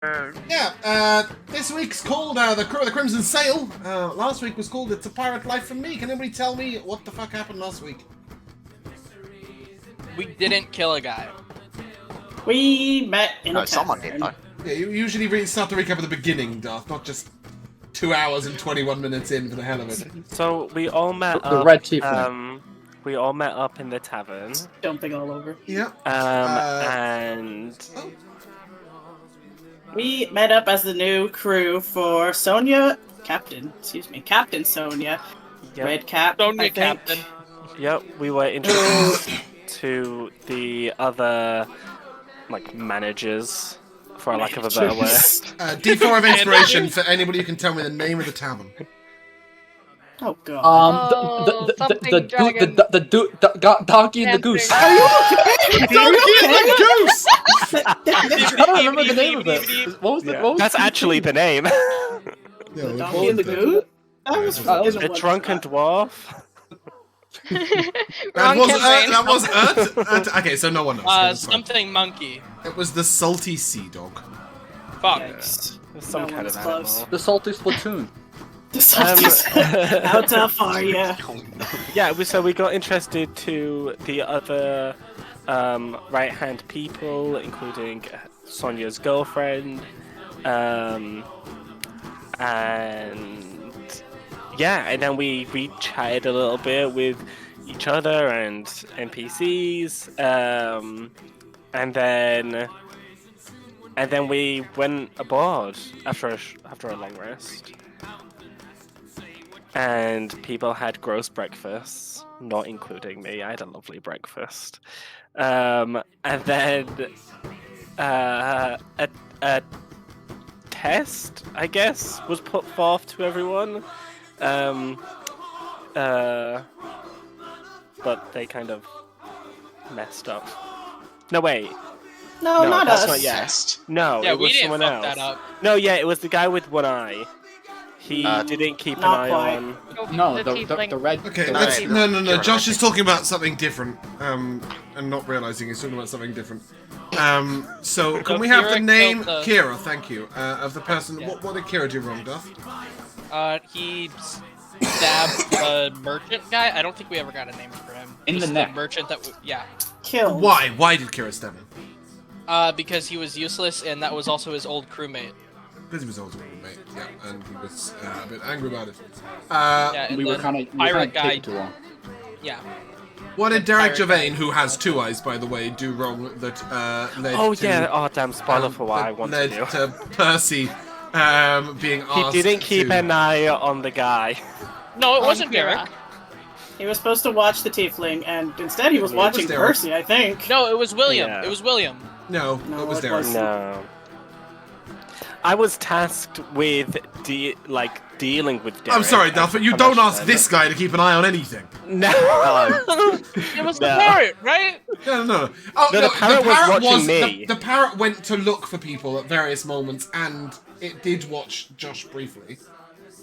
Yeah, this week's called The Crew of the Crimson Sail. Last week was called It's a Pirate Life from Me. Can anybody tell me what the fuck happened last week? We didn't kill a guy. We met in a someone did, though. Yeah, you usually start the recap at the beginning, Darth, not just 2 hours and 21 minutes in for the hell of it. So we all met up. The red tiefling. We all met up in the tavern. Jumping all over. Yeah. And we met up as the new crew for Captain Sonia. Yep. Red Cap, Sonia I think. Captain. Yep, we were introduced to the other, managers, for lack of a better word. D4 of inspiration for anybody who can tell me the name of the tavern. Oh god. The donkey and the goose. Are you okay? Donkey and the Goose! I don't remember the name of it. What was the? That's actually the name. The Donkey and the Goose? That was A drunken dwarf. That was Earth? Okay, so no one knows. Something monkey. It was the salty sea dog. Fuck. Yikes. Some No kind one's of close. animal. The salty splatoon. How tough are ya? Yeah, so we got interested to the other right-hand people, including Sonia's girlfriend, and then we chatted a little bit with each other and NPCs, and then we went aboard after a long rest. And people had gross breakfasts, not including me. I had a lovely breakfast. And then a test, I guess, was put forth to everyone. But they kind of messed up. No, wait. No, not that's us. not yes. No, Yeah, it was we didn't someone fuck else. that up. No, yeah, it was the guy with one eye. He didn't keep an not eye quite. on. No, the red. Okay, the let's, red- no. Josh is talking about something different, and not realizing he's talking about something different. So can we have the Kira name killed Kira? Thank you. Of the person. Yeah. What did Kira do wrong, Duff? He stabbed a merchant guy. I don't think we ever got a name for him. In the Just neck. merchant that. Yeah. Kill. Why? Why did Kira stab him? Because he was useless, and that was also his old crewmate. Because he was old mate. Yeah, and he was a bit angry about it. Yeah, and we were then kind of pirate guy. too long. Yeah. What did Derrek Pirate Gervayn, who has two eyes, by the way, do wrong that led Oh to... yeah, oh damn, spoiler for what I that want to led do. to Percy being asked He didn't keep to... an eye on the guy. No, it wasn't Derek. He was supposed to watch the tiefling, and instead he was It was watching Derek. Percy, I think. No, it was William. Yeah. It was William. No, No, it was it Derek. wasn't. No. I was tasked with dealing with Derek. I'm sorry, Duff, but you don't ask this guy to keep an eye on anything. No. It was the parrot, right? No. Oh, No, the parrot was watching me. The parrot went to look for people at various moments, and it did watch Josh briefly.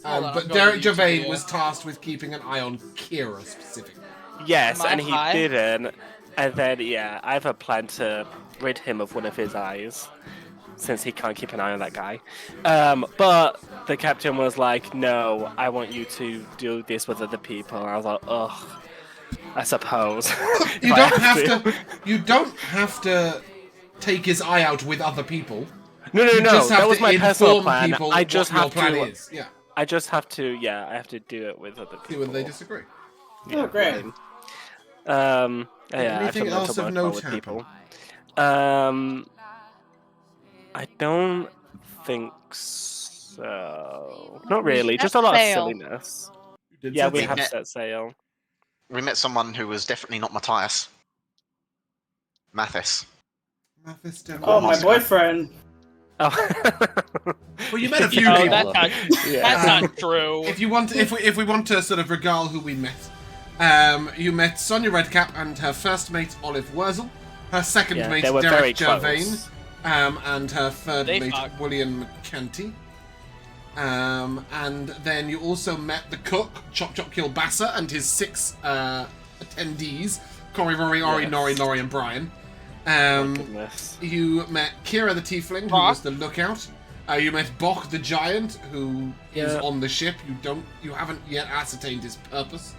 Hold on, But I'm going Derrek to YouTube Gervayn video. was tasked with keeping an eye on Kira specifically. Yes, Am I and he high? didn't. And then, yeah, I have a plan to rid him of one of his eyes, since he can't keep an eye on that guy. But the captain was like, no, I want you to do this with other people. And I was like, ugh, I suppose. You If I don't have to. You don't have to take his eye out with other people. No, You just have that was to my personal inform plan. people I just what have your plan to. is. Yeah. I just have to. Yeah, I have to do it with other people. See whether they disagree. Oh, great. Yeah, I have Anything to learn else to of work note well with happen? people. I don't think so. Not really. Just a lot of sail. silliness. You did Yeah, set we sail. have set sail. We met someone who was definitely not Matthias. Mathis. Mathis Oh, my Moscow. boyfriend. Oh. Well, you met a few No, people. that's not. That's not true. If you want, if we want to sort of regale who we met, you met Sonia Redcap and her first mate Olive Wurzel, her second Yeah, mate they were very Derrek Gervayn, close. and her third They mate fucked. William McKenty. And then you also met the cook Chop Chop Kill Bassa and his 6 attendees: Cory, Rory, Ori, Yes. Nori, Nori, and Brian. Goodness. You met Kira the Tiefling, who was the lookout. You met Bok the Giant, who is on the ship. You haven't yet ascertained his purpose.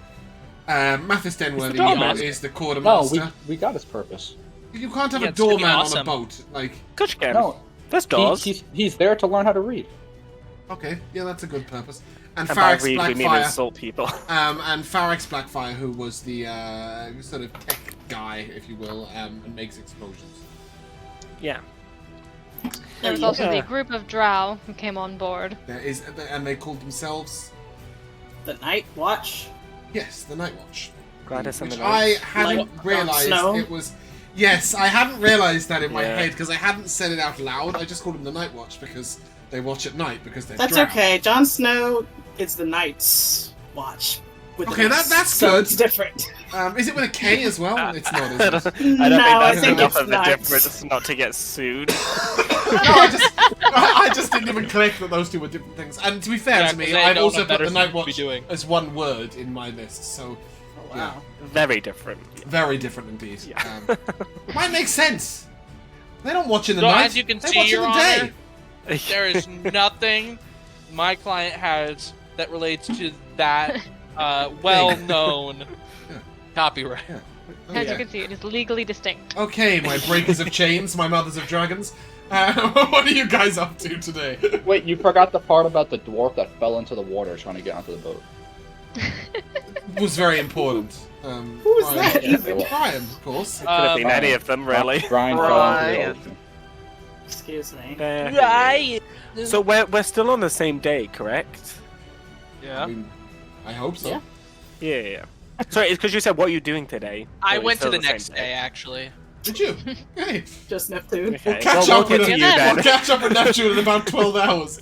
Mathis Denworthy is the quartermaster. No, we got his purpose. You can't have a it's gonna be doorman on a awesome. boat. Like, Good game. No, There's doors. he's there to learn how to read. okay, yeah, that's a good purpose. And And by Farix read, we mean Blackfire. insult people. And Farix Blackfire, who was the sort of tech guy, if you will, and makes explosions. Yeah. There was also the group of drow who came on board. There is, and they called themselves, The Night Watch. yes, the Night Watch. Glad it's Which something I else. hadn't Like realised Snow? it was. Yes, I hadn't realised that in my Yeah. head because I hadn't said it out loud. I just called them the Night Watch because they watch at night because they're That's drow. okay. Jon Snow is the Night's Watch. With Okay, an that- S, that's so good. It's different. Is it with a K as well? It's not, I is don't, it? I don't No, I think think that's enough it's of a not. difference not to get sued. No, I just didn't even click that those two were different things. And to be fair Yeah, to me, 'cause they I've don't also know put better the Night things to be Watch doing. as one word in my list, so Oh, wow. Very different. very different indeed. Yeah. Might make sense. They don't watch in the So night. as you can they see, watch Your in the day. Honor, there is nothing my client has that relates to that well-known copyright. Yeah. Oh, As yeah. you can see, it is legally distinct. Okay, my breakers of chains, my mothers of dragons. What are you guys up to today? Wait, you forgot the part about the dwarf that fell into the water trying to get onto the boat. It was very important. Who was that even? Brian, of course. Could have been any of them, really. Brian fell into the ocean. Excuse me. Right. So we're still on the same day, correct? I Yeah. mean, I hope so. Yeah. Yeah. Sorry, it's because you said, what are you doing today? I Or went to still the same next day, actually. Did you? Hey, Just Neptune. Okay. we'll catch Well, up we'll with get to him. you then. We'll catch up with Neptune in about 12 hours.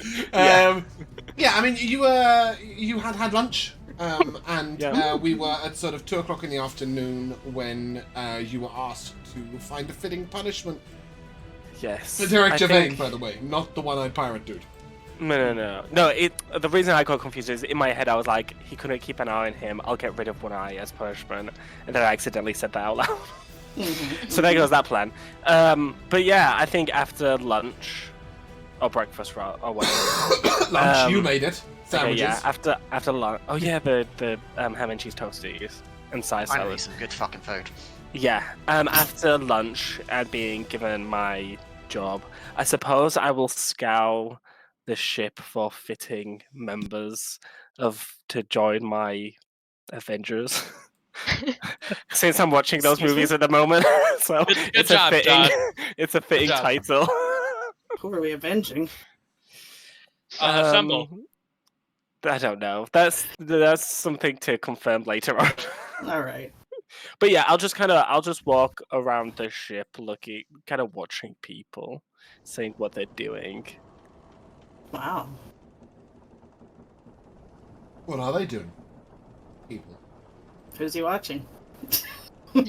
Yeah, I mean, you had lunch, and Yeah. we were at sort of 2 o'clock in the afternoon when you were asked to find a fitting punishment Yes. for Derrek I Gervayn, think- by the way, not the one-eyed pirate dude. No. The reason I got confused is in my head I was like, he couldn't keep an eye on him. I'll get rid of one eye as punishment, and then I accidentally said that out loud. So there goes that plan. But yeah, I think after lunch or breakfast, or whatever. Lunch, you made it. Okay, Sandwiches. yeah, after lunch. Oh yeah, the ham and cheese toasties and side Finally, salad. some good fucking food. Yeah. After lunch and being given my job, I suppose I will scour the ship for fitting members to join my Avengers. Since I'm watching those Excuse me? movies at the moment, so Good it's job, a fitting, John. it's a fitting job. title. Who are we avenging? Assemble. I don't know. That's something to confirm later on. All right. But yeah, I'll just walk around the ship, looking, kind of watching people, seeing what they're doing. Wow. What are they doing? People. Who's he watching? Who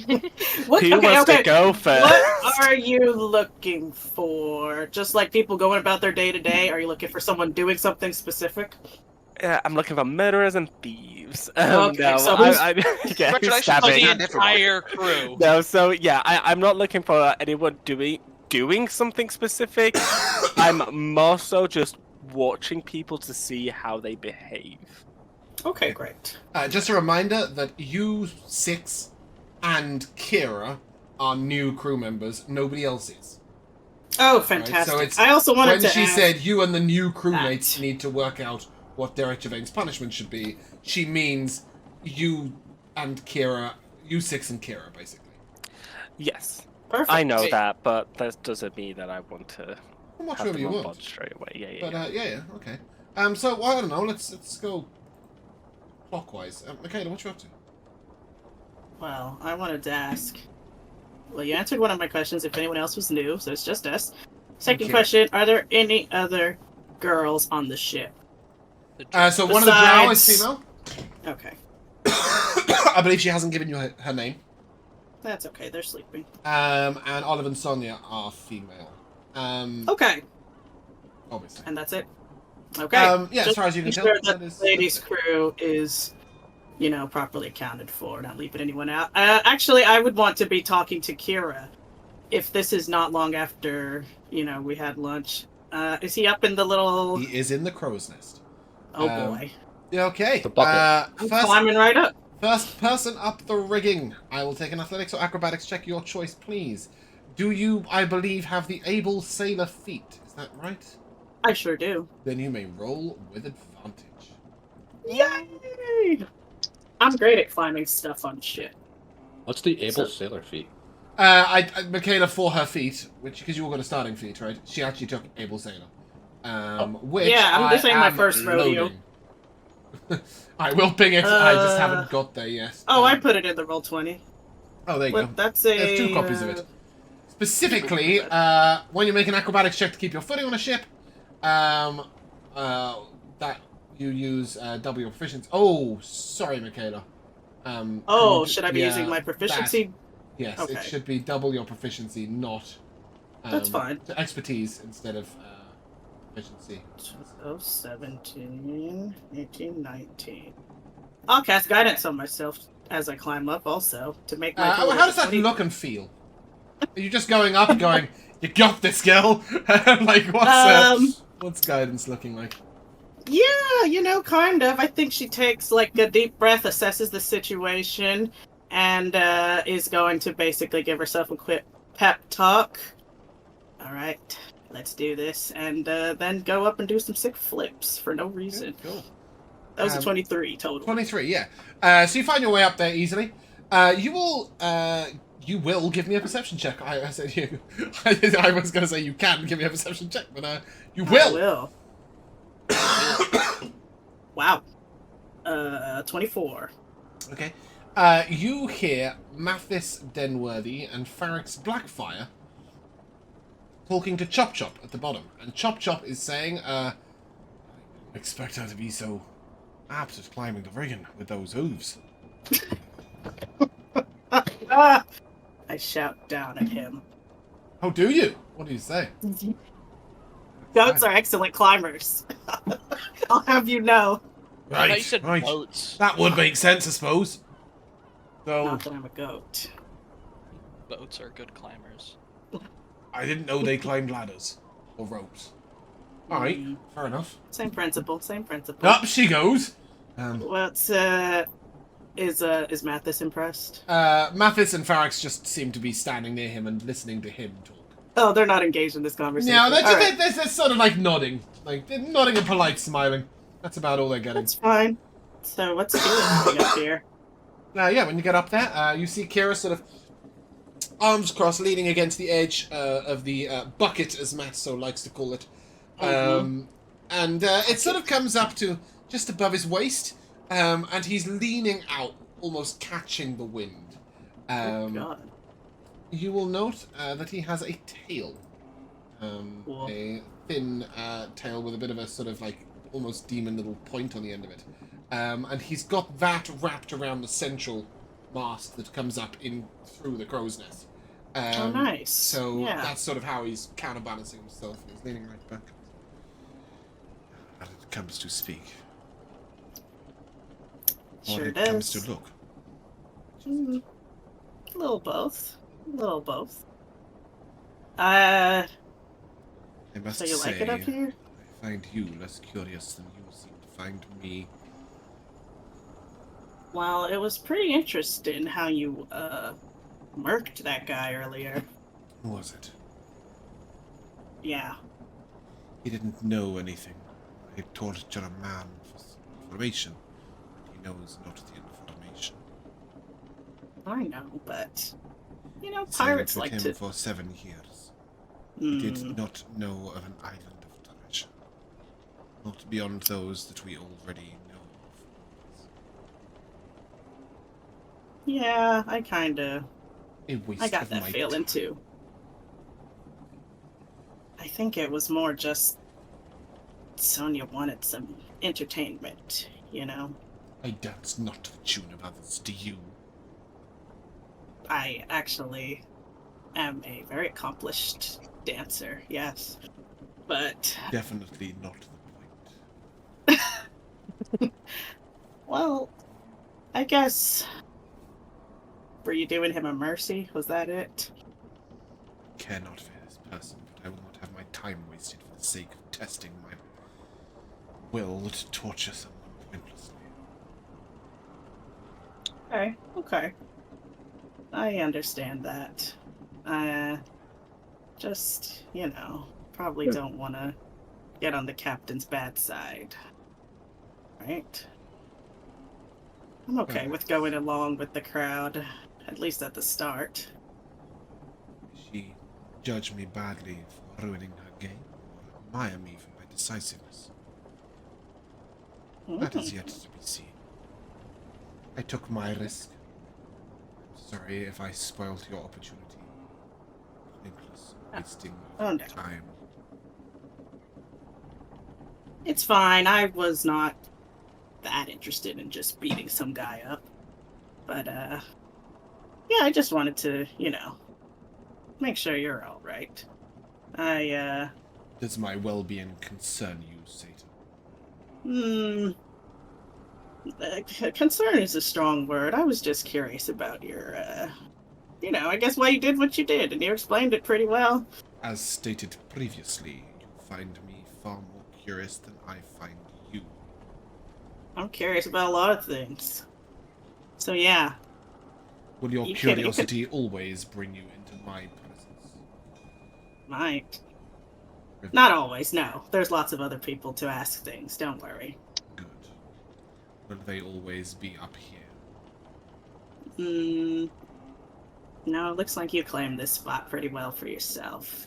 wants to go first? What are you looking for? Just like people going about their day to day? Are you looking for someone doing something specific? I'm looking for murderers and thieves. Okay, No, so who's- yeah, Congratulations, For stabbing. the and everyone. entire crew. No, so yeah, I'm not looking for anyone doing something specific. I'm more so just watching people to see how they behave. Okay, great. Just a reminder that you 6 and Kira are new crew members. Nobody else is. Oh, Right? fantastic. So it's I also wanted when to she ask... said you and the new crewmates that. need to work out what Derrek Gervayn's punishment should be, she means you and Kira, you 6 and Kira, basically. Yes, Perfect. I know Wait. that, but that doesn't mean that I want to How much have whatever them you on want. board straight away. Yeah. But yeah, okay. So well, I don't know. Let's go clockwise. Michaela, what you up to? Well, I wanted to ask... Well, you answered one of my questions if anyone else was new, so it's just us. Second Okay. question, are there any other girls on the ship? So one of the drow is Besides- female. Okay. I believe she hasn't given you her name. That's okay, they're sleeping. And Olive and Sonia are female. Okay, Obviously. and that's it. Okay. Yeah, as far as you can Just tell, sure that that is- the ladies' crew is, properly accounted for, not leaving anyone out. Actually, I would want to be talking to Kira if this is not long after, we had lunch, is he up in the little... He is in the crow's nest. Oh, boy. Okay. The bucket. I'm climbing right up. First person up the rigging. I will take an athletics or acrobatics check, your choice, please. Do you, I believe, have the able sailor feat? Is that right? I sure do. Then you may roll with advantage. Yay! I'm great at climbing stuff on shit. What's the able sailor feat? Michaela, for her feat, which because you all got a starting feat, right? She actually took able sailor. Which yeah, I'm just saying my am first rodeo. loading. I will ping it. I just haven't got there yet. Oh, I put it in the Roll20. Oh, there you go. That's There's 2 copies of it. Specifically, when you make an acrobatics check to keep your footing on a ship, that you use double your proficiency. Oh, sorry, Michaela. Should I be using my proficiency? Yes, Okay. it should be double your proficiency, not... That's fine. Expertise instead of proficiency. So 17, 18, 19. I'll cast guidance on myself as I climb up also, to make my... how does that look and feel? Are you just going up and going, you got this, girl? Like, what's guidance looking like? Yeah, kind of. I think she takes, like, a deep breath, assesses the situation, and is going to basically give herself a quick pep talk. Alright, let's do this. And then go up and do some sick flips for no reason. Yeah, cool. That was a 23 total. 23, yeah. So you find your way up there easily. You will give me a perception check. I said you. I was going to say you can give me a perception check, but you will. I will. Wow. 24. Okay. You hear Mathis Denworthy and Farrax Blackfire talking to Chop Chop at the bottom. And Chop Chop is saying, I didn't expect her to be so apt at climbing the rigging with those hooves. I shout down at him. Oh, do you? What do you say? Goats are excellent climbers. I'll have you know. I thought you said right. boats. That would make sense, I suppose. So, Not that I'm a goat. Boats are good climbers. I didn't know they climbed ladders or ropes. Alright, fair enough. Same principle, same principle. Up she goes. What's is Mathis impressed? Mathis and Farrax just seem to be standing near him and listening to him talk. Oh, they're not engaged in this conversation. No, they're Alright. sort of like nodding. Like, they're nodding and polite smiling. That's about all they're getting. That's fine. So what's Kira up here? Yeah, when you get up there, you see Kira sort of arms crossed, leaning against the edge of the bucket, as Matt so likes to call it. And it sort of comes up to just above his waist, and he's leaning out, almost catching the wind. Oh, God. You will note that he has a tail. Cool. A thin tail with a bit of a sort of like almost demon little point on the end of it. And he's got that wrapped around the central mast that comes up in through the crow's nest. Oh, nice. So Yeah. that's sort of how he's counterbalancing himself. He's leaning right back. When it comes to speak. Sure Or it does. comes to look. A little both. A little both. I must So you say, like it up here? I find you less curious than you seem to find me. Well, it was pretty interesting how you murked that guy earlier. Who was it? Yeah. He didn't know anything. I told you're a man for information. He knows not the information. I know, but Sailed pirates with like him to. for 7 years. He did not know of an island of treasure. Not beyond those that we already know of. Yeah, I kinda. A waste I got of that my feeling time. too. I think it was more just Sonia wanted some entertainment, I dance not to the tune of others, do you? I actually am a very accomplished dancer, yes. But, Definitely not the point. well, I guess... Were you doing him a mercy? Was that it? care not for his person, but I will not have my time wasted for the sake of testing my will to torture someone pointlessly. Okay. I understand that. Just, probably don't want to get on the captain's bad side. Right? I'm okay with going along with the crowd, at least at the start. She judge me badly for ruining her game, or admire me for my decisiveness. That is yet to be seen. I took my risk. I'm sorry if I spoiled your opportunity. Pointless, wasting of time. It's fine. I was not that interested in just beating some guy up. But, yeah, I just wanted to, make sure you're all right. Does my well-being concern you, Satan? Concern is a strong word. I was just curious about your, I guess why you did what you did, and you explained it pretty well. As stated previously, you find me far more curious than I find you. I'm curious about a lot of things. So, yeah. Will your curiosity always bring you into my presence? Might. Not always, no. There's lots of other people to ask things, don't worry. Good. Will they always be up here? No, it looks like you claimed this spot pretty well for yourself.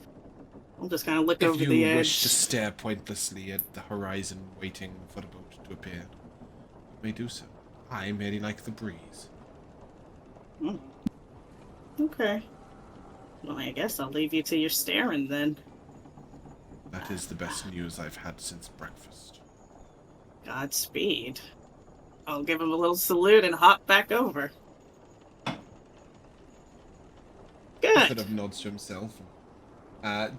I'm just gonna look over the edge. If you wish to stare pointlessly at the horizon waiting for a boat to appear, you may do so. I merely like the breeze. Okay. Well, I guess I'll leave you to your staring then. That is the best news I've had since breakfast. Godspeed. I'll give him a little salute and hop back over. Good. He sort of nods to himself.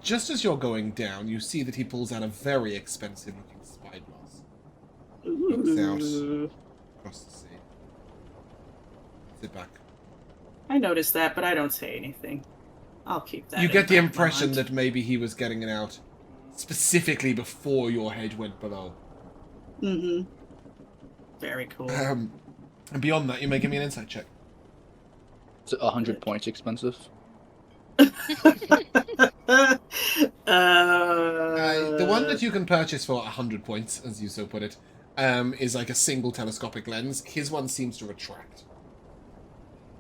Just as you're going down, you see that he pulls out a very expensive-looking spyglass. Looks out across the sea. Sit back. I noticed that, but I don't say anything. I'll keep that. You get the impression that maybe he was getting it out specifically before your head went below. Very cool. And beyond that, you may give me an insight check. Is it 100 points expensive? The one that you can purchase for 100 points, as you so put it, is like a single telescopic lens. His one seems to retract.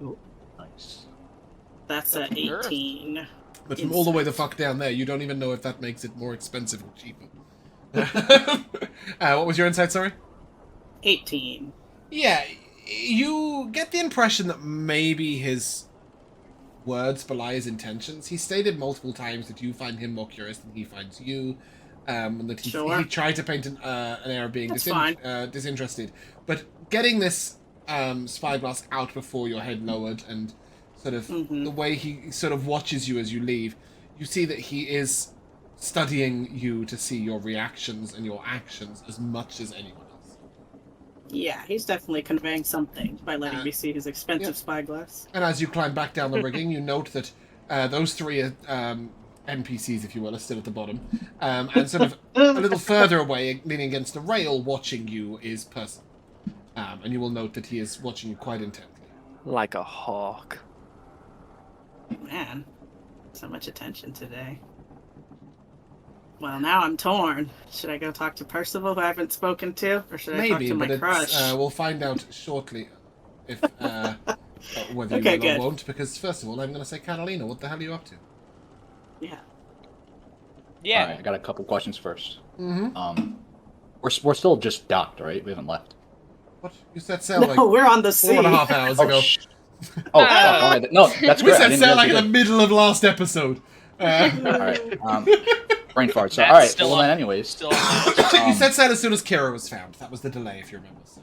Oh, nice. That's a 18. But from all the way the fuck down there, you don't even know if that makes it more expensive or cheaper. What was your insight, sorry? 18. Yeah, you get the impression that maybe his words belie his intentions. He stated multiple times that you find him more curious than he finds you, and that he tried to paint an air of being disinterested. But getting this spyglass out before your head lowered and sort of the way he sort of watches you as you leave, you see that he is studying you to see your reactions and your actions as much as anyone else. Yeah, he's definitely conveying something by letting me see his expensive spyglass. And as you climb back down the rigging, you note that those three NPCs, if you will, are still at the bottom. And sort of a little further away, leaning against a rail, watching you is Person. And you will note that he is watching you quite intently. Like a hawk. Man, so much attention today. Well, now I'm torn. Should I go talk to Percival, who I haven't spoken to, or should I talk to my crush? We'll find out shortly if whether you will or won't. Because first of all, I'm going to say, Catalina, what the hell are you up to? Yeah. All right, I got a couple questions first. We're still just docked, right? We haven't left. What? You set sail like we're on the sea. 4.5 hours ago. All right. No, that's we great. set sail like in the middle of last episode. All right. Brain fart. So, all right. Well, then, anyways. You set sail as soon as Kira was found. That was the delay, if you remember. So.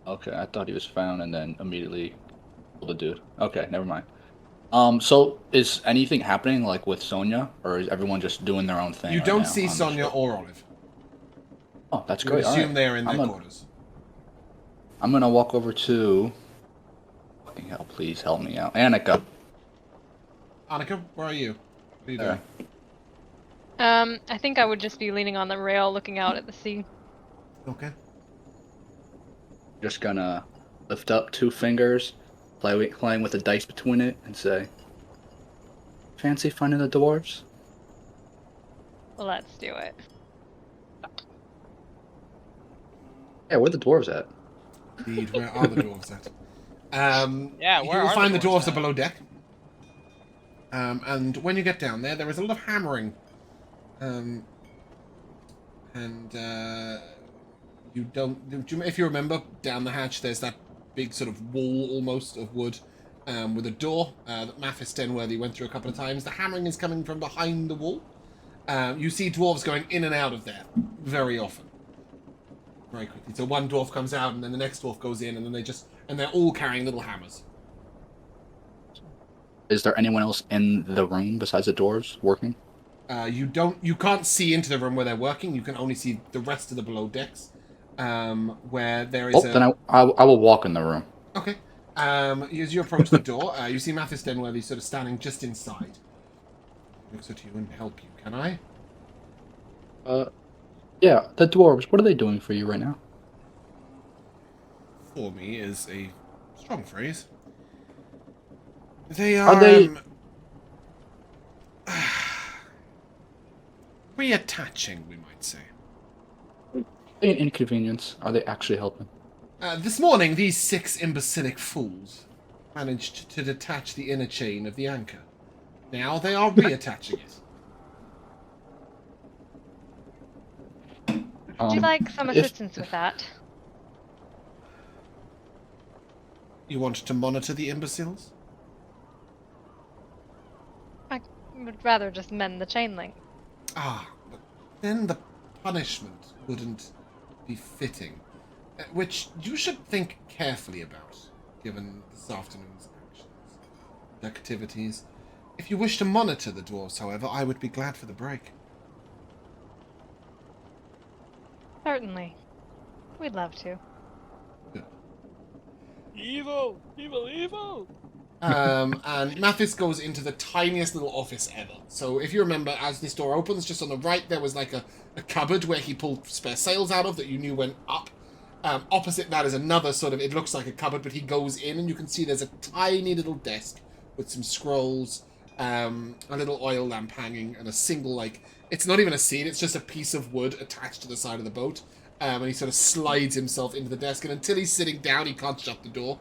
Okay, I thought he was found and then immediately killed the dude. Okay, never mind. So is anything happening like with Sonya, or is everyone just doing their own thing? You don't see Sonya or Olive. Oh, that's great. I assume they're in their quarters. I'm gonna walk over to. Fucking hell! Please help me out, Annika. Annika, where are you? What are you doing? I think I would just be leaning on the rail, looking out at the sea. Okay. Just gonna lift up 2 fingers, playing with the dice between it, and say, "Fancy finding the dwarves?" Let's do it. Yeah, where the dwarves at? Indeed, where are the dwarves at? Yeah, where you'll are find the the dwarves dwarves at? are below deck. And when you get down there, there is a lot of hammering. You don't... If you remember, down the hatch, there's that big sort of wall, almost, of wood, with a door that Mathis Stenworthy went through a couple of times. The hammering is coming from behind the wall. You see dwarves going in and out of there very often. Very quickly. So one dwarf comes out, and then the next dwarf goes in, and then they're all carrying little hammers. Is there anyone else in the room besides the dwarves working? You can't see into the room where they're working. You can only see the rest of the below decks, where there is then I will walk in the room. Okay. As you approach the door, you see Mathis Denworthy sort of standing just inside. He looks at you and help you. Can I? Yeah, the dwarves. What are they doing for you right now? For me is a strong phrase. They are reattaching, we might say. An inconvenience. Are they actually helping? This morning, these 6 imbecilic fools managed to detach the inner chain of the anchor. Now they are reattaching it. Would you like some assistance with that? You want to monitor the imbeciles? I would rather just mend the chain link. Ah, but then the punishment wouldn't be fitting. Which you should think carefully about, given this afternoon's actions and activities. If you wish to monitor the dwarves, however, I would be glad for the break. Certainly. We'd love to. Good. Evil! Evil! Evil! And Mathis goes into the tiniest little office ever. So if you remember, as this door opens, just on the right, there was like a cupboard where he pulled spare sails out of that you knew went up. Opposite that is another sort of, it looks like a cupboard, but he goes in and you can see there's a tiny little desk with some scrolls, a little oil lamp hanging, and a single, like, it's not even a seat, it's just a piece of wood attached to the side of the boat. And he sort of slides himself into the desk, and until he's sitting down, he can't shut the door.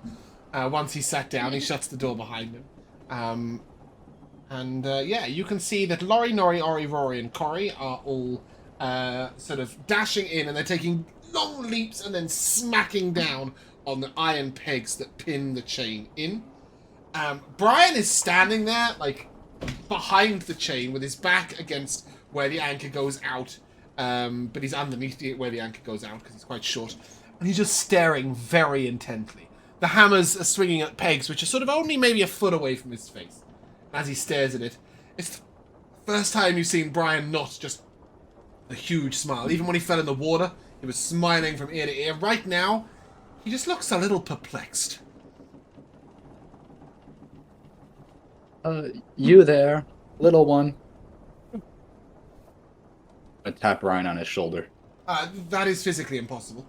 Once he's sat down, he shuts the door behind him. Yeah, you can see that Lori, Nori, Ori, Rory, and Cory are all sort of dashing in, and they're taking long leaps and then smacking down on the iron pegs that pin the chain in. Brian is standing there, like, behind the chain with his back against where the anchor goes out. But he's underneath where the anchor goes out because he's quite short. And he's just staring very intently. The hammers are swinging at pegs, which are sort of only maybe a foot away from his face. As he stares at it, it's the first time you've seen Brian not just a huge smile. Even when he fell in the water, he was smiling from ear to ear. Right now, he just looks a little perplexed. You there, little one. I tap Ryan on his shoulder. That is physically impossible.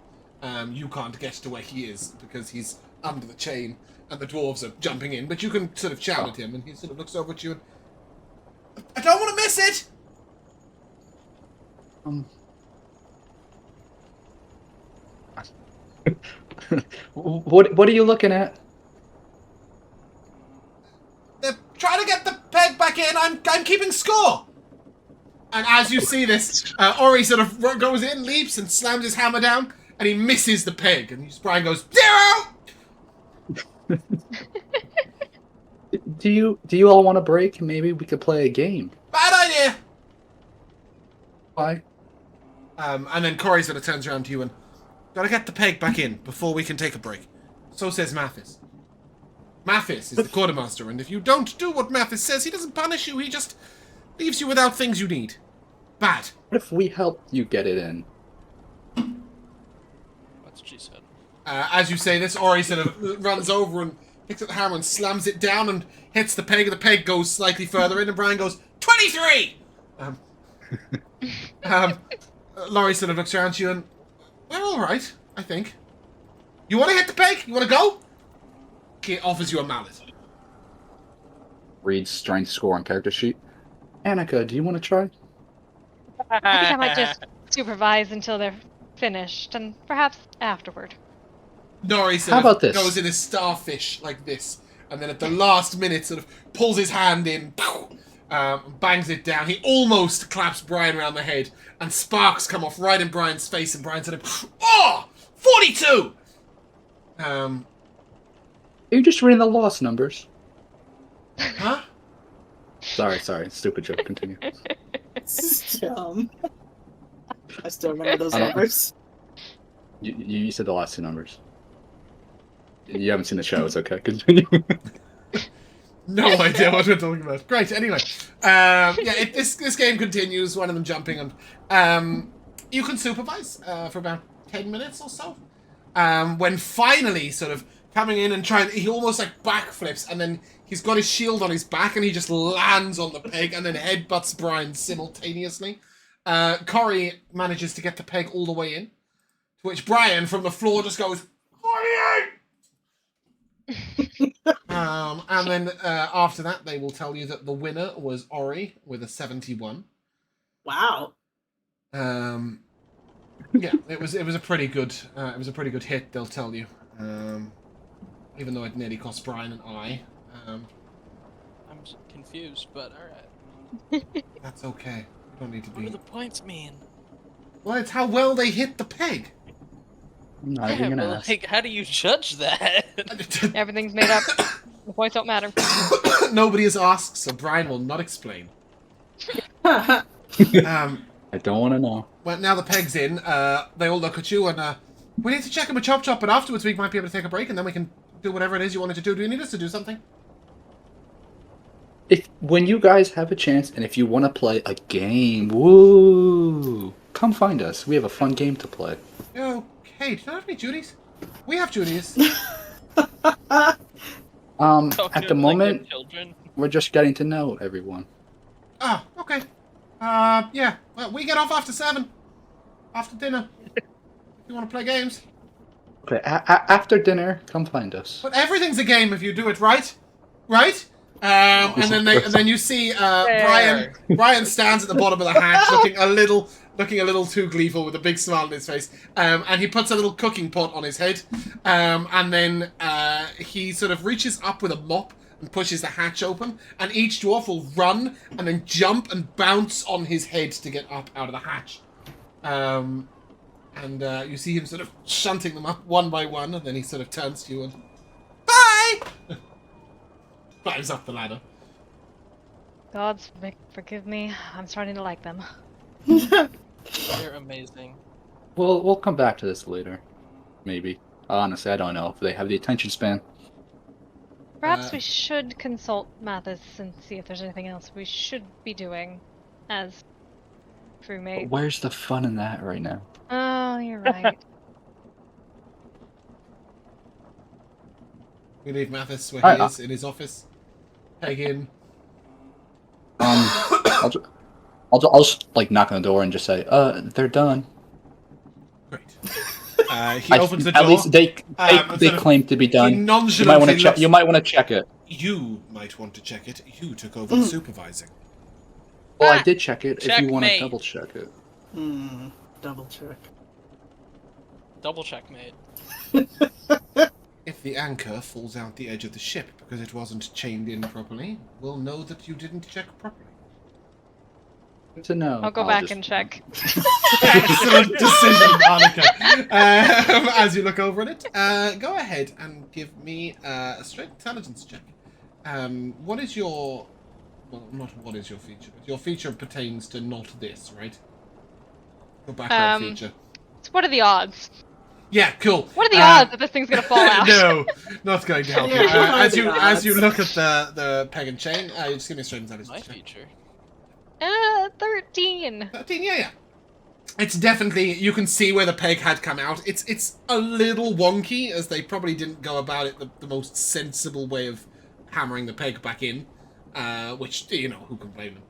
You can't get to where he is because he's under the chain and the dwarves are jumping in, but you can sort of shout at him and he sort of looks over at you and... I don't want to miss it! What are you looking at? They're trying to get the peg back in. I'm keeping score. And as you see this, Ori sort of goes in, leaps, and slams his hammer down, and he misses the peg. And Brian goes 0. Do you all want a break? Maybe we could play a game. Bad idea. Why? And then Cory sort of turns around to you and gotta get the peg back in before we can take a break. So says Mathis. Mathis is the quartermaster, and if you don't do what Mathis says, he doesn't punish you. He just leaves you without things you need. Bad. What if we help you get it in? That's what she said. As you say this, Ori sort of runs over and picks up the hammer and slams it down and hits the peg, and the peg goes slightly further in, and Brian goes, 23! Laurie sort of looks around to you and, we're alright, I think. You want to hit the peg? You want to go? He offers you a mallet. Reads strength score on character sheet. Annika, do you want to try? I think I might just supervise until they're finished, and perhaps afterward. Nori sort of goes in a starfish like this, and then at the last minute sort of pulls his hand in, bangs it down. He almost claps Brian around the head, and sparks come off right in Brian's face, and Brian sort of, 42! Are you just reading the lost numbers? Huh? Sorry, stupid joke, continue. I still remember those numbers. You said the last 2 numbers. You haven't seen the show, it's okay. Continue. No idea what we're talking about. Great, anyway. This game continues, one of them jumping, and you can supervise for about 10 minutes or so. When finally sort of coming in and he almost like backflips, and then he's got his shield on his back, and he just lands on the peg, and then headbutts Brian simultaneously. Corey manages to get the peg all the way in, to which Brian from the floor just goes, 48! And then after that, they will tell you that the winner was Ori with a 71. Wow. Yeah, it was a pretty good hit. They'll tell you, even though it nearly cost Brian an eye. I'm confused, but all right. That's okay. You don't need to be. What do the points mean? Well, it's how well they hit the peg. I'm not even gonna ask. Like, how do you judge that? Everything's made up. The points don't matter. Nobody has asked, so Brian will not explain. I don't want to know. Well, now the peg's in, they all look at you and, we need to check in with Chop Chop, but afterwards we might be able to take a break and then we can do whatever it is you wanted to do. Do you need us to do something? When you guys have a chance, and if you want to play a game, woo, come find us. We have a fun game to play. Okay, do you not have any duties? We have duties. At the moment, we're just getting to know everyone. Oh, okay. Yeah. Well, we get off after 7. After dinner. If you want to play games. Okay, after dinner, come find us. But everything's a game if you do it right. Right? And then you see Brian stands at the bottom of the hatch looking a little too gleeful with a big smile on his face. And he puts a little cooking pot on his head. And then he sort of reaches up with a mop and pushes the hatch open, and each dwarf will run and then jump and bounce on his head to get up out of the hatch. And you see him sort of shunting them up one by one, and then he sort of turns to you and, bye! Climbs up the ladder. Gods, forgive me. I'm starting to like them. They're amazing. We'll come back to this later. Maybe. Honestly, I don't know if they have the attention span. Perhaps we should consult Mathis and see if there's anything else we should be doing as crewmate. Where's the fun in that right now? Oh, you're right. We leave Mathis where he is in his office. Peg in. I'll just like knock on the door and just say, "They're done." Great. He opens the door. At least they claim to be done. You might want to check. You might want to check it. You might want to check it. You took over the supervising. Well, I did check it. Checkmate. If you want to double check it. Double check. Double checkmate. If the anchor falls out the edge of the ship because it wasn't chained in properly, we'll know that you didn't check properly. Good to know. I'll go back and check. Excellent decision, Annika. As you look over at it, go ahead and give me a straight intelligence check. What is your... Well, not what is your feature, but your feature pertains to not this, right? Your background feature. So what are the odds? Yeah, cool. What are the odds that this thing's gonna fall out? No, not going to help you. As you look at the peg and chain, you just give me a straight intelligence My check. feature. 13. 13, yeah. It's definitely, you can see where the peg had come out. It's a little wonky, as they probably didn't go about it the most sensible way of hammering the peg back in, which, you know, who can blame them?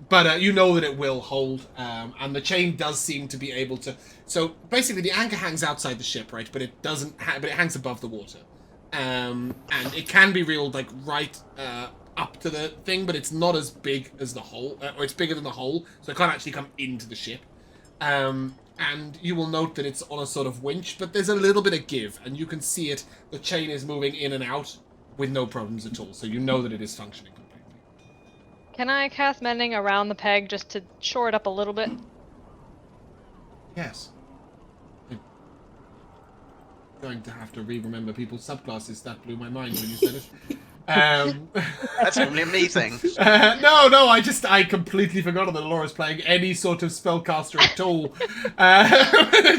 But you know that it will hold, and the chain does seem to be able to. So basically, the anchor hangs outside the ship, right? But it doesn't. But it hangs above the water, and it can be reeled like right up to the thing, but it's not as big as the hole, or it's bigger than the hole, so it can't actually come into the ship. And you will note that it's on a sort of winch, but there's a little bit of give, and you can see it. The chain is moving in and out with no problems at all, so you know that it is functioning. Can I cast mending around the peg just to shore it up a little bit? Yes. I'm going to have to re-remember people's subclasses. That blew my mind when you said it. That's only a me thing. No, I completely forgot that Laura's playing any sort of spellcaster at all.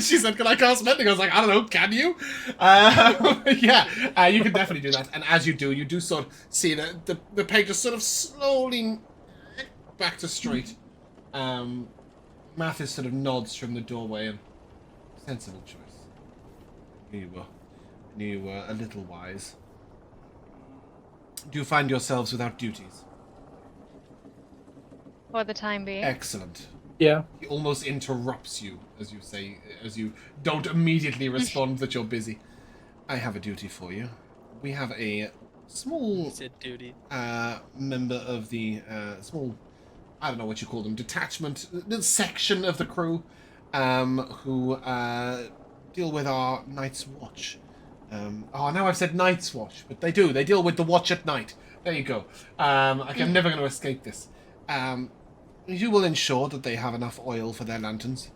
She said, can I cast mending? I was like, I don't know, can you? Yeah, you can definitely do that. And as you do sort of see the peg just sort of slowly back to straight. Mathis sort of nods from the doorway and sensible choice. You were a little wise. Do you find yourselves without duties? For the time being. Excellent. Yeah. He almost interrupts you as you don't immediately respond that you're busy. I have a duty for you. We have a small duty. member of the small, I don't know what you call them, detachment, the section of the crew, who deal with our night's watch. Now I've said night's watch, but they deal with the watch at night. There you go. I'm never going to escape this. You will ensure that they have enough oil for their lanterns.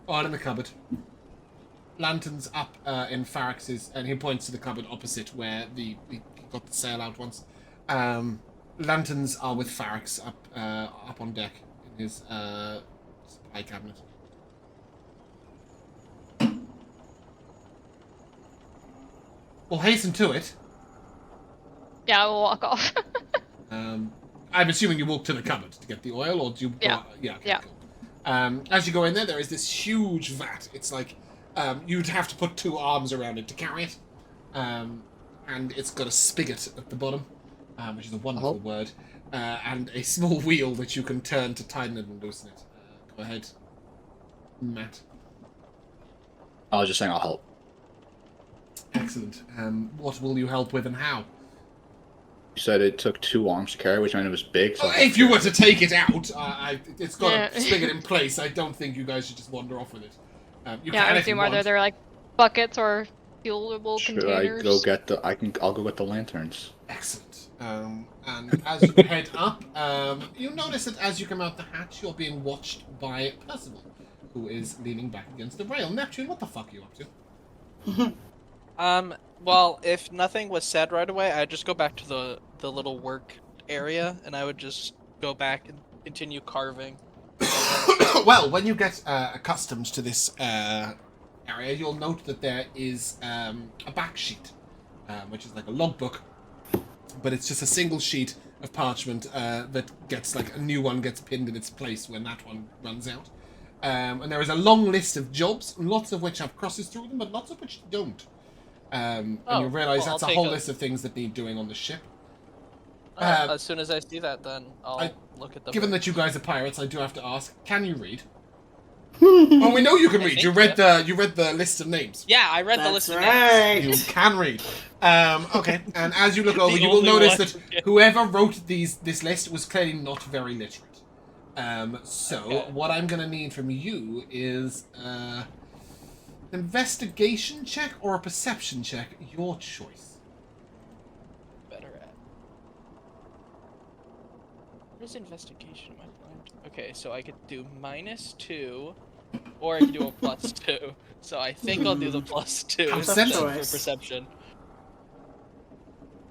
Oh, in the cupboard. Lanterns up in Farrax's, and he points to the cupboard opposite where he got the sail out once. Lanterns are with Farrax up on deck in his supply cabinet. Well, hasten to it. Yeah, we'll walk off. I'm assuming you walk to the cupboard to get the oil, or do you? Yeah. Yeah. Okay, Yeah. Cool. As you go in there is this huge vat. It's like you'd have to put 2 arms around it to carry it, and it's got a spigot at the bottom, which is a wonderful word, and a small wheel that you can turn to tighten it and loosen it. Go ahead, Matt. I was just saying I'll help. Excellent. What will you help with and how? You said it took 2 arms to carry, which meant it was big. So If you were to take it out, it's got Yeah. a spigot in place. I don't think you guys should just wander off with it. You Yeah, can I if you assume want. they're like buckets or fuelable should containers. I go get the? I'll go get the lanterns. Excellent. And as you head up, you notice that as you come out the hatch, you're being watched by Percival, who is leaning back against the rail. Neptune, what the fuck are you up to? Well, if nothing was said right away, I'd just go back to the little work area, and I would just go back and continue carving. Well, when you get accustomed to this area, you'll note that there is a back sheet, which is like a logbook, but it's just a single sheet of parchment that gets like a new one gets pinned in its place when that one runs out. And there is a long list of jobs, lots of which have crosses through them, but lots of which don't. And you realise well, that's a I'll whole take list of things that need doing on the ship. As soon as I see that, then I'll look at them. Given that you guys are pirates, I do have to ask: can you read? Oh, we know you can I read. think You read the list of names. Yeah, I read the That's list of right. names. You can read. Okay, and as you look over, The you will only notice one. that whoever wrote this list was clearly not very literate. So Okay. what I'm gonna need from you is investigation check or a perception check, your choice. Better at. What is investigation, my friend? Okay, so I could do -2, or I could do a +2. So I think I'll do the +2 Perception. for perception.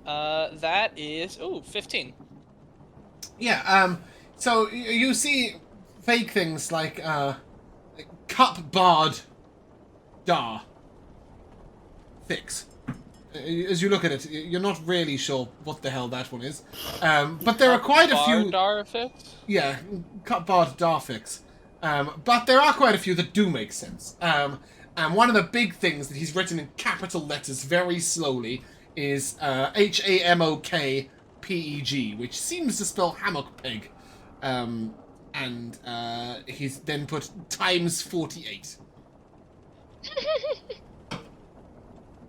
That is 15. Yeah. So you see vague things like cup barred dar fix. As you look at it, you're not really sure what the hell that one is. But there are quite a few. Dar fix? Yeah, cup barred dar fix. But there are quite a few that do make sense. And one of the big things that he's written in capital letters very slowly is HAMOKPEG, which seems to spell hammock peg. And he's then put times 48.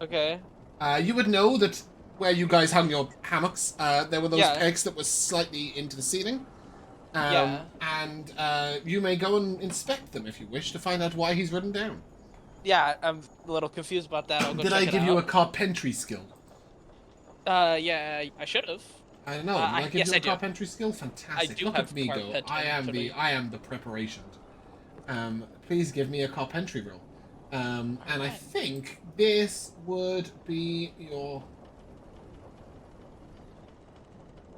Okay. You would know that where you guys hung your hammocks, there were those Yeah. pegs that were slightly into the ceiling. Yeah. And you may go and inspect them if you wish to find out why he's written down. Yeah, I'm a little confused about that. I'll go Did check I it give you a out. carpentry skill? Yeah, I should have. I don't know. Did I give yes, you a I do. carpentry skill? Fantastic. I do Look have at me go. carpentry. I am the preparation. Please give me a carpentry roll. And I think this would be your...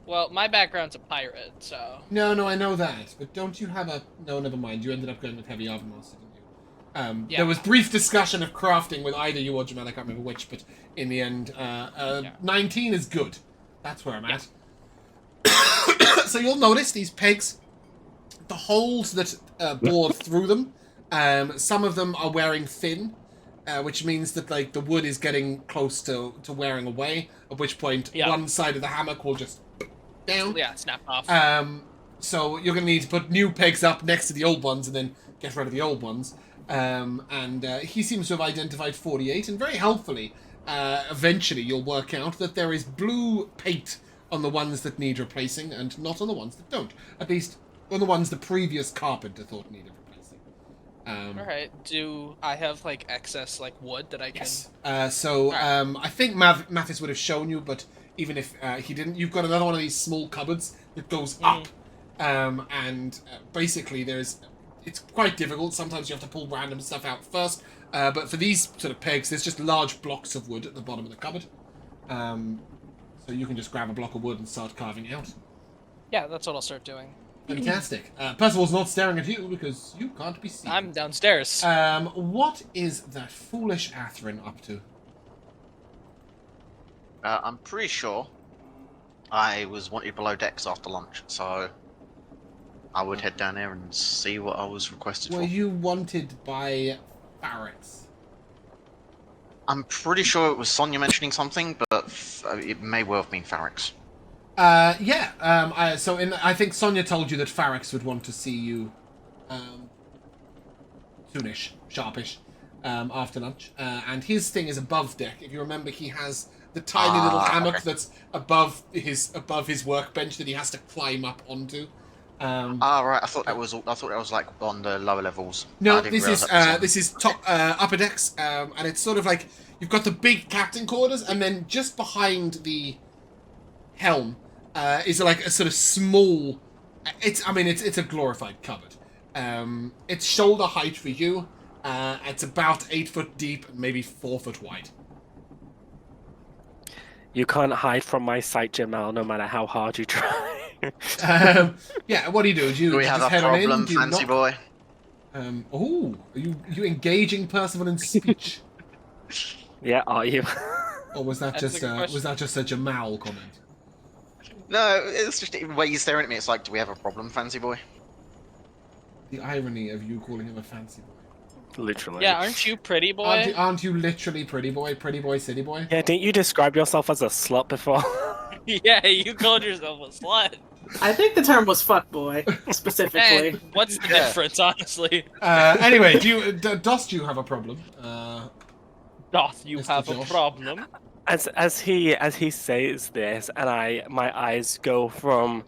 Well, my background's a pirate, so... No, I know that. But don't you have a... No, never mind. You ended up going with Heavy Armormaster, didn't you? Yeah. There was brief discussion of crafting with either you or Jamal. I can't remember which, but in the end, 19 is good. That's where I'm at. So you'll notice these pegs, the holes that bored through them, some of them are wearing thin, which means that like the wood is getting close to wearing away, at which point one side of the hammock will just down. Yeah, snap off. So you're going to need to put new pegs up next to the old ones and then get rid of the old ones. He seems to have identified 48, and very helpfully, eventually you'll work out that there is blue paint on the ones that need replacing and not on the ones that don't. At least on the ones the previous carpenter thought needed replacing. Alright, do I have like excess like wood that I can... Yes. I think Mathis would have shown you, but even if he didn't, you've got another one of these small cupboards that goes up. Basically it's quite difficult. Sometimes you have to pull random stuff out first. But for these sort of pegs, there's just large blocks of wood at the bottom of the cupboard. So you can just grab a block of wood and start carving out. Yeah, that's what I'll start doing. Fantastic. Percival's not staring at you because you can't be seen. I'm downstairs. What is that foolish Atherin up to? I'm pretty sure I was wanted below decks after lunch, so I would head down there and see what I was requested Were for. you wanted by Farrex? I'm pretty sure it was Sonia mentioning something, but it may well have been Farrex. I think Sonia told you that Farrex would want to see you soonish, sharpish, after lunch. And his thing is above deck. If you remember, he has the tiny little hammock that's above his workbench that he has to climb up onto. Right. I thought that was like on the lower levels. No, this is top upper decks, and it's sort of like you've got the big captain quarters, and then just behind the helm is like a sort of small. It's a glorified cupboard. It's shoulder height for you. It's about 8 foot deep, and maybe 4 foot wide. You can't hide from my sight, Jamal, no matter how hard you try. Yeah, what do you do? Do we have a problem, fancy boy? Are you engaging Percival in speech? Yeah, are you? Or was that just a Jamal comment? No, it's just the way you're staring at me. It's like, do we have a problem, fancy boy? The irony of you calling him a fancy boy. Literally. Yeah, aren't you pretty boy? Aren't you literally pretty boy, city boy? Yeah, didn't you describe yourself as a slut before? Yeah, you called yourself a slut. I think the term was fuckboy, specifically. Man, what's the difference, honestly? Anyway, dost you have a problem? Doth you Mr. have Josh? a problem? As he says this, and my eyes go from,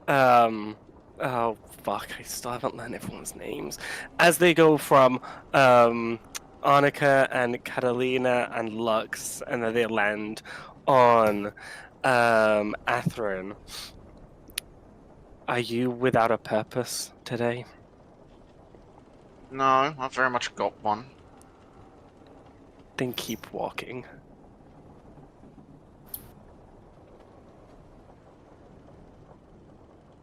oh fuck, I still haven't learned everyone's names. As they go from Annika and Catalina and Lux, and then they land on Atherin. Are you without a purpose today? No, I've very much got one. Then keep walking.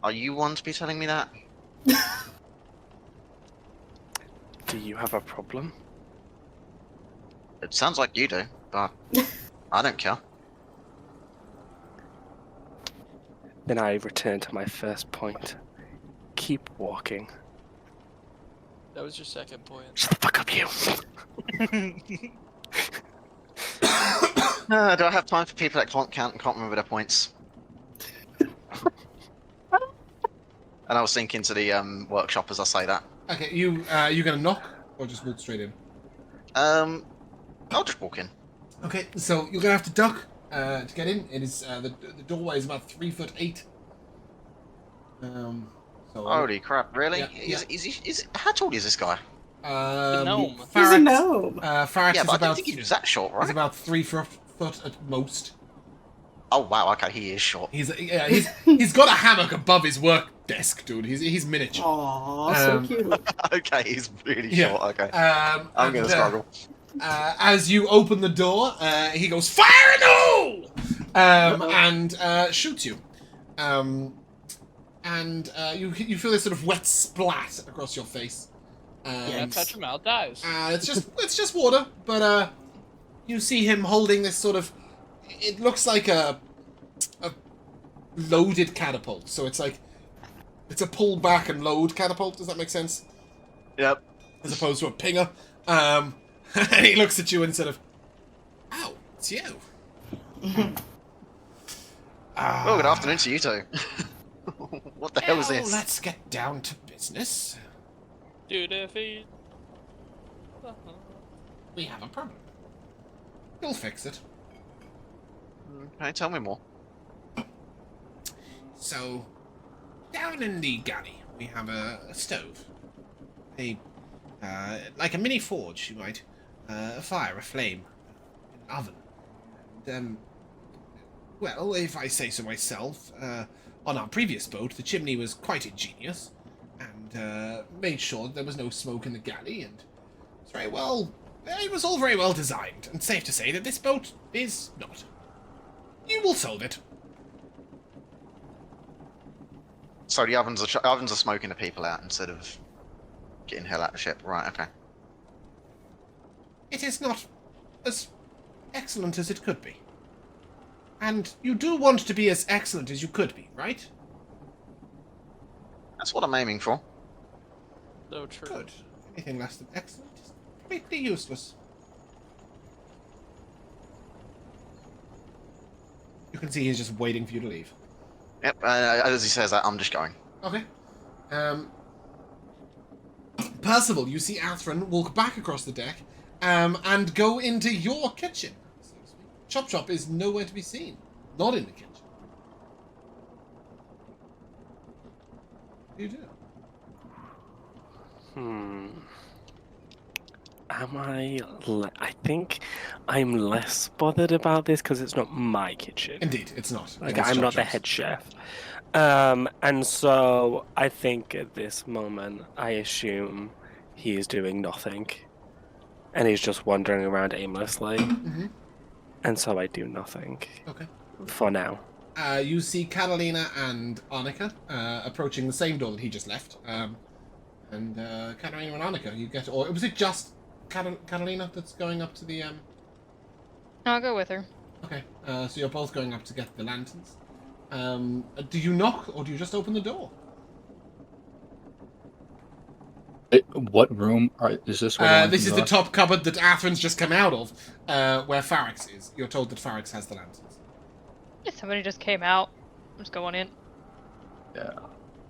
Are you one to be telling me that? Do you have a problem? It sounds like you do, but I don't care. Then I return to my first point. Keep walking. That was your second point. Shut the fuck up, you. Do I have time for people that can't count and can't remember their points? And I was thinking to the workshop as I say that. Okay, you gonna knock or just walk straight in? I'll just walk in. Okay, so you're gonna have to duck to get in. It is the doorway is about 3'8". So Holy crap! Really? Yeah, How tall is this guy? gnome. He's a gnome. Farax Yeah, is but I about didn't think he was that short, he's right? about 3 foot at most. Oh wow, okay, he is short. He's got a hammock above his work desk, dude. He's miniature. Aw, so cute. Okay, he's really Yeah. short. Okay, I'm I'm gonna struggle. As you open the door, he goes fire in the hole, and shoots you. You feel this sort of wet splat across your face. Yeah, touch him out, dies. It's just water, but you see him holding this sort of. It looks like a loaded catapult. So it's a pull back and load catapult. Does that make sense? Yep. As opposed to a pinger. And he looks at you and sort of, "Oh, it's you." Well, good afternoon to you two. What the hell is this? Let's get down to business. Do defeat. We have a problem. You'll fix it. Okay, tell me more. So, down in the galley, we have a stove. Like a mini forge, you might. A fire, a flame, an oven. And, well, if I say so myself, on our previous boat, the chimney was quite ingenious, and made sure that there was no smoke in the galley, and it was all very well designed, and safe to say that this boat is not. You will solve it. So the ovens are smoking the people out instead of getting hell out of ship. Right, okay. It is not as excellent as it could be. And you do want to be as excellent as you could be, right? That's what I'm aiming for. So true. Good. Anything less than excellent is completely useless. You can see he's just waiting for you to leave. Yep, as he says that, I'm just going. Okay. Percival, you see Atherin walk back across the deck and go into your kitchen. Chop Chop is nowhere to be seen. Not in the kitchen. What do you do? I think I'm less bothered about this because it's not my kitchen. Indeed, it's not. Like, It's I'm Chop not the Chop's. head chef. And so I think at this moment, I assume he is doing nothing. And he's just wandering around aimlessly. Mm-hmm. And so I do nothing. Okay. For now. You see Catalina and Annika approaching the same door that he just left. And Catalina and Annika, or was it just Catalina that's going up to the... I'll go with her. Okay, so you're both going up to get the lanterns. Do you knock, or do you just open the door? What room is this? This is the top cupboard that Atherin's just come out of, where Farax is. You're told that Farax has the lanterns. Yeah, somebody just came out. I'm just going in. Yeah.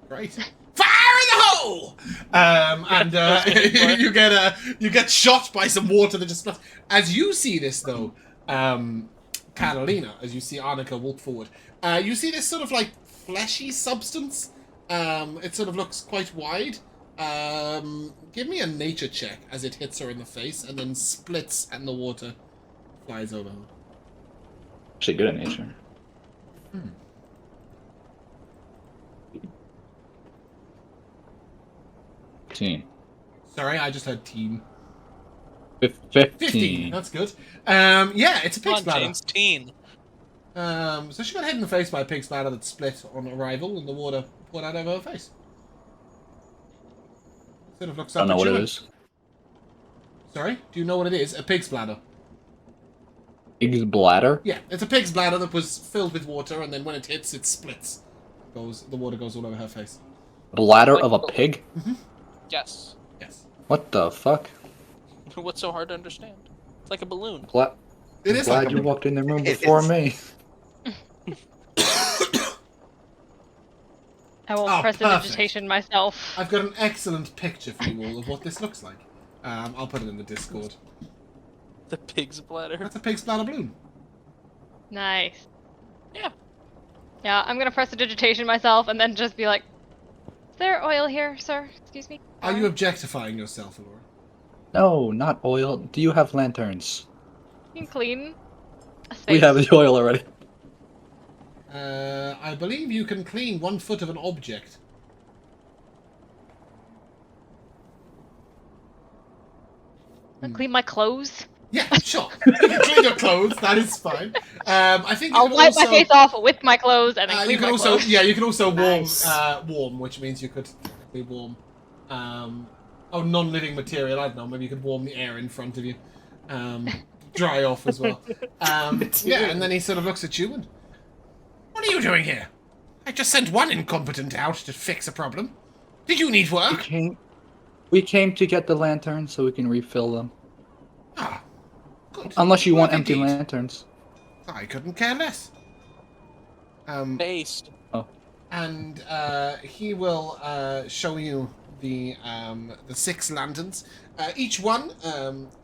Great. Fire in the hole! And you get shot by some water that just... As you see this, though, Catalina, as you see Annika walk forward, you see this sort of, like, fleshy substance. It sort of looks quite wide. Give me a nature check as it hits her in the face and then splits and the water flies over her. Actually good at nature. Hmm. 15. Sorry, I just heard teen. 15. That's good. Yeah, it's a pig's Come on, bladder. James, teen. So she got hit in the face by a pig's bladder that split on arrival and the water poured out over her face. Sort of looks I up don't know at what you it is. Sorry? Do you know what it is? A pig's bladder. Pig's bladder? Yeah, it's a pig's bladder that was filled with water and then when it hits, it splits. The water goes all over her face. Bladder of a pig? Yes. Yes. What the fuck? What's so hard to understand? It's like a balloon. It is Glad like a you balloon. walked in the room It before is. me. I will Oh, perfect. prestidigitation myself. I've got an excellent picture for you all of what this looks like. I'll put it in the Discord. The pig's bladder. That's a pig's bladder balloon. Nice. Yeah. Yeah, I'm gonna prestidigitation myself and then just be like, "Is there oil here, sir? Excuse me." Are you objectifying yourself, Alora? No, not oil. Do you have lanterns? You can clean a space. We have the oil already. I believe you can clean 1 foot of an object. I'll clean my clothes. Yeah, sure. You can clean your clothes. That is fine. I think you I'll can wipe also, my face off with my clothes and then you clean can my also, clothes. yeah, you can also warm, Nice. warm, which means you could be warm. Non-living material. I don't know. Maybe you could warm the air in front of you. Dry off as well. Yeah, and then he sort of looks at you and, what are you doing here? I just sent one incompetent out to fix a problem. Did you need work? We came to get the lanterns so we can refill them. Ah, good. Unless you want Work empty indeed. lanterns. I couldn't care less. Based. And he will show you the 6 lanterns. Each one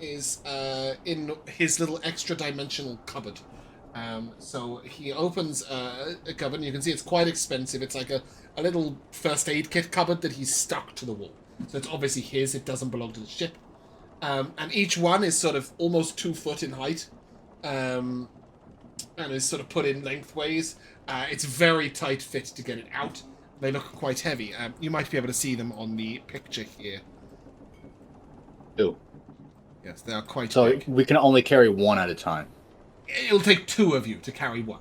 is in his little extra-dimensional cupboard. So he opens a cupboard, and you can see it's quite expensive. It's like a little first aid kit cupboard that he's stuck to the wall. So it's obviously his. It doesn't belong to the ship. And each one is sort of almost 2 foot in height. And is sort of put in lengthways. It's very tight fit to get it out. They look quite heavy. You might be able to see them on the picture here. Ew. Yes, they are quite So big. we can only carry one at a time. It'll take 2 of you to carry one.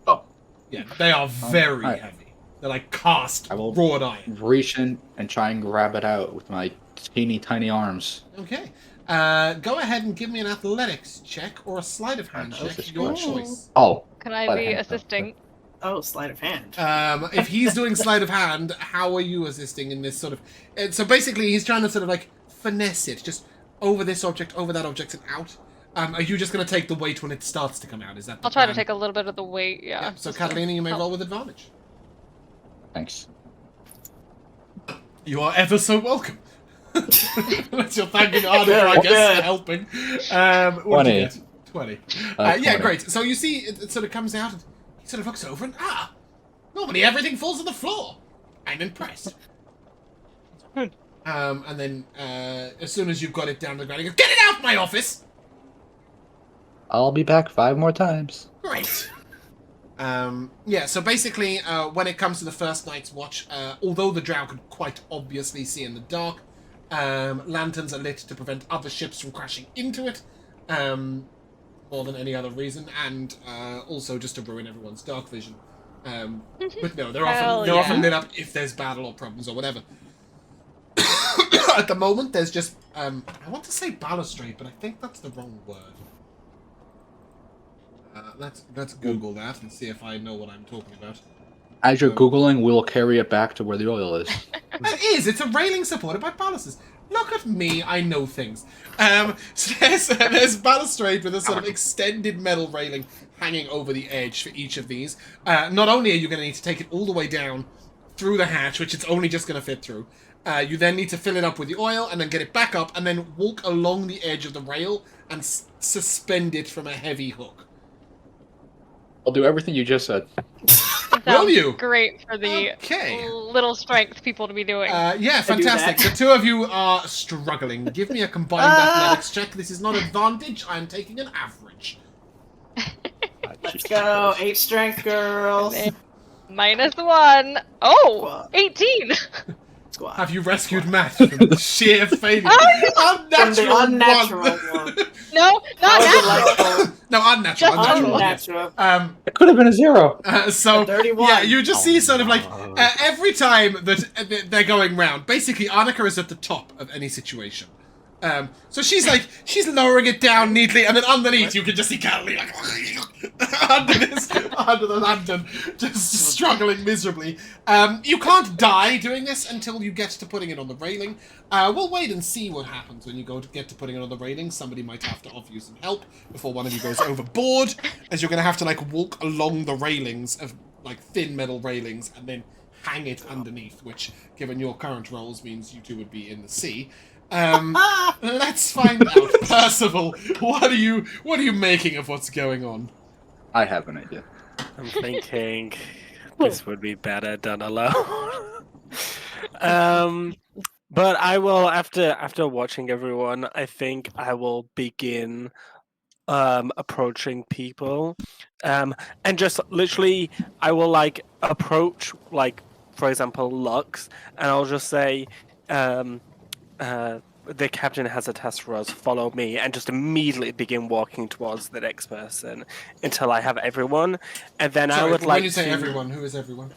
Oh. Yeah, they are very Alright. heavy. They're like cast I will- wrought iron. Reach in and try and grab it out with my teeny tiny arms. Okay. Go ahead and give me an athletics check or a sleight of hand Jesus check, your Christ. choice. Oh. Can I Sleight of be hand. assisting? Oh, sleight of hand. If he's doing sleight of hand, how are you assisting in this sort of... so basically, he's trying to sort of like finesse it, just over this object, over that object, and out. Are you just going to take the weight when it starts to come out? Is that the I'll try to plan? take a little bit of the weight, yeah. Yeah, so Just to Catalina, you may help. roll with advantage. Thanks. You are ever so welcome. That's your thanking Arnica, I guess, for helping. What did you 20. get? 20. Yeah, 20. great. So you see, it sort of comes out, and he sort of looks over, and normally everything falls on the floor. I'm impressed. And then, as soon as you've got it down to the ground, he goes, "Get it out of my office!" I'll be back 5 more times. Great. Yeah, so basically, when it comes to the first night's watch, although the drow could quite obviously see in the dark, lanterns are lit to prevent other ships from crashing into it, more than any other reason, and also just to ruin everyone's dark vision. But no, they're Hell often yeah. lit up if there's battle or problems or whatever. At the moment, there's just, I want to say balustrade, but I think that's the wrong word. Let's Google that and see if I know what I'm talking about. As you're Googling, we'll carry it back to where the oil is. It is. It's a railing supported by balustrades. Look at me. I know things. So there's balustrade with a sort of extended metal railing hanging over the edge for each of these. Not only are you going to need to take it all the way down through the hatch, which it's only just going to fit through, you then need to fill it up with the oil and then get it back up and then walk along the edge of the rail and suspend it from a heavy hook. I'll do everything you just said. It Will sounds you? great for the Okay. little strength people to be doing. Yeah, fantastic. that. The 2 of you are struggling. Give me a combined athletics check. This is not advantage. I'm taking an average. Let's go. 8 strength, girls. -1. Oh! 18! Squad. Have you rescued Matt from sheer failure? From the Unnatural unnatural one. one. No, not How natural! delightful. No, unnatural. Just Unnatural. Unnatural. It could have been a 0. So, A 31. yeah, you just see sort of like, every time that they're going round, basically Arnica is at the top of any situation. So she's lowering it down neatly, and then underneath you can just see Catelyn like under the lantern, just struggling miserably. You can't die doing this until you get to putting it on the railing. We'll wait and see what happens when you get to putting it on the railing. Somebody might have to offer you some help before one of you goes overboard, as you're going to have to like walk along the railings of like thin metal railings and then hang it underneath, which, given your current rolls, means you two would be in the sea. Let's find out, Percival. What are you making of what's going on? I have an idea. I'm thinking this would be better done alone. But I will, after watching everyone, I think I will begin approaching people, and just literally, I will like approach, like for example, Lux, and I'll just say, the captain has a task for us, follow me, and just immediately begin walking towards the next person until I have everyone. And then I would like to... When you say everyone, who is everyone?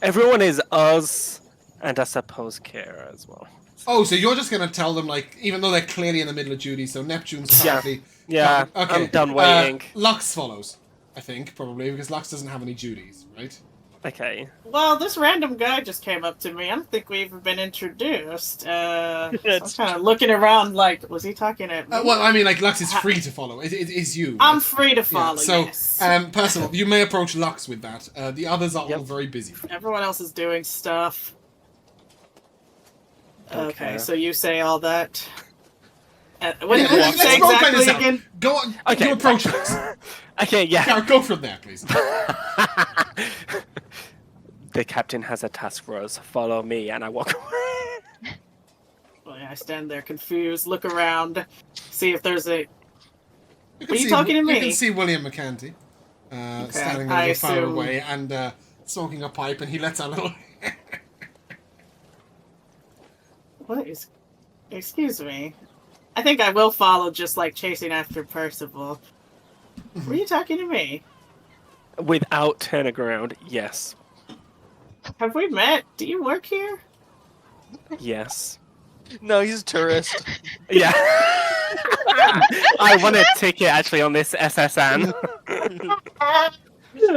Everyone is us, and I suppose Kara as well. Oh, so you're just going to tell them, like, even though they're clearly in the middle of duty, so Neptune's currently... Yeah, okay. I'm done waiting. Lux follows, I think, probably, because Lux doesn't have any duties, right? Okay. Well, this random guy just came up to me. I don't think we've even been introduced. I was kind of looking around like, was he talking at me? Well, I mean, like, Lux is free to follow. It is you. I'm right? free to follow, So, yes. Percival, you may approach Lux with that. The others are all very busy. Everyone else is doing stuff. Okay. Okay, so you say all that. What did you Let's say roleplay exactly this out. again? Go on. Okay. You approach Lux. Okay, yeah. Kara, go from there, please. The captain has a task for us. Follow me, and I walk away. Well, yeah, I stand there confused, look around, see if there's a... You Are you talking to me? You can see William McCanty standing a little far away and smoking a pipe, and he lets out a little... What is... Excuse me. I think I will follow, just like chasing after Percival. Were you talking to me? Without turning around, yes. Have we met? Do you work here? Yes. No, he's a tourist. Yeah. I won a ticket actually on this SSN.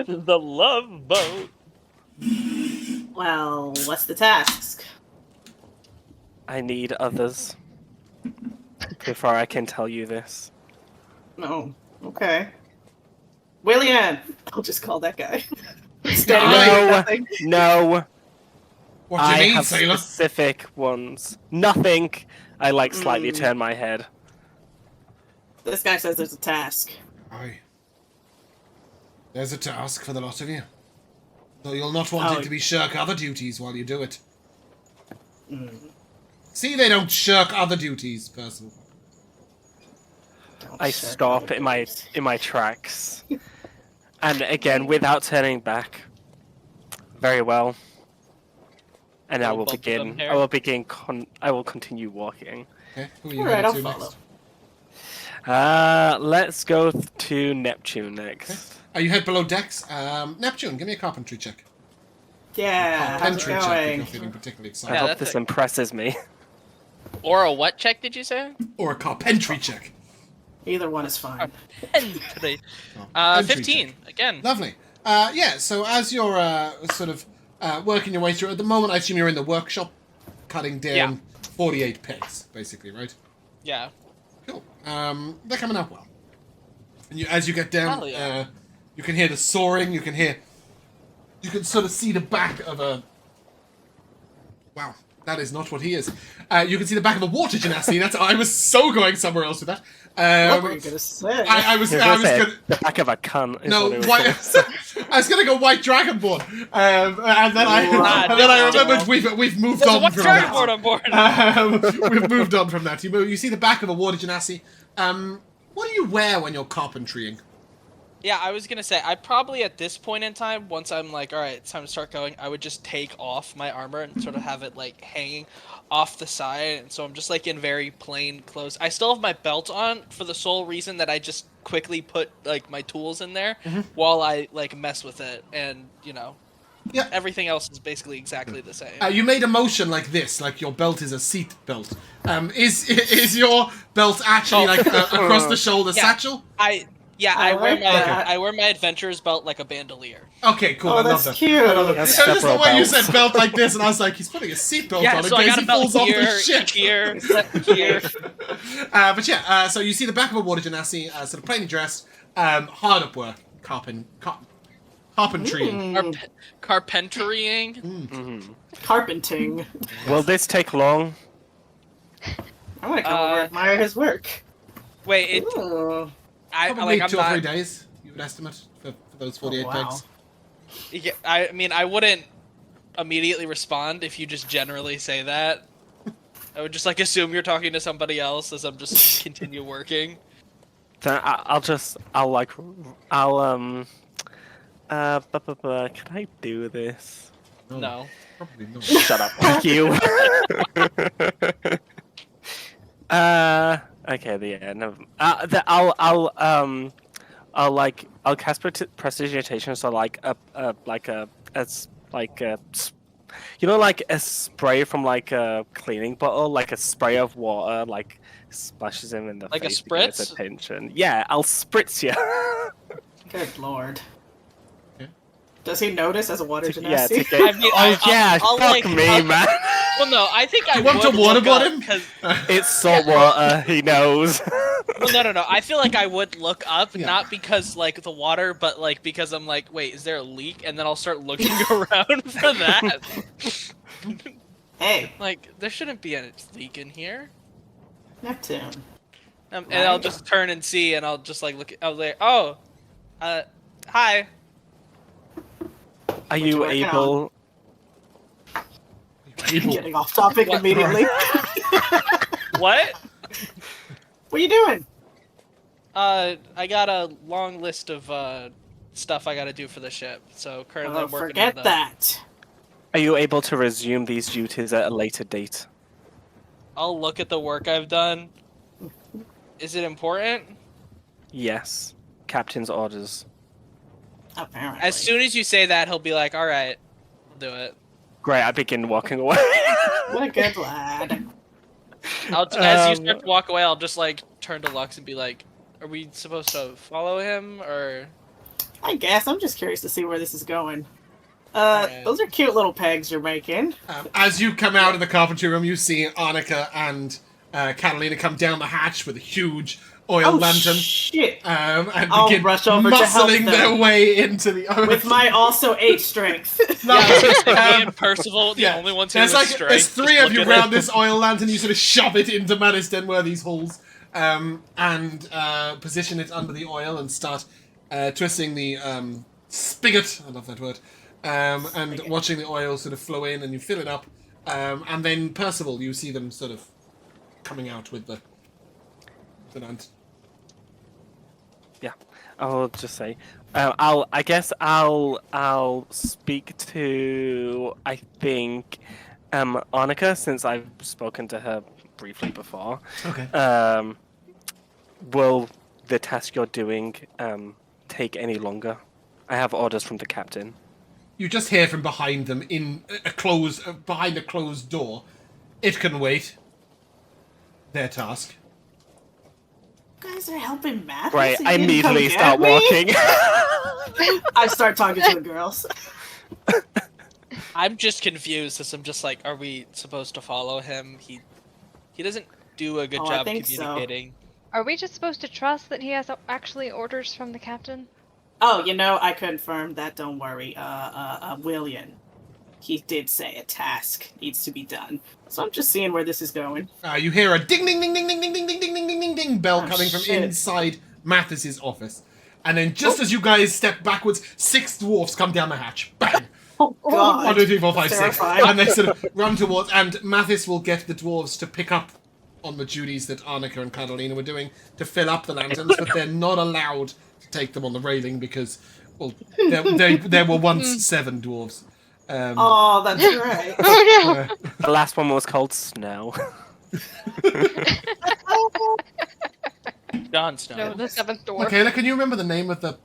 The love boat. Well, what's the task? I need others before I can tell you this. Oh, okay. William! I'll just call that guy. Standing there, nothing. No. What do you I mean, have sailor? specific ones. Nothing. I like slightly turn my head. This guy says there's a task. Aye. There's a task for the lot of you. Though you'll not want it to be shirk other duties while you do it. See, they don't shirk other duties, Percival. I stop in my tracks. And again, without turning back. Very well. And I will begin. I will continue walking. Okay, who are you Alright, headed I'll to follow. next? Let's go to Neptune next. You head below decks. Neptune, give me a carpentry check. Yeah, how's it Carpentry check if you're going? feeling particularly I excited. hope that's this it. impresses me. Or a what check did you say? Or a carpentry check. Either one is fine. Today. Entry 15 check. again. Lovely. Yeah, so as you're sort of working your way through, at the moment I assume you're in the workshop, cutting down 48 pegs, basically, right? Yeah. Cool. They're coming up well. And as you get down, Hell yeah. you can hear the soaring, you can sort of see the back of a... Wow, that is not what he is. You can see the back of a water genasi. I was so going somewhere else with that. What were you gonna say? I was gonna... The back of a cunt. Is No, what it was white, gonna I was gonna go white dragonborn, and then I remembered we've moved There's a on white from dragonborn that. on board. We've moved on from that. You see the back of a water genasi. What do you wear when you're carpentrying? Yeah, I was gonna say, I probably at this point in time, once I'm like, alright, it's time to start going, I would just take off my armor and sort of have it like hanging off the side, and so I'm just like in very plain clothes. I still have my belt on for the sole reason that I just quickly put like my tools in there while I like mess with it, and you know, Yeah. Everything else is basically exactly the same. You made a motion like this, like your belt is a seat belt. Is your belt actually like across the shoulder satchel? I wear my adventurer's belt like a bandolier. Okay, cool. Oh, I love that's that. cute. I love it. That's So just the several way you belts. said belt like this, and I was like, he's putting a seatbelt on in so I case got he a belt falls off here, the ship. here. But yeah, so you see the back of a water genasi, sort of plainly dressed, hard up work, carpentrying. Carpentering. Carpenting. Will this take long? I want to come over and admire his work. Wait, Ooh. Probably I'm 2 or not. 3 days, you would estimate, for those 48 wow. pegs. Yeah, I mean, I wouldn't immediately respond if you just generally say that. I would just like assume you're talking to somebody else as I'm just continue working. Then can I do this? No. Probably not. Shut up. Thank you. Okay. I'll cast prestidigitation. So like a spray from like a cleaning bottle, like a spray of water, like splashes him in the Like a face. to get his spritz? attention. Yeah, I'll spritz you. Good lord. Yeah. Does he notice as a water Yeah, genasi? to get... Fuck like, me, man. Well, no, I think I You want would to waterboard look up, him? 'cause- It's salt water. He knows. Well, no. I feel like I would look up, Yeah. not because like the water, but like because I'm like, wait, is there a leak? And then I'll start looking around for that. Hey, Like, there shouldn't be a leak in here. Neptune. And I'll just turn and see, and I'll just like look. I'll like, oh, hi. Are you you working able? Getting off topic What? immediately. What? What are you doing? I got a long list of stuff I got to do for the ship. So currently Oh, I'm working forget on that. Are you able to resume these duties at a later date? I'll look at the work I've done. Is it important? Yes. Captain's orders. Apparently. As soon as you say that, he'll be like, "All right, I'll do it." Great. I begin walking away. What a good lad. As you start to walk away, I'll just like turn to Lux and be like, "Are we supposed to follow him or?" I guess. I'm just curious to see where this is going. Alright. Those are cute little pegs you're making. As you come out of the carpentry room, you see Arnica and Catalina come down the hatch with a huge oil lantern. Shit. And I'll begin rush over to help muscling them. their way into the oil. With my also 8 strength. No, Me and Percival, the only ones who there's have like strength. there's 3 just of you look at around this oil lantern. You sort of shove it into Manus Denworthy's holes, and position it under the oil and start twisting the spigot. I love that word. And watching the oil sort of flow in, and you fill it up, and then Percival, you see them sort of coming out with the lantern. Yeah. I'll just say, I'll speak to, I think, Arnica, since I've spoken to her briefly before. Okay. Will the task you're doing take any longer? I have orders from the captain. You just hear from behind them in behind a closed door. It can wait. Their task. You guys are helping Matt. Right, I immediately start walking. I start talking to the girls. I'm just confused as I'm just like, are we supposed to follow him? He doesn't do a good Oh, I job think so. communicating. Are we just supposed to trust that he has actually orders from the captain? Oh, I confirmed that. Don't worry. William, he did say a task needs to be done. So I'm just seeing where this is going. You hear a ding ding ding ding ding ding ding ding ding ding ding ding bell Oh, coming from shit. inside Mathis's office, and then just as you guys step backwards, 6 dwarfs come down the hatch. Bang! Oh God! 1, 2, 3, 4, 5, 6, Terrifying. and they sort of run towards. And Mathis will get the dwarves to pick up on the duties that Arnica and Catalina were doing to fill up the lanterns, but they're not allowed to take them on the railing because, well, there were once 7 dwarves. Oh, that's right. Oh no! The last one was called Snow. Jon Snow. No, the 7th door. Michaela, can you remember the name of the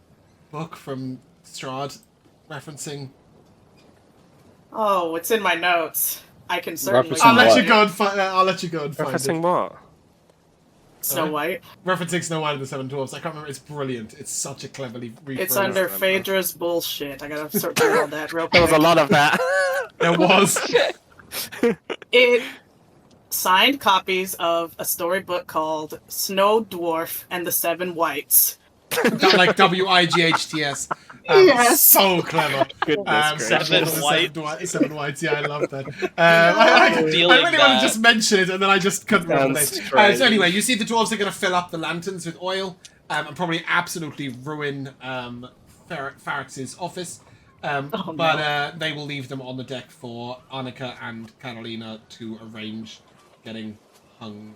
book from Strahd referencing Oh, it's in my notes. I can certainly. Referencing I'll let what? you go and find. I'll let you go and find Referencing it. what? Snow White. Referencing Snow White and the Seven Dwarfs. I can't remember. It's brilliant. It's such a cleverly rephrased. It's under Phaedra's bullshit. I gotta sort through all that real quick. There was a lot of that. There was. It signed copies of a storybook called Snow Dwarf and the Seven Whites. That, like WIGHTS. Yes. So clever. Goodness gracious. Seven Whites. Yeah, I love that. I really want to just mention it, and then I just couldn't remember the name. So anyway, you see the dwarves are going to fill up the lanterns with oil, and probably absolutely ruin Farrax's office. But they will leave them on the deck for Annika and Carolina to arrange getting hung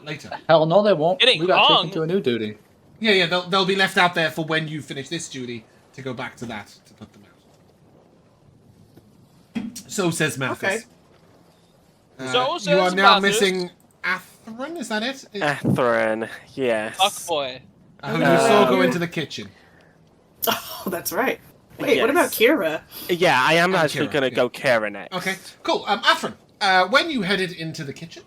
later. Hell no, they won't. Getting We got hung? taken to a new duty. Yeah, they'll be left out there for when you finish this duty to go back to that to put them out. So says Mathis. Okay. So says you are now Mathis. missing Atherin, is that it? Atherin, yes. Fuck boy. Who you saw go into the kitchen. Oh, that's right. Wait, what Yes. about Kira? Yeah, I am And actually Kira, going to yeah. go Kira next. Okay, cool. Atherin, when you headed into the kitchen,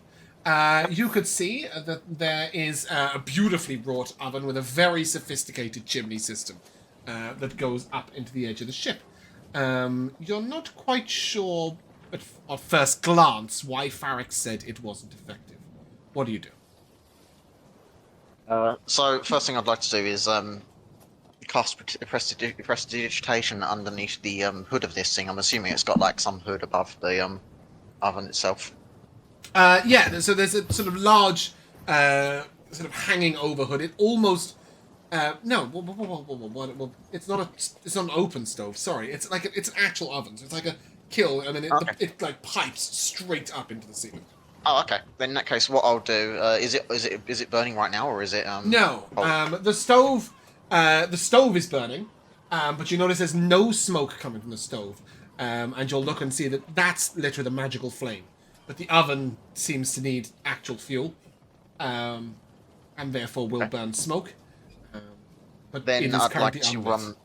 you could see that there is a beautifully wrought oven with a very sophisticated chimney system that goes up into the edge of the ship. You're not quite sure at first glance why Farrax said it wasn't effective. What do you do? So first thing I'd like to do is cast prestidigitation underneath the hood of this thing. I'm assuming it's got like some hood above the oven itself. Yeah, so there's a sort of large, sort of hanging over hood. It almost, no, it's not an open stove. Sorry, it's like it's an actual oven. So it's like a kiln, and then it like pipes straight up into the ceiling. Oh, okay. Then in that case, what I'll do is it burning right now, or is it No, cold? the stove is burning, but you notice there's no smoke coming from the stove, and you'll look and see that that's literally the magical flame. But the oven seems to need actual fuel, and therefore will burn smoke. But it Then is I'd like currently to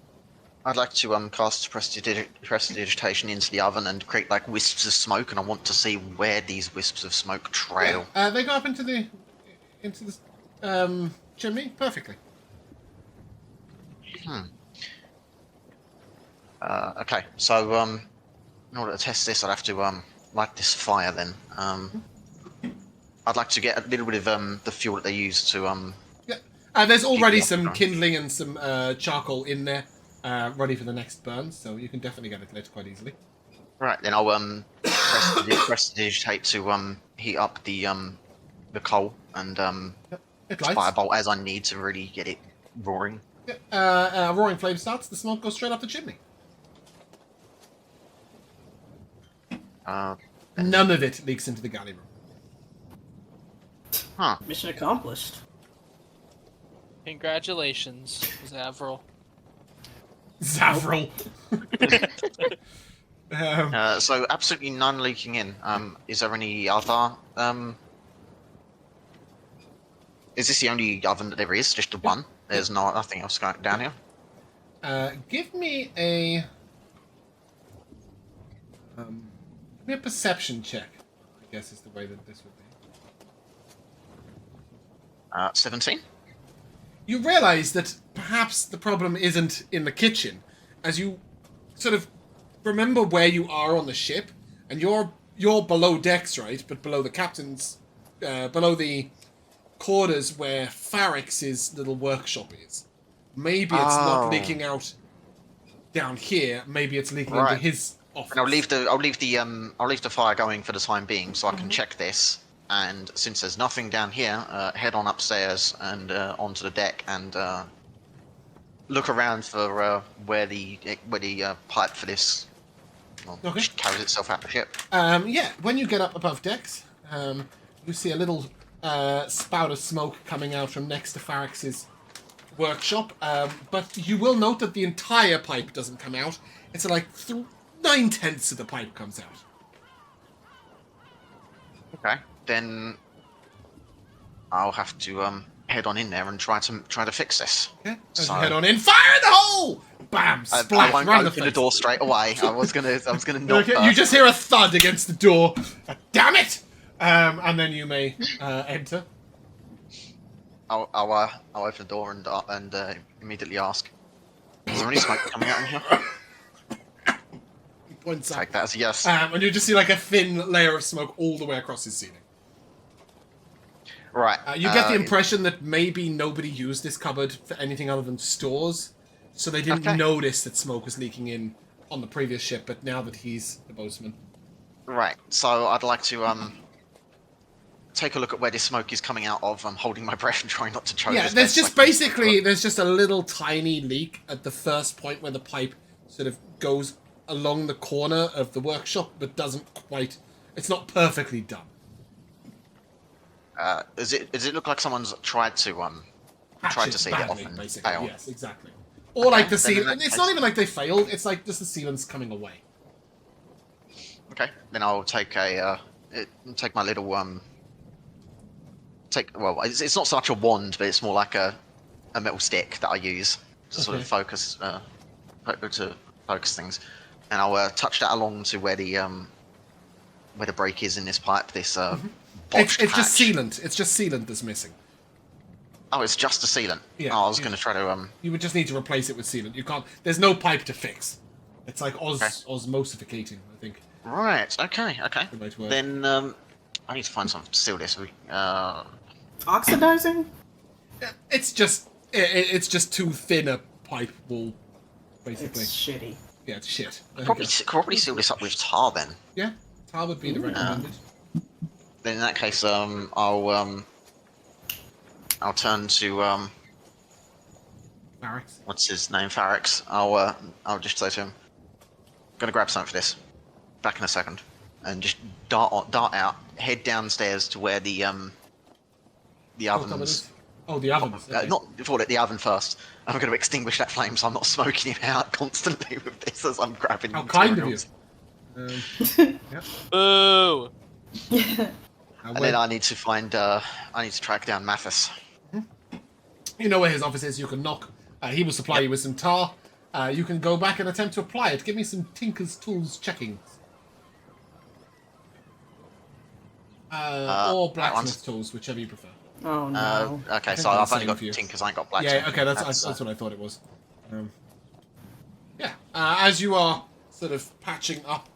unlit. cast prestidigitation into the oven and create like wisps of smoke, and I want to see where these wisps of smoke trail. They go up into the chimney perfectly. Okay, so in order to test this, I'd have to light this fire. Then I'd like to get a little bit of the fuel that they use to There's already Yeah. some kindling and some charcoal in there, ready for the next burn, so you can definitely get it lit quite easily. Right, then I'll prestidigitate to heat up the coal and It lights. firebolt as I need to really get it roaring. Roaring flame starts. The smoke goes straight up the chimney. None of it leaks into the galley room. Huh. Mission accomplished. Congratulations, Zavril. Zavril. So absolutely none leaking in. Is there any other? Is this the only oven that there is? Just the one? There's nothing else going down here. Give me a perception check. I guess is the way that this would be. 17. You realise that perhaps the problem isn't in the kitchen, as you sort of remember where you are on the ship, and you're below decks, right? But below the captain's, below the quarters where Farrax's little workshop is. Maybe it's not leaking out down here. Maybe it's leaking into his office. And I'll leave the fire going for the time being, so I can check this. And since there's nothing down here, head on upstairs and onto the deck and look around for where the pipe for this carries itself out the ship. Yeah, when you get up above decks, you see a little spout of smoke coming out from next to Farrax's workshop. But you will note that the entire pipe doesn't come out. It's like 9/10 of the pipe comes out. Okay, then I'll have to head on in there and try to fix this. Okay. As So- you head on in, fire in the hole! Bam! I Splat won't right in the open face. the door straight away. I was gonna knock. Okay, you just hear a thud against the door. Damn it! And then you may enter. I'll open the door and immediately ask, is there any smoke coming out in here? He points up. Take that as a yes. And you just see like a thin layer of smoke all the way across his ceiling. Right. You get the impression that maybe nobody used this cupboard for anything other than stores, so they didn't notice that smoke was leaking in on the previous ship, but now that he's the boatman. Right. So I'd like to take a look at where this smoke is coming out of. I'm holding my breath and trying not to choke. Yeah, as there's best just I can. basically, there's just a little tiny leak at the first point where the pipe sort of goes along the corner of the workshop, but doesn't quite, it's not perfectly done. Does it look like someone's tried to seal it off and basically. failed? Yes, exactly. Or like the then in seal, that it's case- not even like they failed, it's like just the sealant's coming away. Okay. Then I'll take take my little it's not so much a wand, but it's more like a metal stick that I use to sort of focus things, and I'll touch that along to where the break is in this pipe. This botched It's just patch. sealant. It's just sealant that's missing. Oh, it's just a sealant. Yeah, Oh, I was yeah. going to try to You would just need to replace it with sealant. You can't. There's no pipe to fix. It's like osmosificating, I think. Right. Okay. The right word. Then I need to find something to seal this. Oxidizing? It's just too thin a pipe wool, basically. It's shitty. Yeah, it's shit. There you Probably go. probably seal this up with tar then. Yeah, tar would be the recommended. Then in that case, I'll turn to Barracks. what's his name, Farrax. I'll just say to him, "Gonna grab something for this. Back in a second," and just dart out, head downstairs to where the ovens. Oh, the ovens. Okay. Not before it, the oven first. I'm going to extinguish that flame, so I'm not smoking it out constantly with this as I'm grabbing. How kind of you. materials. Yeah. Boo! And then I need to find. I need to track down Mathis. You know where his office is. You can knock. He will supply you with some tar. You can go back and attempt to apply it. Give me some Tinker's Tools checkings. Or Blacksmith's Tools, whichever you prefer. Oh no. Okay, think so I'm I've the only same got for you. Tinkers. I ain't got Blacksmith. Yeah, okay, that's what I thought it was. As you are sort of patching up,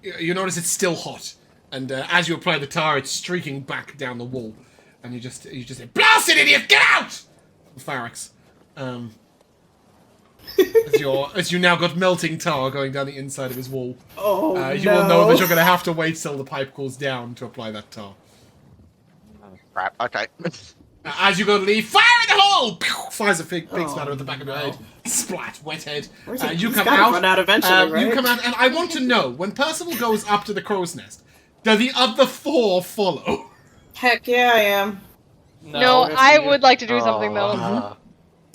you notice it's still hot, and as you apply the tar, it's streaking back down the wall, and you just say, "Blast it, idiot! Get out!" From Farrax. As you now got melting tar going down the inside of his wall. Oh You will know that you're going to have to wait till the pipe cools down to apply that tar. Crap. Okay. As you go to leave, fire in the hole! Pew! Fires a big spatter at the back of your head. Splat, wet head. You He's come gotta out. run out eventually, right? You come out, and I want to know, when Percival goes up to the crow's nest, do the other four follow? Heck yeah, I am. No, I would like to do something though.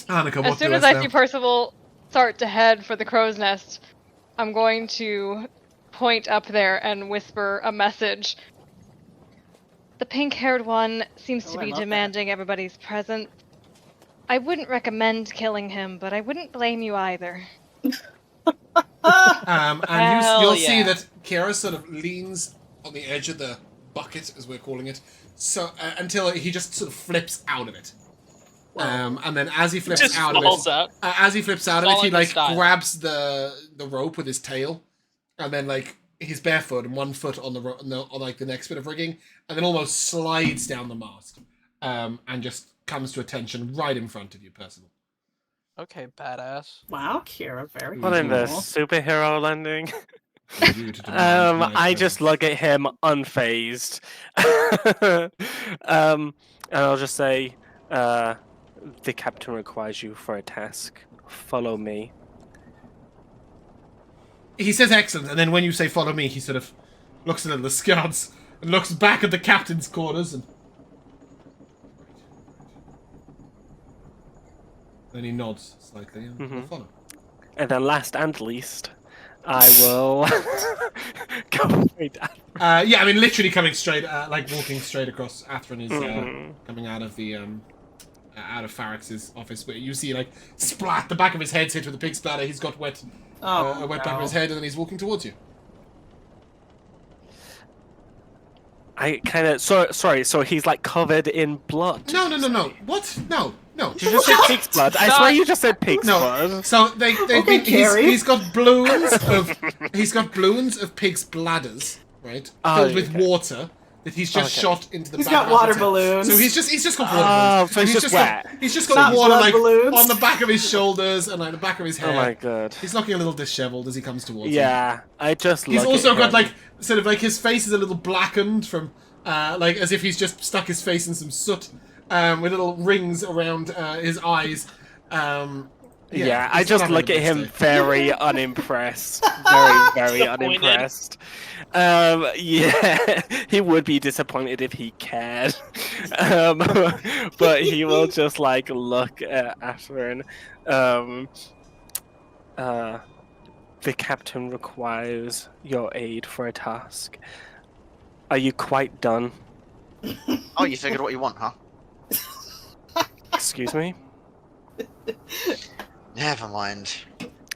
Annika, what As soon as doest I thou? see Percival start to head for the crow's nest, I'm going to point up there and whisper a message. The pink-haired one seems to I be love that. demanding everybody's presence. I wouldn't recommend killing him, but I wouldn't blame you either. And Hell you'll see yeah. that Kira sort of leans on the edge of the bucket, as we're calling it, so until he just sort of flips out of it. And then as he flips Just out of falls it, out. as he flips out of it, he Falling like style. grabs the rope with his tail, and then like he's barefoot and 1 foot on the on like the next bit of rigging, and then almost slides down the mast, and just comes to attention right in front of you, Percival. Okay, badass. Wow, Kira, very What in the cool. superhero landing? You to demand my I just look at him unfazed. And I'll just say, the captain requires you for a task. Follow me. He says excellent, and then when you say follow me, he sort of looks a little askance and looks back at the captain's quarters, and then he nods slightly and will follow. And then last and least, I will go straight down. Yeah, I mean, literally coming straight, like walking straight across. Atherin is coming out of the out of Farrax's office, where you see like splat, the back of his head's hit with a pig splatter. He's got wet back of his head, and then he's walking towards you. I kind of sorry. So he's like covered in blood. No. What? No. Did you just say pig's blood? I swear you just said pig's blood. So he's got balloons of pig's bladders, right? Filled with water that he's just shot into the. He's back got water of his head. balloons. So he's just got water balloons. So he's just wet. He's just got water like balloons. on the back of his shoulders and like the back of his hair. Oh my god. He's looking a little disheveled as he comes towards you. Yeah, I just. He's look also at got him. like sort of like his face is a little blackened from like as if he's just stuck his face in some soot. With little rings around his eyes. Yeah, I he's just not look at having a him good day. very unimpressed. Very unimpressed. Yeah, he would be disappointed if he cared. But he will just like look at Ashburn. The captain requires your aid for a task. Are you quite done? Oh, you figured what you want, huh? Excuse me? Never mind.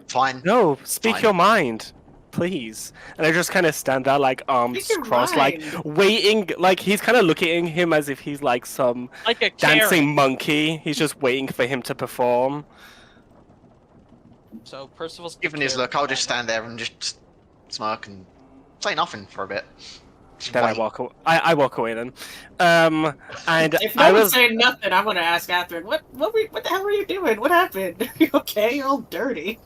Fine. No, speak Fine. your mind, please. And I just kind of stand there, like arms Speak your crossed, like mind. waiting. Like he's kind of looking at him as if he's like some Like a dancing Karen. monkey. He's just waiting for him to perform. So Percival's Given his look, I'll just stand there and just smirk and say nothing for a bit. Just Then I wait. walk. I walk away then. And If no I one's was. saying nothing, I'm gonna ask Catherine, what the hell were you doing? What happened? Are you okay? You're all dirty.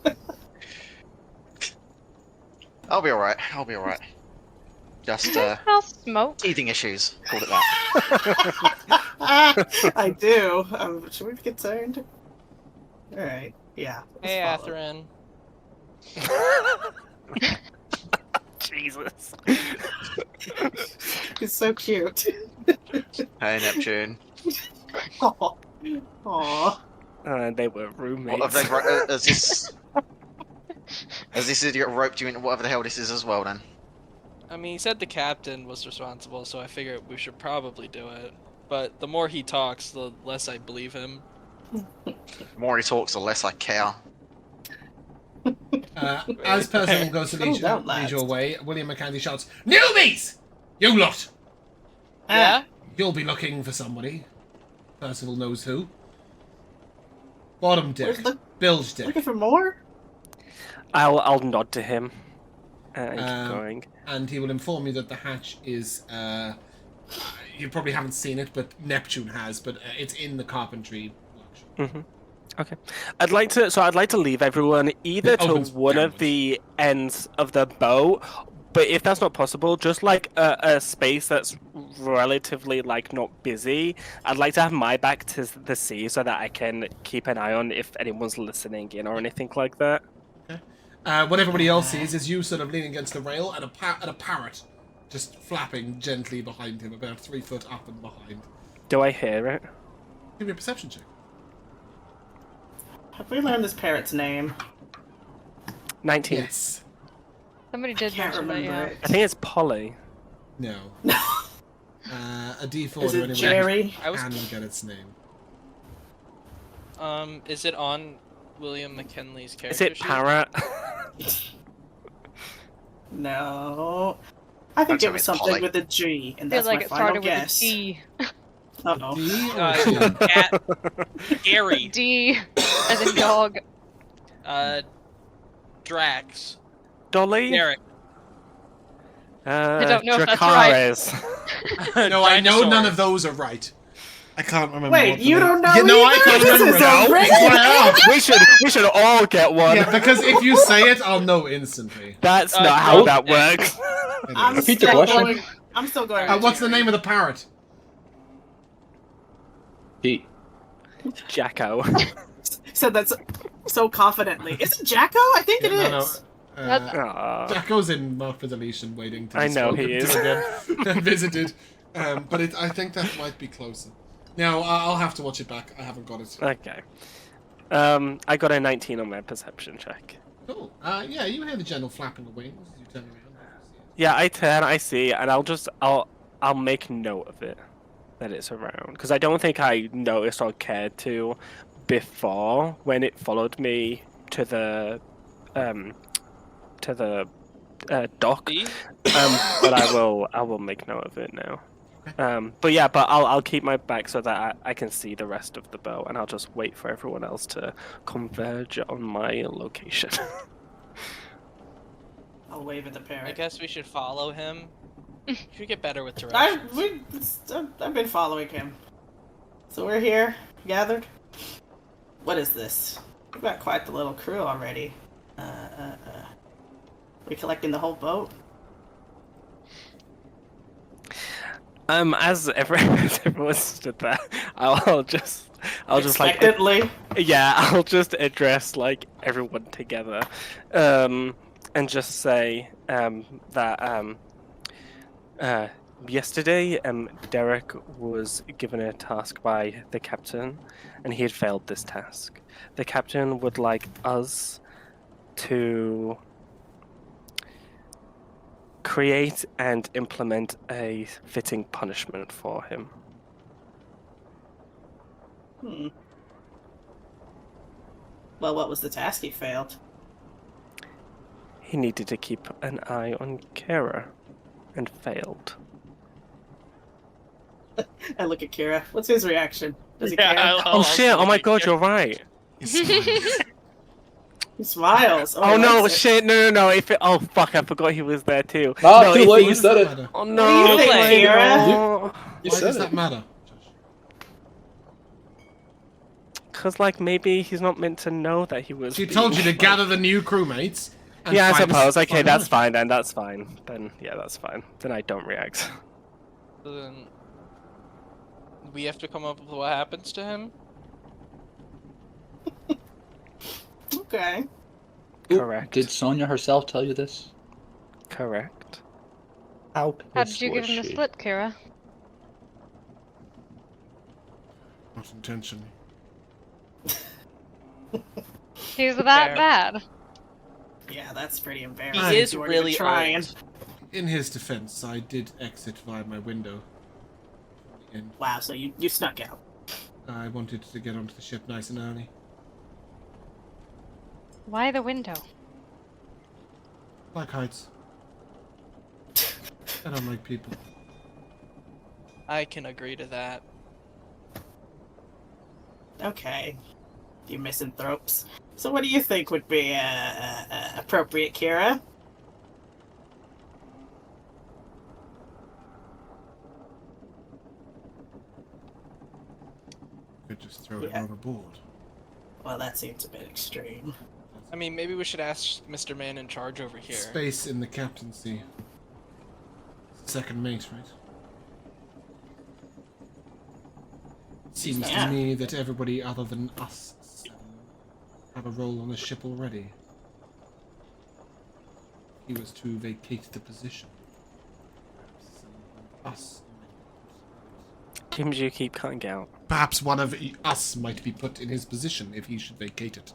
I'll be alright. Just, I'll smoke. teething issues. Called it that. I do. Should we be concerned? Alright, yeah. let's Hey, follow. Athrun. Jesus. He's so cute. Hey, Neptune. Aw. Aw. They were roommates. What have they, has this idiot roped you into whatever the hell this is as well, then? I mean, he said the captain was responsible, so I figured we should probably do it. But the more he talks, the less I believe him. The more he talks, the less I care. As Percival goes to lead Calm down, lead your lads. way, William McCandy shouts, "Newbies! You lot! Yeah? You'll be looking for somebody." Percival knows who. Bottom deck. Where's the- Bilge deck. Looking for more? I'll nod to him and keep going. And he will inform you that the hatch is, you probably haven't seen it, but Neptune has, but it's in the carpentry workshop. Okay. I'd like to leave everyone either to Opens one of downwards. the ends of the boat, but if that's not possible, just like a space that's relatively like not busy. I'd like to have my back to the sea so that I can keep an eye on if anyone's listening in or anything like that. What everybody else sees is you sort of leaning against the rail and a parrot just flapping gently behind him, about 3 foot up and behind. Do I hear it? Give me a perception check. Have we learned this parrot's name? 19. Yes. Somebody did Can't mention that, remember yeah. it. I think it's Polly. No. A D4 Is to it anyone Jerry? I was- can get its name. Is it on William McKinley's character Is it sheet? Parrot? No. I think I'd say it was it's something Polly. with a G, and I that's feel like my it final started with a guess. D. Uh-oh. D or G? Gary. D, as in dog. Drax. Dolly? Derek. I don't know if that's right. Dracarys. No, I know Dinosaur. none of those are right. I can't remember. Wait, what you the- don't know Yeah, no, I either? can't This remember is now. a That's why I asked. we should all get one. Yeah, because if you say it, I'll know instantly. That's Uh, not how no. that works. I'm Repeat the still question. going. I'm still going. What's the name of the parrot? Pete. Jacko. Said that's so confidently. Is it Jacko? I think it No, is. Aw. Jacko's in Mark for Deletion waiting to be I know he spoken is. to again and visited. But I think that might be closer. Now, I'll have to watch it back. I haven't got it. Okay. I got a 19 on my perception check. Cool. Yeah, you hear the general flapping the wings as you turn around. Yeah, I turn, I see, and I'll make note of it. that it's around, because I don't think I noticed or cared to before when it followed me to the dock. See? But I will make note of it now. But I'll keep my back so that I can see the rest of the boat, and I'll just wait for everyone else to converge on my location. I'll wave at the parrot. I guess we should follow him. Should get better with directions. I've been following him. So we're here, gathered. What is this? We've got quite the little crew already. We collecting the whole boat? As everyone stood there, I'll just Expectantly. I'll just address like everyone together, and just say that yesterday Derrek was given a task by the captain, and he had failed this task. The captain would like us to create and implement a fitting punishment for him. Well, what was the task he failed? He needed to keep an eye on Kira, and failed. I look at Kira. What's his reaction? Does he Yeah, care? Oh shit! Oh my god, you're right. He smiles. Oh no, that's it. shit! No! Oh fuck! I forgot he was there too. Ah, no, too if late. he- You said it. Oh What do no! you think, Kira? no. You Why said does it. that matter? Cause like maybe he's not meant to know that he was. She told you to being- gather the new crewmates. and Yeah, I find- suppose. Okay, find that's out. fine then. That's fine. Then yeah, that's fine. Then I don't react. Then we have to come up with what happens to him. Okay. Ooh, Correct. Did Sonya herself tell you this? Correct. How How did you give him the slip, Kira? Not intentionally. He's that Fair. bad. Yeah, that's pretty embarrassing. He is You weren't even really trying. old. In his defense, I did exit via my window. And Wow, so you snuck out. I wanted to get onto the ship nice and early. Why the window? Like heights. I don't like people. I can agree to that. Okay. You misanthropes. So what do you think would be appropriate, Kira? Could just throw Yeah. him overboard. Well, that seems a bit extreme. I mean, maybe we should ask Mr. Man in charge over here. Space in the captaincy. Second mate, right? Seems Yeah. to me that everybody other than us have a role on the ship already. He was to vacate the position. Perhaps us. James, you keep cutting out. Perhaps one of us might be put in his position if he should vacate it.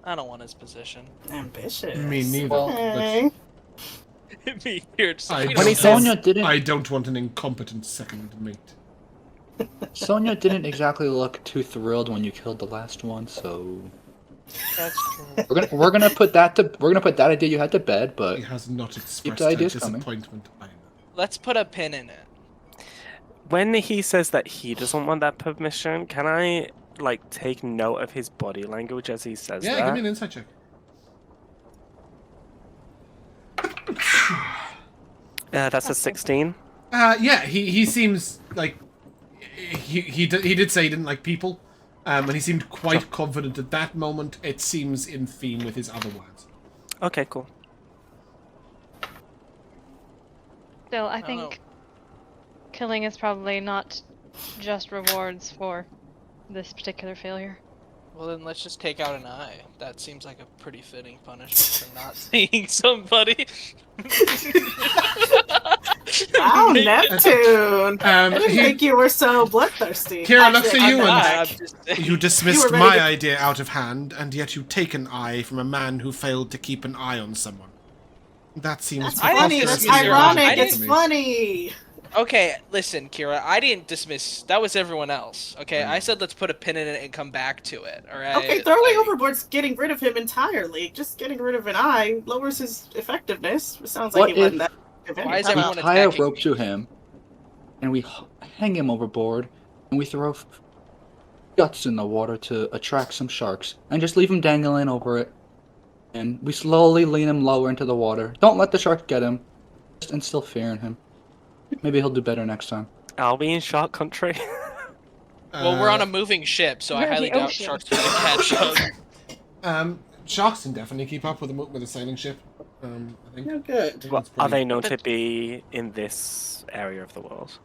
I don't want his position. Ambitious. Me neither. Well, Okay. Me here, just I we don't- don't Sonya know. didn't. I don't want an incompetent second mate. Sonya didn't exactly look too thrilled when you killed the last one, so That's true. we're gonna put that idea you had to bed. He But has not expressed the her ideas coming. disappointment either. Let's put a pin in it. When he says that he doesn't want that permission, can I like take note of his body language as he says Yeah, that? give me an insight check. That's a 16. Yeah, he seems like he did say he didn't like people, and he seemed quite confident at that moment. It seems in theme with his other words. Okay, cool. Still, I don't know. think killing is probably not just rewards for this particular failure. Well, then let's just take out an eye. That seems like a pretty fitting punishment for not seeing somebody. Wow, Neptune! I didn't He- think you were so bloodthirsty. Kira looks Actually, at you I'm and- back. I'm just saying. You dismissed You were my ready to- idea out of hand, and yet you take an eye from a man who failed to keep an eye on someone. That seems That's I didn't funny. even That's see your ironic. eye. I It's didn't- funny. Okay, listen, Kira. I didn't dismiss. That was everyone else. Okay, I said let's put a pin in it and come back to it. All right. Okay, throwing overboard's getting rid of him entirely. Just getting rid of an eye lowers his effectiveness. It sounds like he wasn't that effective. Why is We everyone tie a attacking rope me? to him, and we hang him overboard, and we throw guts in the water to attract some sharks, and just leave him dangling over it. And we slowly lean him lower into the water. Don't let the sharks get him. Just instill fear in him. Maybe he'll do better next time. Are we in shark country? Well, we're on a moving ship, so I We're in highly the doubt ocean. sharks are gonna catch us. Sharks can definitely keep up with a sailing ship. I think. Oh, good. Well, It's are pretty- they known to be in this area of the world?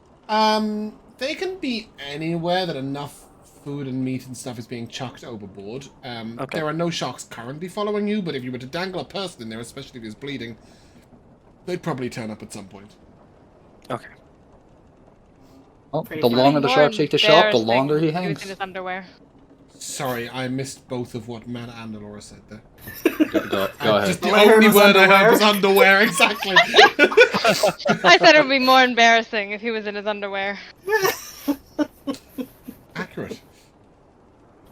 They can be anywhere that enough food and meat and stuff is being chucked overboard. Okay. There are no sharks currently following you, but if you were to dangle a person in there, especially if he was bleeding, they'd probably turn up at some point. Okay. Well, Pretty the funny. longer the More sharks take to show up, the embarrassing longer he if was hangs. in his underwear. Sorry, I missed both of what Matt and Laura said there. Go ahead. Just the All I heard only was word I heard underwear. was underwear, exactly. I said it would be more embarrassing if he was in his underwear. Accurate.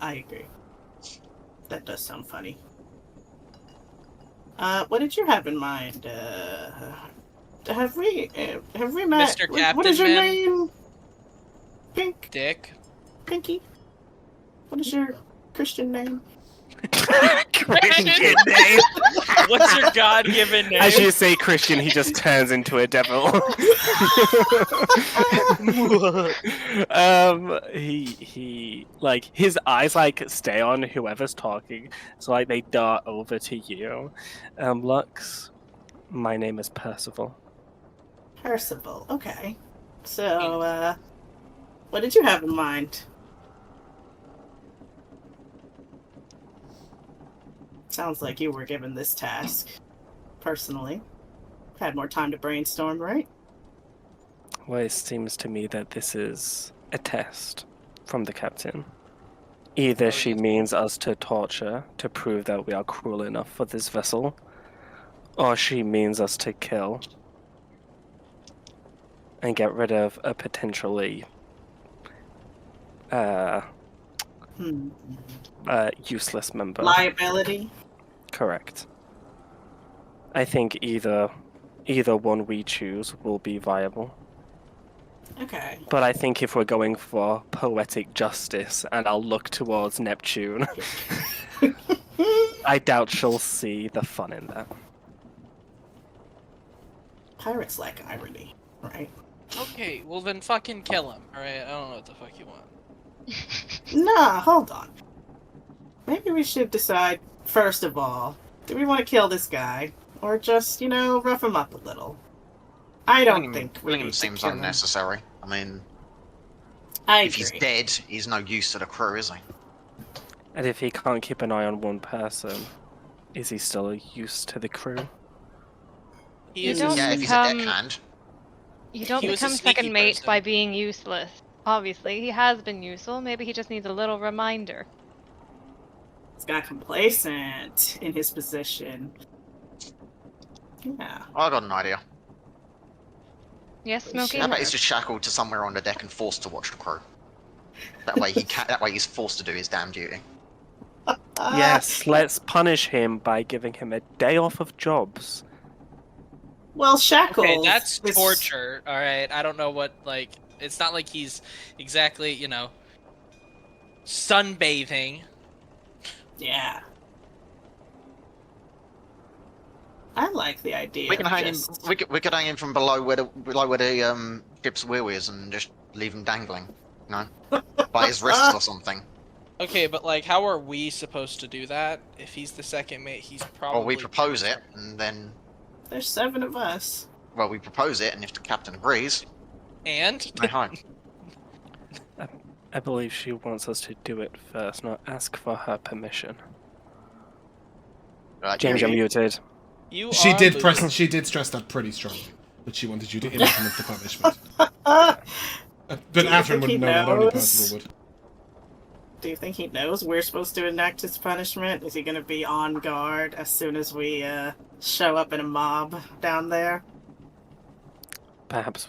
I agree. That does sound funny. What did you have in mind? Have we met? Mr. What is your Captain Man? name? Pink? Dick. Pinky? What is your Christian name? Christian name. What's your God-given name? As you say Christian, he just turns into a devil. He like his eyes like stay on whoever's talking, so like they dart over to you. Lux, my name is Percival. Percival. Okay. So, what did you have in mind? Sounds like you were given this task. Personally. Had more time to brainstorm, right? Well, it seems to me that this is a test from the captain. Either she means us to torture to prove that we are cruel enough for this vessel, or she means us to kill and get rid of a potentially useless member. Liability. Correct. I think either one we choose will be viable. Okay. But I think if we're going for poetic justice, and I'll look towards Neptune, I doubt she'll see the fun in that. Pirates like irony, right? Okay, well then fucking kill him. Alright, I don't know what the fuck you want. Nah, hold on. Maybe we should decide, first of all, do we want to kill this guy? Or just, rough him up a little? I don't think we Killing him need to seems kill him. unnecessary. I mean, I if agree. he's dead, he's no use to the crew, is he? And if he can't keep an eye on one person, is he still a use to the crew? He You is don't Yeah, if he's a become- deckhand. You don't He was a become sneaky second mate person. by being useless. Obviously, he has been useful. Maybe he just needs a little reminder. He's got complacent in his position. Yeah. I got an idea. Yes, Smokey? How about he's just shackled to somewhere on the deck and forced to watch the crew? That way that way he's forced to do his damn duty. Yes, let's punish him by giving him a day off of jobs. Well, shackles. Okay, that's is- torture. Alright, I don't know what, it's not like he's exactly, sunbathing. Yeah. I like the idea. We can of hang him. just- We could hang him from below where the ship's wheel is and just leave him dangling. By his wrists or something. Okay, but how are we supposed to do that? If he's the second mate, he's probably... Or we propose it and then. There's 7 of us. Well, we propose it, and if the captain agrees, And? hey hi. I believe she wants us to do it first, not ask for her permission. James, you're muted. You She are did losing. She did stress that pretty strongly, but she wanted you to implement the punishment. But Do you Atrin think he wouldn't know that. Only knows? Percival would. Do you think he knows we're supposed to enact his punishment? Is he going to be on guard as soon as we show up in a mob down there? Perhaps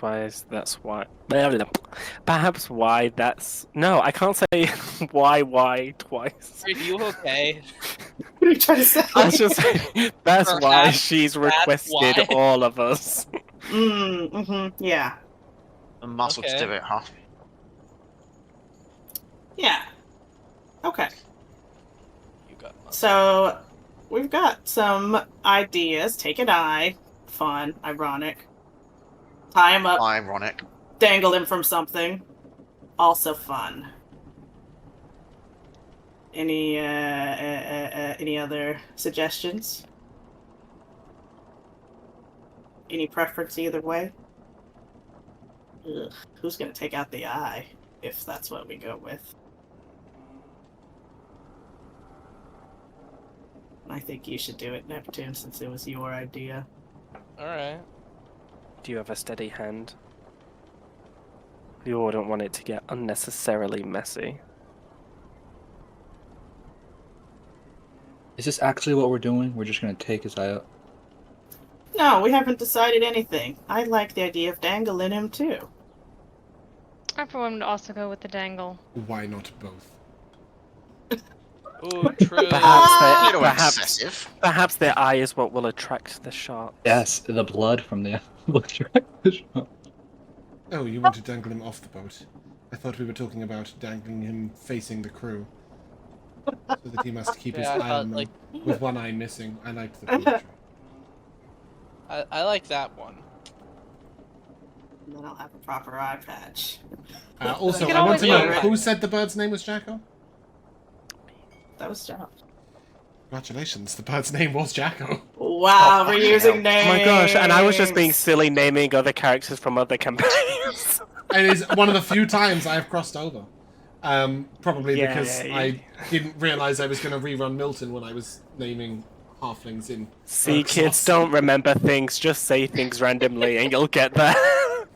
that's why. Perhaps why that's. No, I can't say why twice. Are you okay? What are you trying to say? I was just saying, that's why Perhaps she's that's requested why. all of us. Yeah. A muscle Okay. to do it, huh? Yeah. Okay. You got muscle. So, we've got some ideas. Take an eye. Fun. Ironic. Tie him up. Ironic. Dangle him from something. Also fun. Any other suggestions? Any preference either way? Ugh, who's gonna take out the eye, if that's what we go with? I think you should do it, Neptune, since it was your idea. Alright. Do you have a steady hand? You wouldn't want it to get unnecessarily messy. Is this actually what we're doing? We're just gonna take his eye out? No, we haven't decided anything. I like the idea of dangling him too. I for one would also go with the dangle. Why not both? Ooh, true. A little excessive. Perhaps their eye is what will attract the shark. Yes, the blood from the Oh, you want to dangle him off the boat? I thought we were talking about dangling him facing the crew. So that he must keep his Yeah, I eye thought, on them, like- with one eye missing. I liked the poetry. I like that one. And then I'll have a proper eye patch. Also, can I want always to do know, it. who said the bird's name was Jacko? That was Josh. Congratulations, the bird's name was Jacko. Wow, we're using hell. names. Oh my gosh, and I was just being silly naming other characters from other campaigns. It is one of the few times I have crossed over. Probably because Yay. I didn't realise I was going to rerun Milton when I was naming halflings in. See, Dark kids Sauce. don't remember things, just say things randomly and you'll get there.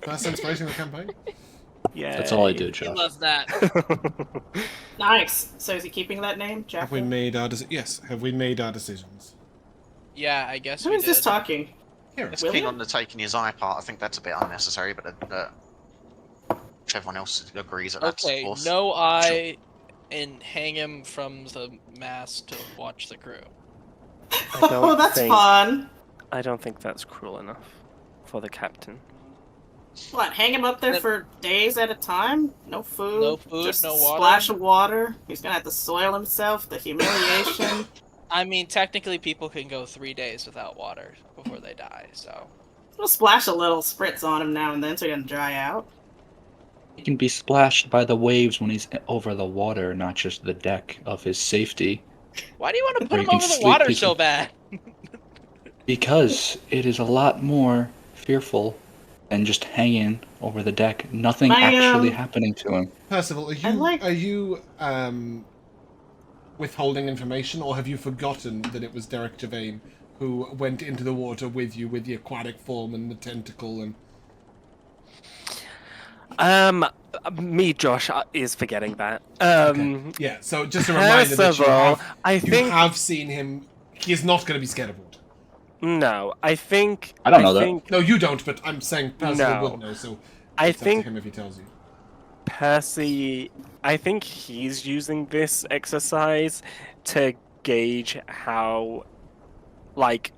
First inspiration of the campaign? Yeah. That's all I do, He Josh. loves that. Nice. So is he keeping that name, Jack? Have we made our yes? Have we made our decisions? Yeah, I guess Who we is this did. talking? Here, It's Will keen you? on the taking his eye apart. I think that's a bit unnecessary, but if everyone else agrees that that's Okay, worth- no eye, and hang him from the mast to watch the crew. I don't Oh, that's think- fun. I don't think that's cruel enough for the captain. What, hang him up there That- for days at a time? No food? No food, just no a water? splash of water? He's gonna have to soil himself, the humiliation. I mean, technically, people can go 3 days without water before they die, so. We'll splash a little spritz on him now and then so he doesn't dry out. He can be splashed by the waves when he's over the water, not just the deck of his safety. Why do you want to Or put you him can over the sleep water peacefully. so bad? Because it is a lot more fearful than just hanging over the deck. Nothing My, actually happening to him. Percival, are you I like- are you withholding information, or have you forgotten that it was Derrek Gervayn who went into the water with you with the aquatic form and the tentacle and? Me, Josh, is forgetting that. Okay. Yeah. So just a reminder that First of all, I you think have seen him. He is not going to be scared of water. no. I think I don't know that. think No, you don't. But I'm saying Percival No. would know. So I it's up to think him if he tells you. Percy. I think he's using this exercise to gauge how, like,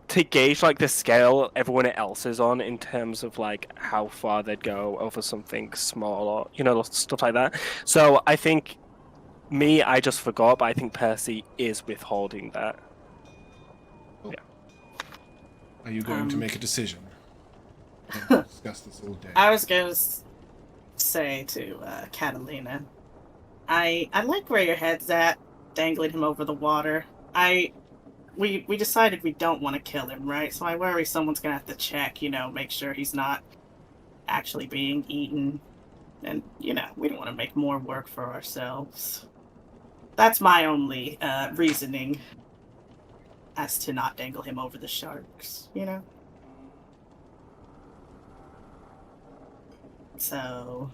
the scale everyone else is on in terms of like how far they'd go over something small or stuff like that. So I think I just forgot, but I think Percy is withholding that. Are you going to make a decision? We'll discuss this all day. I was gonna say to Catalina, I like where your head's at, dangling him over the water. We decided we don't want to kill him, right? So I worry someone's gonna have to check, make sure he's not actually being eaten. And, we don't want to make more work for ourselves. That's my only reasoning as to not dangle him over the sharks, So,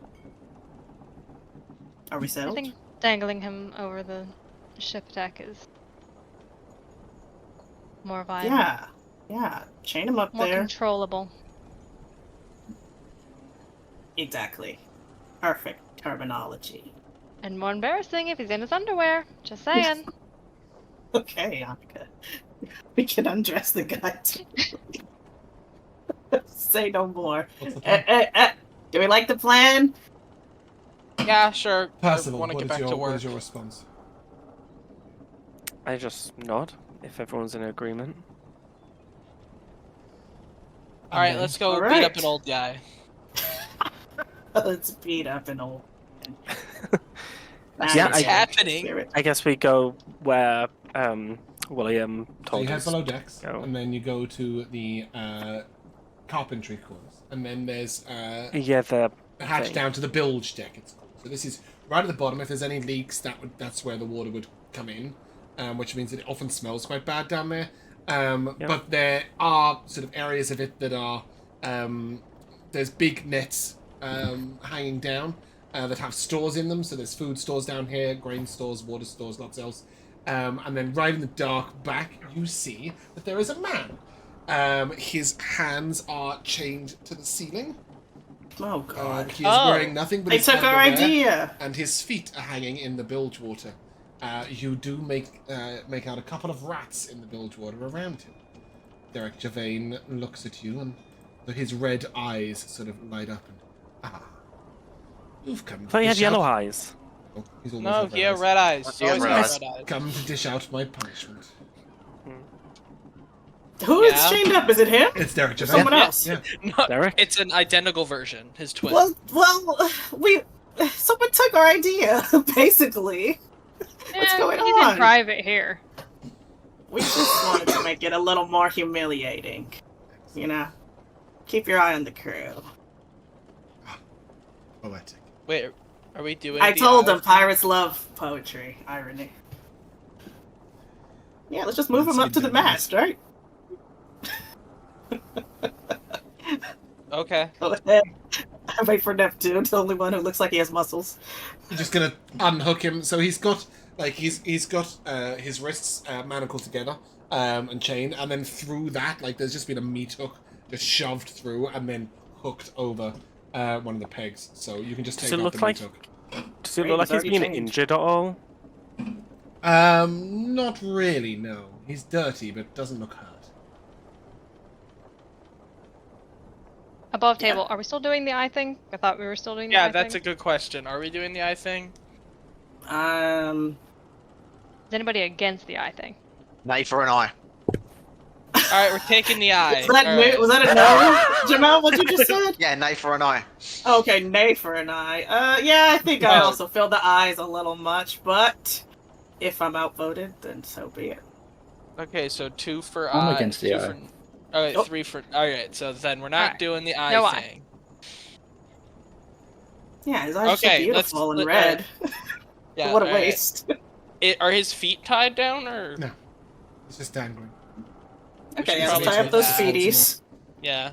are we I settled? think dangling him over the ship deck is more viable. Yeah. Chain him up More there. controllable. Exactly. Perfect terminology. And more embarrassing if he's in his underwear. Just saying. Okay, Annika. We can undress the guy too. Say no more. What's the plan? Do we like the plan? Yeah, sure. Percival, I want to get back to what work. is your response? I just nod if everyone's in agreement. All right, then- let's go All beat right. up an old guy. Let's beat up an old. Yeah, What's happening? I guess we go where William So told you head us. below decks, go. and then you go to the carpentry quarters, and then there's Yeah, the a hatch thing. down to the bilge deck. It's called. So this is right at the bottom. If there's any leaks, that's where the water would come in, which means that it often smells quite bad down there. But there are sort of areas of it that are there's big nets hanging down that have stores in them. So there's food stores down here, grain stores, water stores, lots else. And then right in the dark back, you see that there is a man. His hands are chained to the ceiling. Oh god. He is wearing nothing but They his took our underwear, idea. and his feet are hanging in the bilge water. You do make out a couple of rats in the bilge water around him. Derrek Gervayn looks at you, and his red eyes sort of light up. And you've come. I thought he had yellow eyes. Oh, he's always No, had yeah, eyes. red eyes. He has Always red got eyes. red eyes. Come to dish out my punishment. Who is Yeah. chained up? Is it him? It's Derrek Gervayn. Someone Yeah. else. Yeah. No, Derek? it's an identical version. His twin. Well, someone took our idea, basically. What's going He's on? in private here. We just wanted to make it a little more humiliating. You know? Keep your eye on the crew. Poetic. Wait, are we doing? I the told eye them pirates love poetry. Irony. Yeah, let's just move Let's them up get to the down mast, right? Okay. I wait for Neptune, the only one who looks like he has muscles. You're just gonna unhook him. So he's got his wrists manacled together and chained, and then through that, there's just been a meat hook just shoved through and then hooked over one of the pegs. So you can just take Does it out look the like meat hook. Does it Great, look like he's he's already been changed. injured at all? Not really. No, he's dirty, but doesn't look hurt. Above table. Are we still doing the eye thing? I thought we were still doing the eye Yeah, that's a thing. good question. Are we doing the eye thing? Is anybody against the eye thing? Nay for an eye. All right, we're taking the eye. Was that, All right. was that a no? Jamal, what you just said? Yeah, nay for an eye. Okay, nay for an eye. Yeah, I think I Oh. also feel the eyes a little much, but if I'm outvoted, then so be it. Okay, so 2 for I'm eye. against the 2 eye. For... All right, Oh. 3 for. All right, so then we're not Alright. doing the eye No eye. thing. Yeah, his eyes are so Okay, beautiful and let's- red. Yeah. What a all right. waste. Are his feet tied down or? No, it's just dangling. Okay, should yeah, let's probably tie up take those that. feeties. Yeah.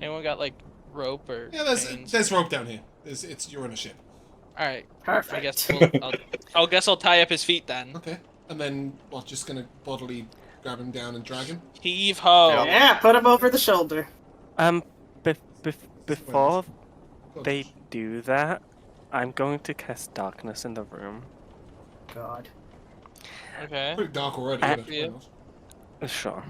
Anyone got rope or? Yeah, chains? there's rope down here. You're on a ship. All right. Perfect. I guess I'll tie up his feet then. Okay, and then what? Just gonna bodily grab him down and drag him. Heave ho. Yeah, put him over the shoulder. Before Go. they do that, I'm going to cast darkness in the room. God. Okay. Pretty dark already. Uh, but why yeah. not? Sure.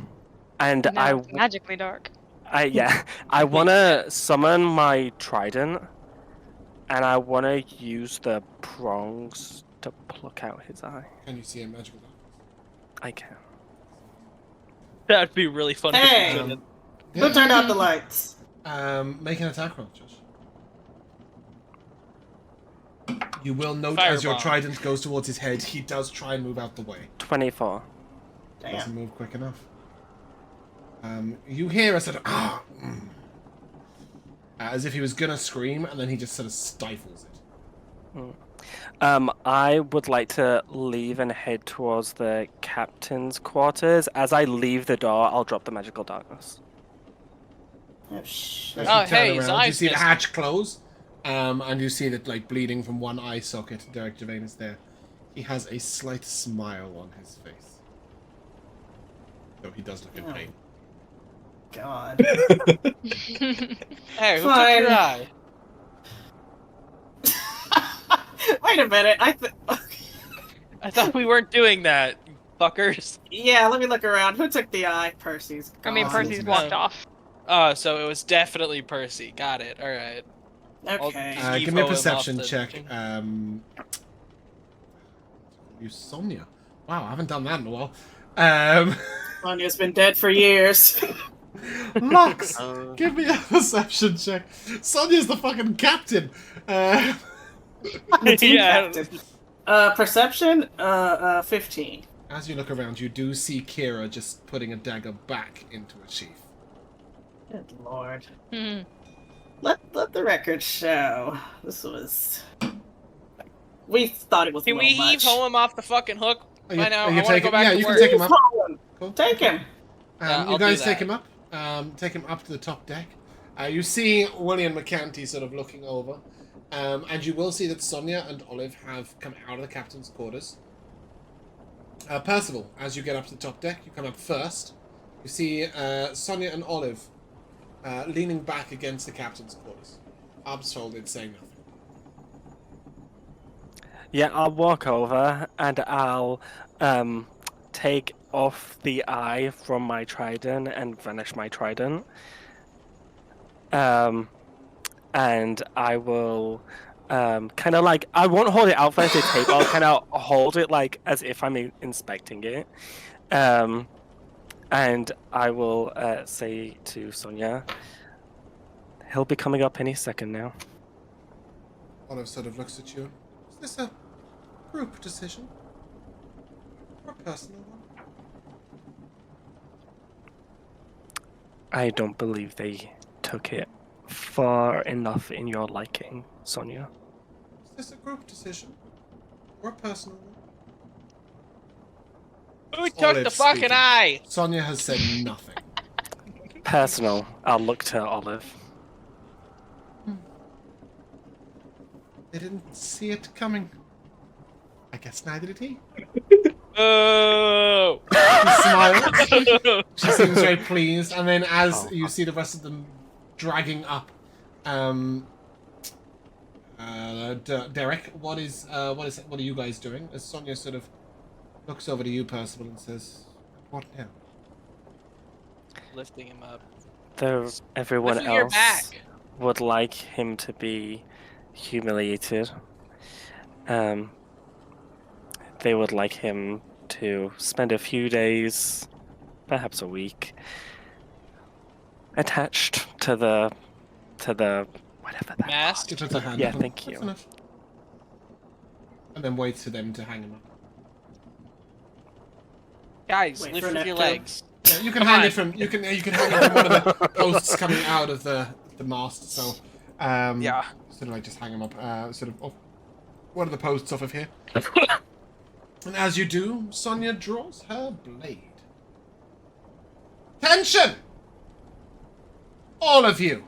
And Now it's magically dark. I want to summon my trident, and I want to use the prongs to pluck out his eye. Can you see a magical darkness? I can. That'd be really funny. if you Hey! did it. Who turned out the lights? Make an attack roll, Josh. You will note as your Fireball. trident goes towards his head, he does try and move out the way. 24. Damn. Doesn't move quick enough. You hear a sort of as if he was gonna scream, and then he just sort of stifles it. I would like to leave and head towards the captain's quarters. As I leave the door, I'll drop the magical darkness. Oh, shit. As Oh, you turn hey, his around, you eye's see the missing. hatch close, and you see that bleeding from one eye socket. Derrek Gervayn is there. He has a slight smile on his face, though he does look in Oh. pain. God. Hey, who took Fine. your eye? Wait a minute. I thought we weren't doing that, you fuckers. Yeah, let me look around. Who took the eye? Percy's I mean, gone. Percy's walked off. Oh, so it was definitely Percy. Got it. All right. Okay. Give me a Evo him perception off the check. thing. You Sonia. Wow, I haven't done that in a while. Sonya's been dead for years. Lux, give me a perception check. Sonia's the fucking captain. The team Yeah. captain. Perception? 15. As you look around, you do see Kira just putting a dagger back into a sheath. Good lord. Hmm. Let the record show. This was... We thought it was Can a we little heave much. him off the fucking hook? Are you- By now, are I you want to taking- go back yeah, to you work. can take him up. Cool. Take him. Yeah, You I'll guys do take that. him up. Take him up to the top deck. You see William McCanty sort of looking over. And you will see that Sonia and Olive have come out of the captain's quarters. Percival, as you get up to the top deck, you come up first. You see Sonia and Olive leaning back against the captain's quarters. Arms folded, saying nothing. Yeah, I'll walk over and I'll take off the eye from my trident and vanish my trident. And I will kind of like, I won't hold it out for the tape, I'll kind of hold it like as if I'm inspecting it. And I will say to Sonia, he'll be coming up any second now. Olive sort of looks at you. Is this a group decision? Or a personal one? I don't believe they took it far enough in your liking, Sonia. Is this a group decision? Or a personal one? Who took Olive the fucking speaking. eye? Sonia has said nothing. Personal. I'll look to Olive. They didn't see it coming. I guess neither did he. Oh! He smiles. She seems very pleased, and then as you see the rest of them dragging up, Derek, what are you guys doing? As Sonia sort of looks over to you, Percival, and says, "What now?" Lifting him up. Though everyone Lifting your else back. would like him to be humiliated. They would like him to spend a few days, perhaps a week, attached to the whatever that Mask? She puts her hand Yeah, up. thank That's you. enough. And then waits for them to hang him up. Guys, Wait lift for with your Necto. legs. Yeah, you can Come hang on. it from you can hang it from one of the posts coming out of the mast. So Yeah. sort of like just hang them up, sort of off one of the posts off of here. And as you do, Sonia draws her blade. Tension! All of you!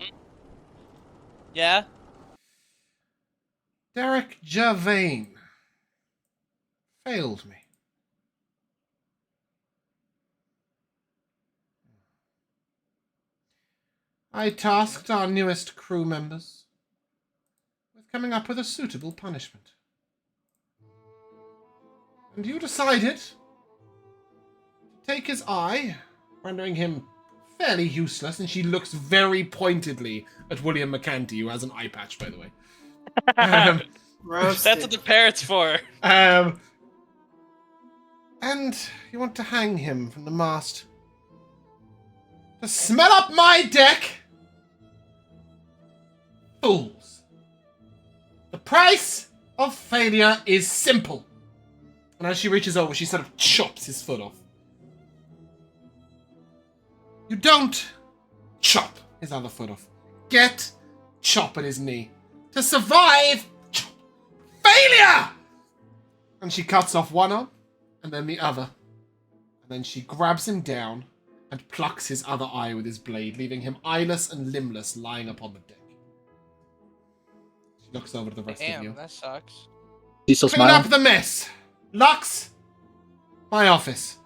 Yeah? Derrek Gervayn failed me. I tasked our newest crew members with coming up with a suitable punishment. And you decided to take his eye, rendering him fairly useless, and she looks very pointedly at William McCanty, who has an eye patch, by the way. Roasted. That's what the parrot's for. And you want to hang him from the mast to smell up my deck? Fools. The price of failure is simple. And as she reaches over, she sort of chops his foot off. You don't chop his other foot off. Get chop at his knee. To survive, chop. Failure! And she cuts off one arm, and then the other. And then she grabs him down and plucks his other eye with his blade, leaving him eyeless and limbless lying upon the deck. She looks over to the rest of you. Damn, that sucks. He's still Clean smiling. up the mess! Lux! My office.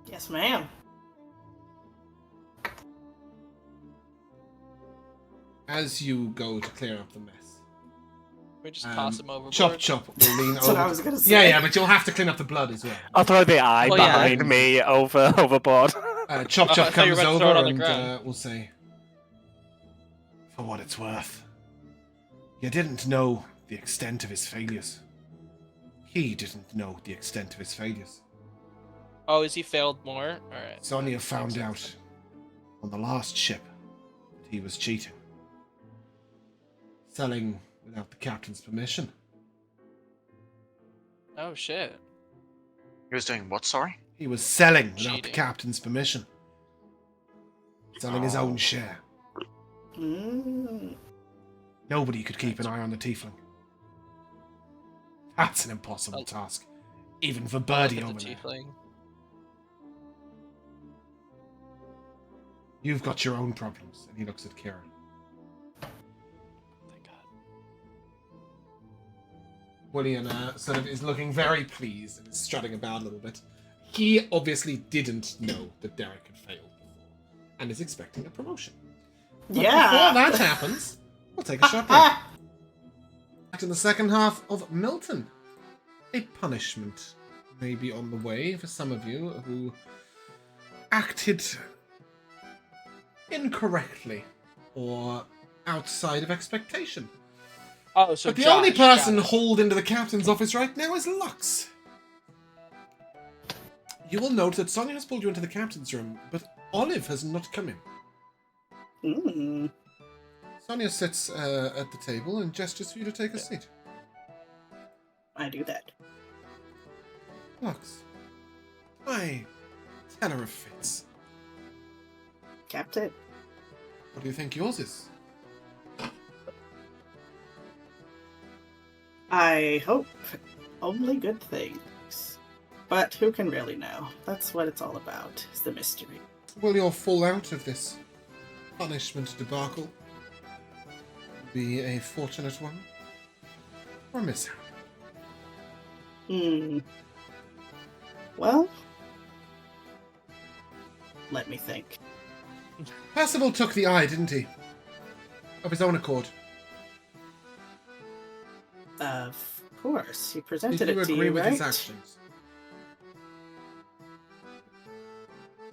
Yes, ma'am. As you go to clear up the mess, We just toss him overboard. Chop Chop will lean That's over. what I was gonna say. Yeah, but you'll have to clean up the blood as well. I'll throw the eye Oh, yeah. behind me overboard. Chop I Chop thought you were comes about to over throw it on the and ground. will say, "For what it's worth, you didn't know the extent of his failures. He didn't know the extent of his failures. Oh, has he failed more? Alright. Sonia found out on the last ship that he was cheating. Selling without the captain's permission. Oh, shit. He was doing what, sorry? He was selling without the Cheating. captain's permission. Selling his own share. Mm. Nobody could keep an eye on the tiefling. That's an impossible task. Even for Birdie Look over at the there. tiefling. You've got your own problems. And he looks at Kieran. Thank God. William sort of is looking very pleased and is strutting about a little bit. He obviously didn't know that Derrek had failed before and is expecting a promotion. But Yeah. before that happens, we'll take a short break. Back to the second half of Miltern. A punishment may be on the way for some of you who acted incorrectly or outside of expectation. Oh, so But the Josh, only person got it. hauled into the captain's office right now is Lux. You will note that Sonia has pulled you into the captain's room, but Olive has not come in. Mm. Sonia sits at the table and gestures for you to take a seat. I do that. Lux, I tell her of fits. Captain. What do you think yours is? I hope only good things. But who can really know? That's what it's all about, is the mystery. Will your fallout of this punishment debacle be a fortunate one or a mishap? Well, let me think. Percival took the eye, didn't he? Of his own accord. Of course, he presented Did you it to agree you, with right? his actions?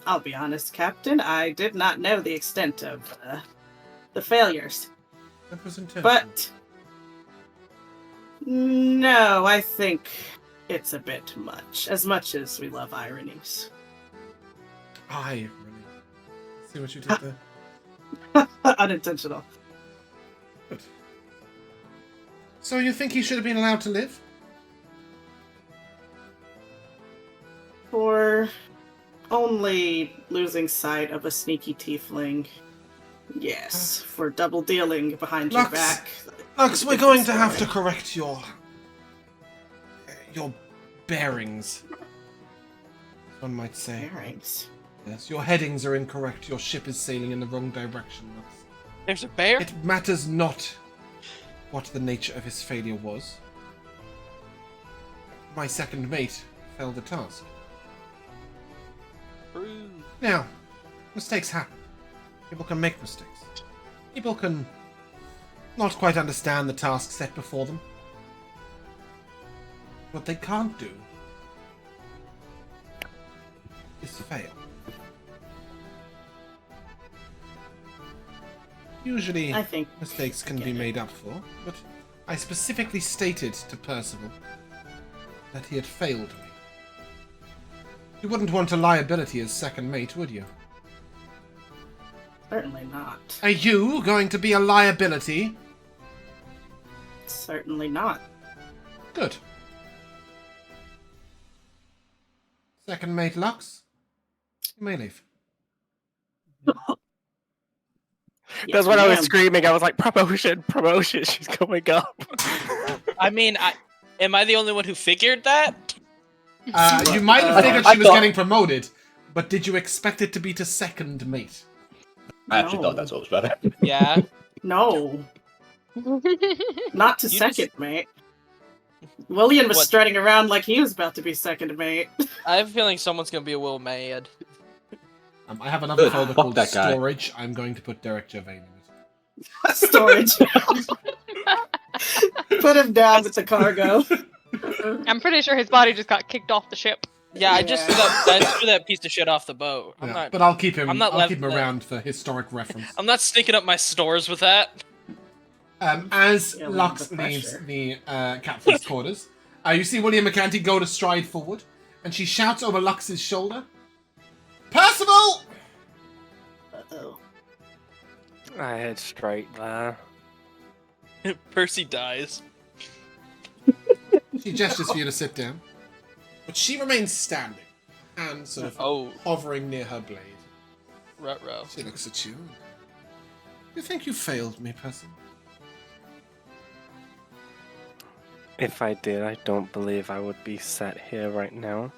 I'll be honest, Captain, I did not know the extent of the failures. That was intentional. But no, I think it's a bit much. As much as we love ironies. I really see what you did there. Unintentional. Good. So you think he should have been allowed to live? For only losing sight of a sneaky tiefling. Yes, for double dealing behind your Lux. back. Lux, we're going to have to correct your bearings, one might say. Bearings. Yes, your headings are incorrect. Your ship is sailing in the wrong direction, Lux. There's a bear? It matters not what the nature of his failure was. My second mate failed the task. True. Now, mistakes happen. People can make mistakes. People can not quite understand the task set before them. What they can't do is fail. Usually, I think mistakes can I be get it. made up for, but I specifically stated to Percival that he had failed me. You wouldn't want a liability as second mate, would you? Certainly not. Are you going to be a liability? Certainly not. Good. Second mate Lux, you may leave. That's when I was ma'am. screaming. I was like, promotion, promotion. She's going up. I mean, am I the only one who figured that? You might have figured I she was thought- getting promoted, but did you expect it to be to second mate? I actually No. thought that's what was better. Yeah. No, not to You second mate. William was What? strutting around like he was about to be second mate. I have a feeling someone's gonna be a little mad. I have another Good. folder Fuck called that guy. storage. I'm going to put Derrek Gervayn in it. Storage. Put him down with the cargo. I'm pretty sure his body just got kicked off the ship. Yeah, I just threw that piece of shit off the boat. I'm not. But I'll keep him. I'm not I'll keep him letting that- around for historic reference. I'm not sneaking up my stores with that. As Yeah, Lux the leaves pressure. the captain's quarters, you see William McCanty go to stride forward, and she shouts over Lux's shoulder, "Percival!" Uh-oh. I head straight there. Percy dies. She gestures for you to sit down, but she remains standing, and sort of hovering near her blade. Ruh-roh. She looks at you. You think you failed me, Percival? If I did, I don't believe I would be sat here right now.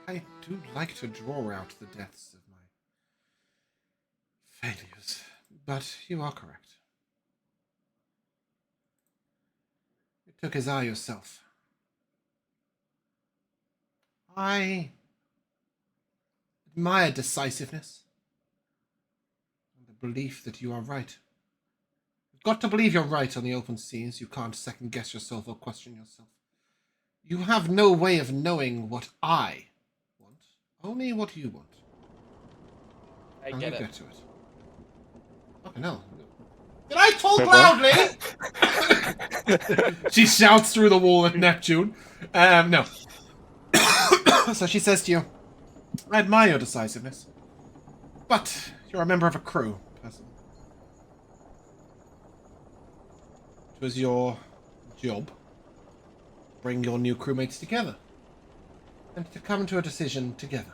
I do like to draw out the deaths of my failures, but you are correct. You took his eye yourself. I admire decisiveness and the belief that you are right. You've got to believe you're right on the open seas. You can't second-guess yourself or question yourself. You have no way of knowing what I want, only what you want. I How do get you it. get to it? Fucking hell. Did I talk loudly? She shouts through the wall at Neptune. No. So she says to you, I admire your decisiveness, but you're a member of a crew, Percival. It was your job to bring your new crewmates together and to come to a decision together.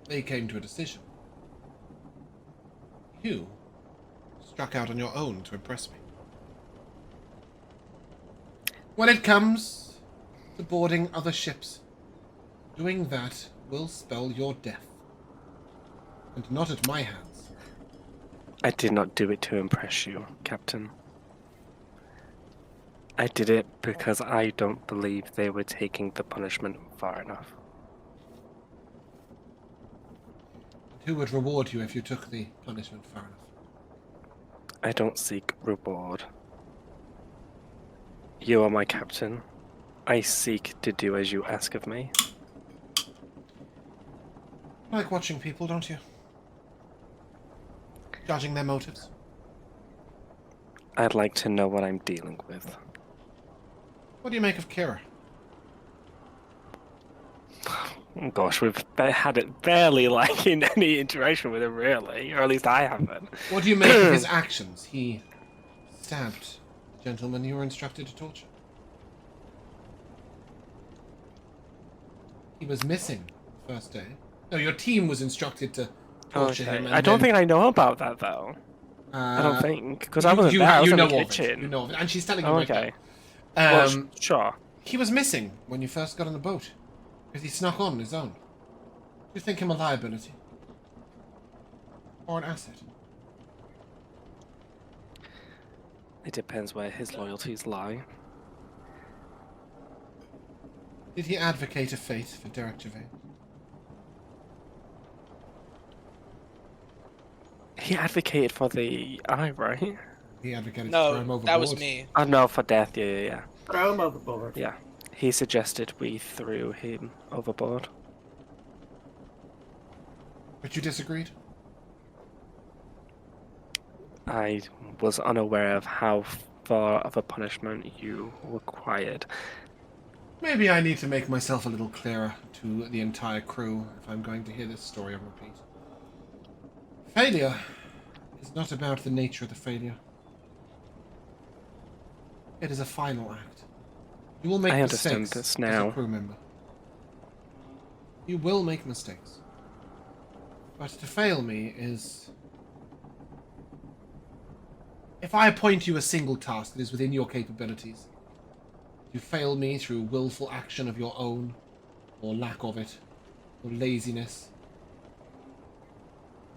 They came to a decision. You struck out on your own to impress me. When it comes to boarding other ships, doing that will spell your death. And not at my hands. I did not do it to impress you, Captain. I did it because I don't believe they were taking the punishment far enough. Who would reward you if you took the punishment far enough? I don't seek reward. You are my captain. I seek to do as you ask of me. You like watching people, don't you? Judging their motives. I'd like to know what I'm dealing with. What do you make of Kira? Oh gosh, we've had it barely like in any interaction with him, really, or at least I haven't. What do you make of his actions? He stabbed the gentleman you were instructed to torture. He was missing the first day. No, your team was instructed to torture him. And I don't then, think I know about that though. I don't think because I you- wasn't you- there. I was you in know the of it. kitchen. You know of it, and she's telling you Oh, right okay. now. Well, sure. He was missing when you first got on the boat because he snuck on his own. Do you think him a liability or an asset? It depends where his loyalties lie. Did he advocate a fate for Derrek Gervayn? He advocated for the eye, right? He advocated to throw him No, overboard. that was me. Oh no, for death. Yeah. Throw him overboard. Yeah. He suggested we threw him overboard. But you disagreed? I was unaware of how far of a punishment you required. Maybe I need to make myself a little clearer to the entire crew if I'm going to hear this story on repeat. Failure is not about the nature of the failure. It is a final act. You will make I mistakes understand this as now. a crew member. You will make mistakes. But to fail me is... If I appoint you a single task that is within your capabilities, you fail me through willful action of your own, or lack of it, or laziness.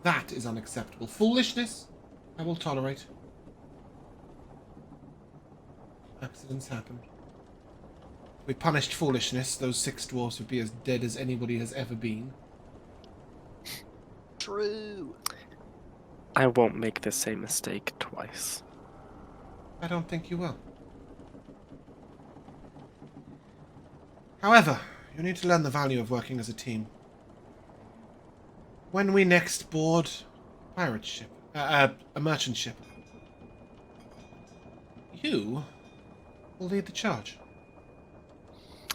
That is unacceptable. Foolishness, I will tolerate. Accidents happen. If we punished foolishness, those 6 dwarfs would be as dead as anybody has ever been. True. I won't make the same mistake twice. I don't think you will. However, you need to learn the value of working as a team. When we next board a pirate ship, a merchant ship, you will lead the charge.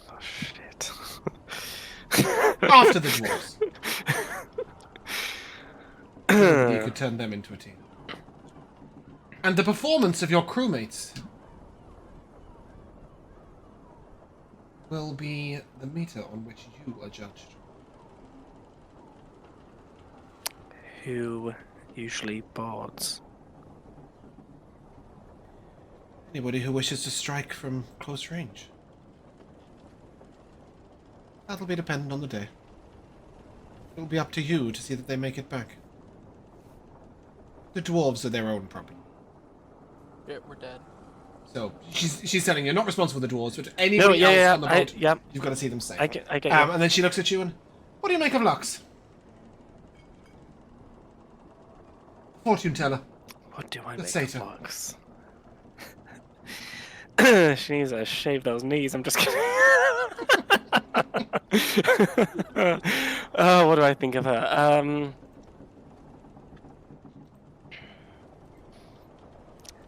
Oh, shit. After the dwarves. You could turn them into a team. And the performance of your crewmates will be the meter on which you are judged. Who usually boards? Anybody who wishes to strike from close range. That'll be dependent on the day. It'll be up to you to see that they make it back. The dwarves are their own problem. Yeah, we're dead. So she's telling you, not responsible for the dwarves, but anybody else on the boat, you've got to see them safe. I get you. And then she looks at you and, what do you make of Lux? Fortune teller. What do I Let's make say of so. Lux? She needs to shave those knees. I'm just kidding. Oh, what do I think of her?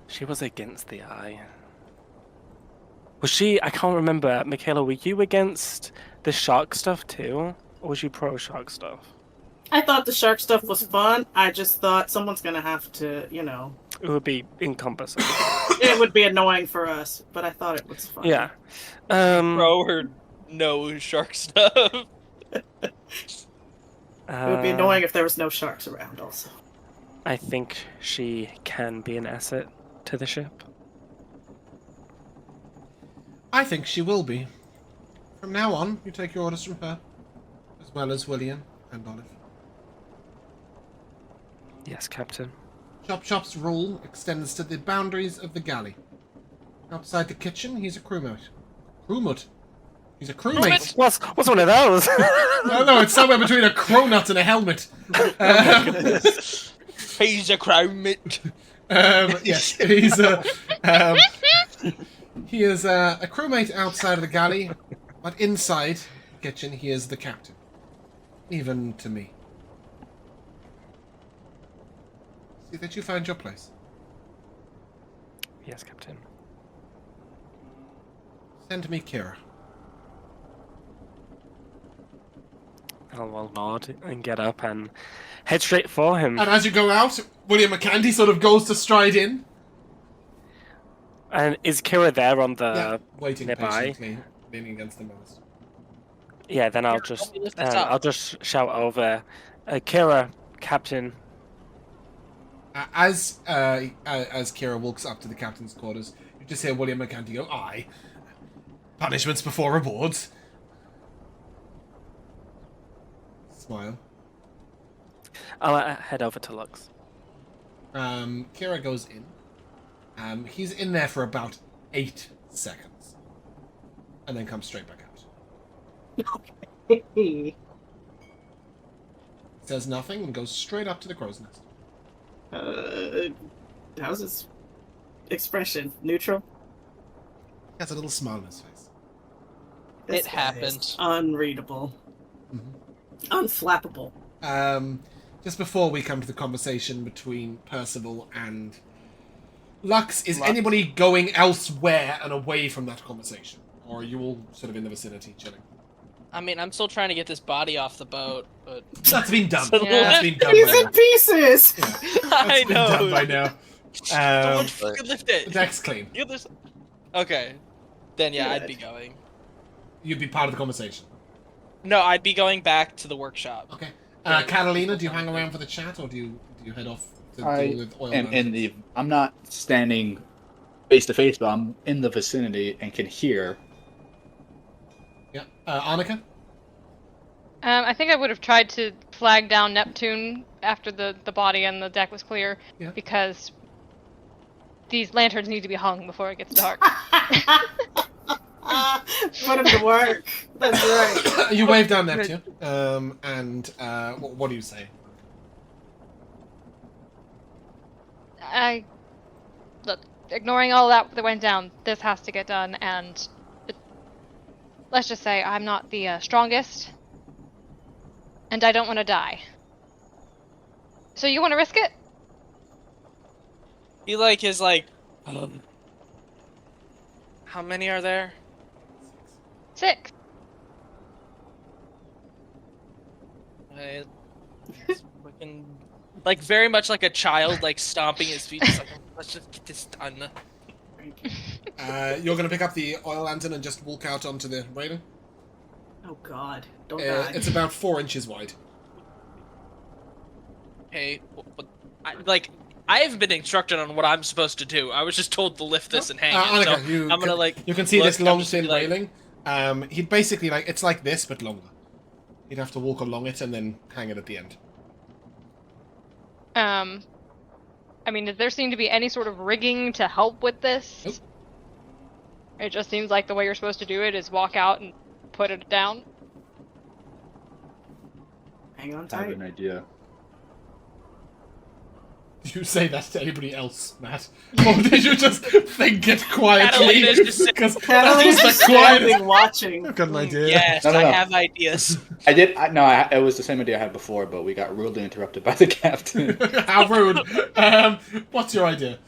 She was against the eye. Was she? I can't remember. Michaela, were you against the shark stuff too? Or was you pro shark stuff? I thought the shark stuff was fun. I just thought someone's gonna have to, It would be encompassing. it would be annoying for us, but I thought it was fun. Yeah. Pro or no shark stuff. It would be annoying if there was no sharks around also. I think she can be an asset to the ship. I think she will be. From now on, you take your orders from her, as well as William and Olive. Yes, Captain. Chop Chop's rule extends to the boundaries of the galley. Outside the kitchen, he's a crewmate. Crewmate? He's a crewmate! What's one of those? No, it's somewhere between a cronut and a helmet. He's a crowmate. Yes, he's he is a crewmate outside of the galley, but inside the kitchen, he is the captain. Even to me. See that you find your place. Yes, Captain. Send me Kira. I'll nod and get up and head straight for him. And as you go out, William McCandy sort of goes to stride in. And is Kira there on the waiting nearby? patiently, leaning against the mast. Yeah, then I'll just shout over, Kira, Captain. As Kira walks up to the captain's quarters, you just hear William McCanty go, "Aye, punishments before rewards." Smile. I'll head over to Lux. Kira goes in. He's in there for about 8 seconds, and then comes straight back out. Says nothing and goes straight up to the crow's nest. How's his expression? Neutral? He has a little smile on his face. This It guy happened. is unreadable. Unflappable. Just before we come to the conversation between Percival and Lux, is anybody going elsewhere and away from that conversation? Or are you all sort of in the vicinity chilling? I mean, I'm still trying to get this body off the boat, but That's been done. Yeah. That's been done He's by in now. pieces! Yeah, I that's been done know. by now. Someone fucking lift The it. deck's clean. The other side. Okay, then yeah, I'd Good. be going. You'd be part of the conversation. No, I'd be going back to the workshop. Okay. Catalina, do you hang around for the chat, or do you head off to deal with oil am in management? the. I'm not standing face to face, but I'm in the vicinity and can hear. Yeah. Annika? I think I would have tried to flag down Neptune after the body and the deck was clear, Yeah. because these lanterns need to be hung before it gets dark. Put him to work. That's right. You wave down Neptune, and what do you say? Look, ignoring all that went down, this has to get done, and let's just say I'm not the strongest, and I don't want to die. So you want to risk it? He is how many are there? 6. Fucking, very much like a child, stomping his feet, just let's just get this done. You're gonna pick up the oil lantern and just walk out onto the railing? Oh god, don't die. It's about 4 inches wide. Hey, but I haven't been instructed on what I'm supposed to do. I was just told to lift this and hang it. Annika, So I'm gonna you can see this long thin railing. He'd basically it's like this but longer. You'd have to walk along it and then hang it at the end. I mean, does there seem to be any sort of rigging to help with this? Nope. It just seems like the way you're supposed to do it is walk out and put it down. Hang on I have tight. an idea. Did you say that to anybody else, Matt? Or did you just think it quietly? Catalina's just Because Catalina's that's just the quietest. standing watching. I've got an idea. Yes, No. I have ideas. It was the same idea I had before, but we got rudely interrupted by the captain. How rude. What's your idea?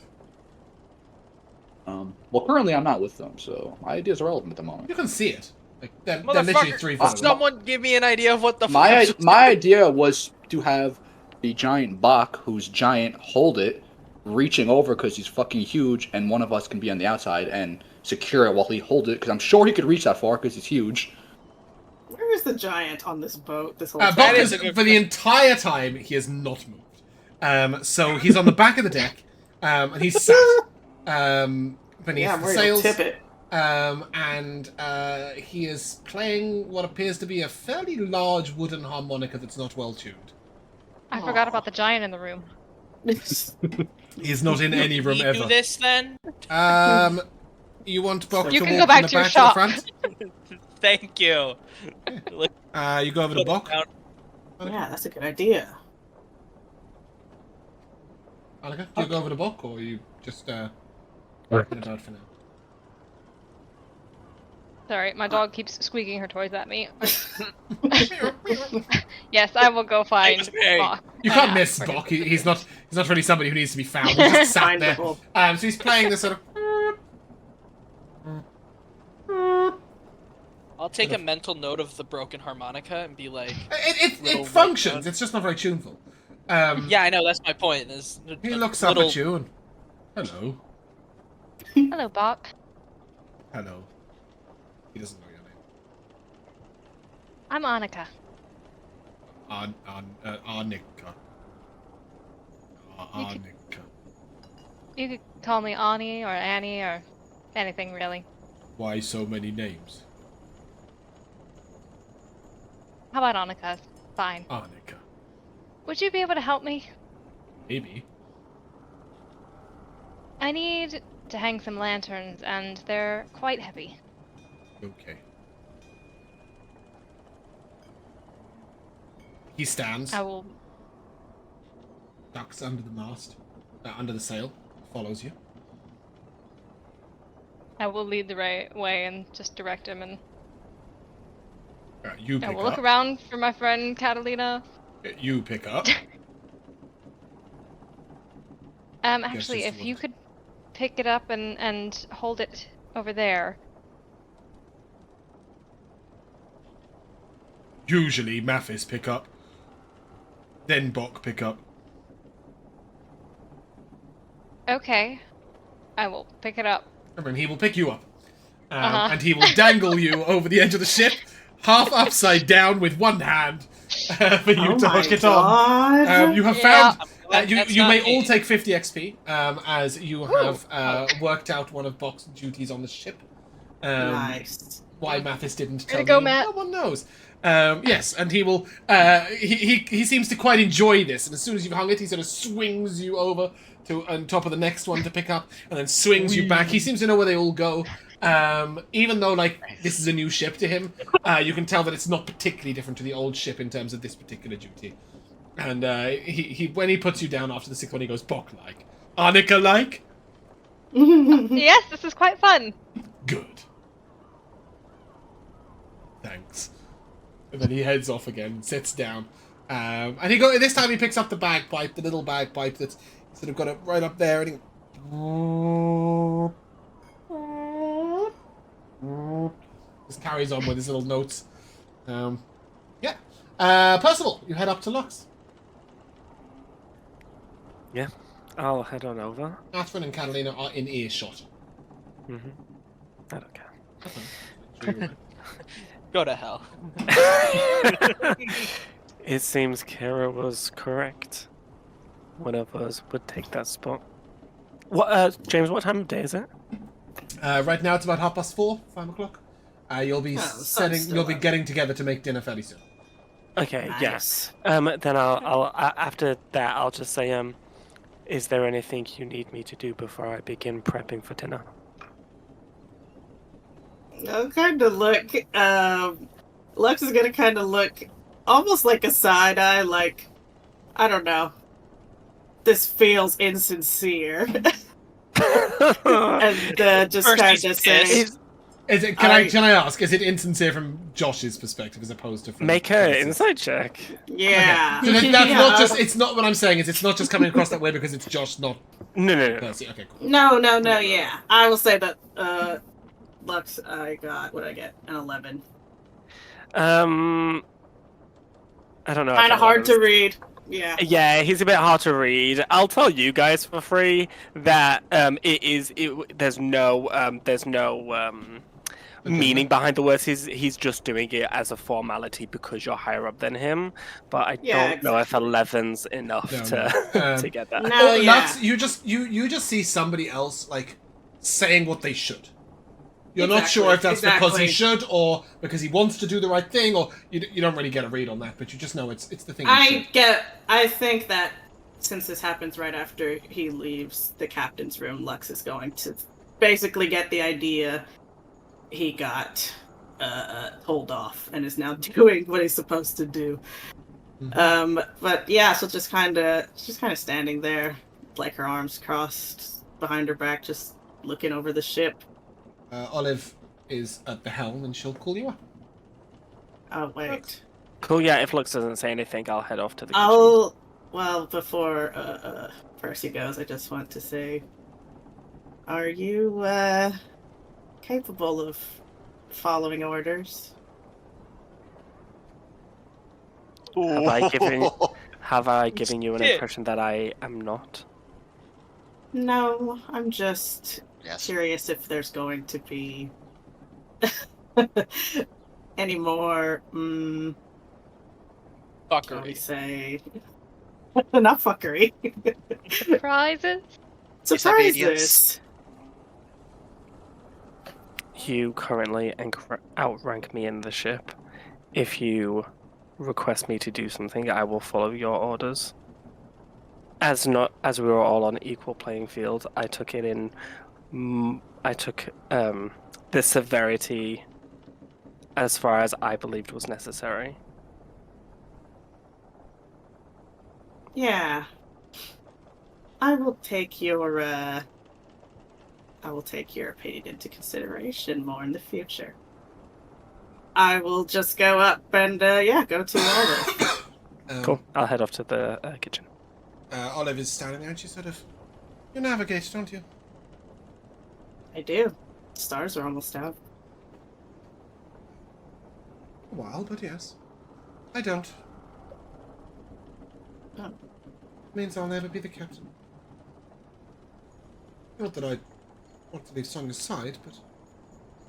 Well, currently I'm not with them, so my ideas are relevant at the moment. You can see it. They're literally Motherfucker, 3 foot away. someone give me an idea of what the My fuck. idea was to have the giant Bach, who's giant, hold it, reaching over because he's fucking huge, and one of us can be on the outside and secure it while he holds it, because I'm sure he could reach that far because he's huge. Where is the giant on this boat? This whole Bach time? is, for the entire time, he has not moved. So he's on the back of the deck, and he's sat beneath Yeah, I'm the ready to sails. tip it. And he is playing what appears to be a fairly large wooden harmonica that's not well tuned. I forgot about the giant in the room. He's not in any room You ever. do this then? You want Bach You to can walk go back from the to your back shop. to the front? Thank you. You go over to Bach. Yeah, that's a good idea. Annika, do you go over to Bach, or you just in it out for now? Sorry, my dog keeps squeaking her toys at me. Yes, I will go find Hey. Bach. You can't miss Bach. He's not really somebody who needs to be found. He's just sat there. Findable. So he's playing this sort of. I'll take a mental note of the broken harmonica and be like, It Little functions. white It's just not very tuneful. yeah, I know, that's my point. Is He looks up at you and hello, Hello, Bach. hello. He doesn't know your name. I'm Annika. Annika. Annika. You could call me Ani or Annie or anything really. Why so many names? How about Annika? Fine. Annika. Would you be able to help me? Maybe. I need to hang some lanterns, and they're quite heavy. Okay. He stands, I will. ducks under the mast, under the sail, follows you. I will lead the right way and just direct him, and You I pick will look up. around for my friend Catalina. You pick up. Actually, this if is you what- could pick it up and hold it over there. Usually Mathis pick up. Then Bok pick up. Okay. I will pick it up. And then he will pick you up. Uh-huh. And he will dangle you over the edge of the ship, half upside down with one hand, for you Oh to my hook it on. god. You have Yeah. found... That's you not may me. all take 50 XP, as you have worked out one of Bok's duties on the ship. Nice. Why Mathis didn't Way tell to go, you, Matt. no one knows. Yes, and he will... he seems to quite enjoy this, and as soon as you've hung it, he sort of swings you over to on top of the next one to pick up, and then swings you back. He seems to know where they all go. Even though, like, this is a new ship to him, you can tell that it's not particularly different to the old ship in terms of this particular duty. And he when he puts you down after the sixth one, he goes, Bok-like. Annika-like? Yes, this is quite fun. Good. Thanks. And then he heads off again, sits down. And this time he picks up the bagpipe, the little bagpipe that's sort of got it right up there, and he just carries on with his little notes. Yeah. Percival, you head up to Lux. Yeah, I'll head on over. Athrun and Catalina are in earshot. Mm-hmm. I don't care. Okay. Go to hell. It seems Kira was correct. One of us would take that spot. What, James? What time of day is it? Right now it's about 4:30, 5 o'clock. You'll be getting together to make dinner fairly soon. Okay, Nice. yes. Then I'll after that I'll just say, is there anything you need me to do before I begin prepping for dinner? I'll kind of look. Lux is gonna kind of look almost like a side eye, like, I don't know. This feels insincere. And just First kind he's of say, pissed. Is it? Can I ask? Is it insincere from Josh's perspective as opposed to from Make her inside check. yeah. So that's not just. It's not what I'm saying. Is it's not just coming across that way because it's Josh, not No. Percy. Okay, cool. No, yeah. I will say that, Lux, I got, what did I get? An 11. I don't know. Kind of hard to read. Yeah. Yeah, he's a bit hard to read. I'll tell you guys for free that there's no meaning behind the words. He's just doing it as a formality because you're higher up than him. But I don't know if 11's enough to get that. No, yeah. Lux, you just see somebody else like saying what they should. You're not sure if that's because he should or because he wants to do the right thing, or you don't really get a read on that, but you just know it's the thing. I think that since this happens right after he leaves the captain's room, Lux is going to basically get the idea he got told off and is now doing what he's supposed to do. Mm-hmm. But yeah, so she's kind of standing there, like her arms crossed behind her back, just looking over the ship. Olive is at the helm, and she'll call you up. Oh wait. Cool. Yeah. If Lux doesn't say anything, I'll head off to the kitchen. Well, before Percy goes, I just want to say, are you capable of following orders? Have I given you an impression that I am not? No, I'm just curious if there's going to be any more Fuckery. we say not fuckery. Surprises? Surprises. You currently outrank me in the ship. If you request me to do something, I will follow your orders. As we were all on equal playing field, I took the severity as far as I believed was necessary. Yeah. I will take your opinion into consideration more in the future. I will just go up and go to Olive. Cool. I'll head off to the kitchen. Olive is standing there and she sort of... You navigate, don't you? I do. Stars are almost out. A while, but yes. I don't. Oh. It means I'll never be the captain. Not that I want to leave Song aside, but...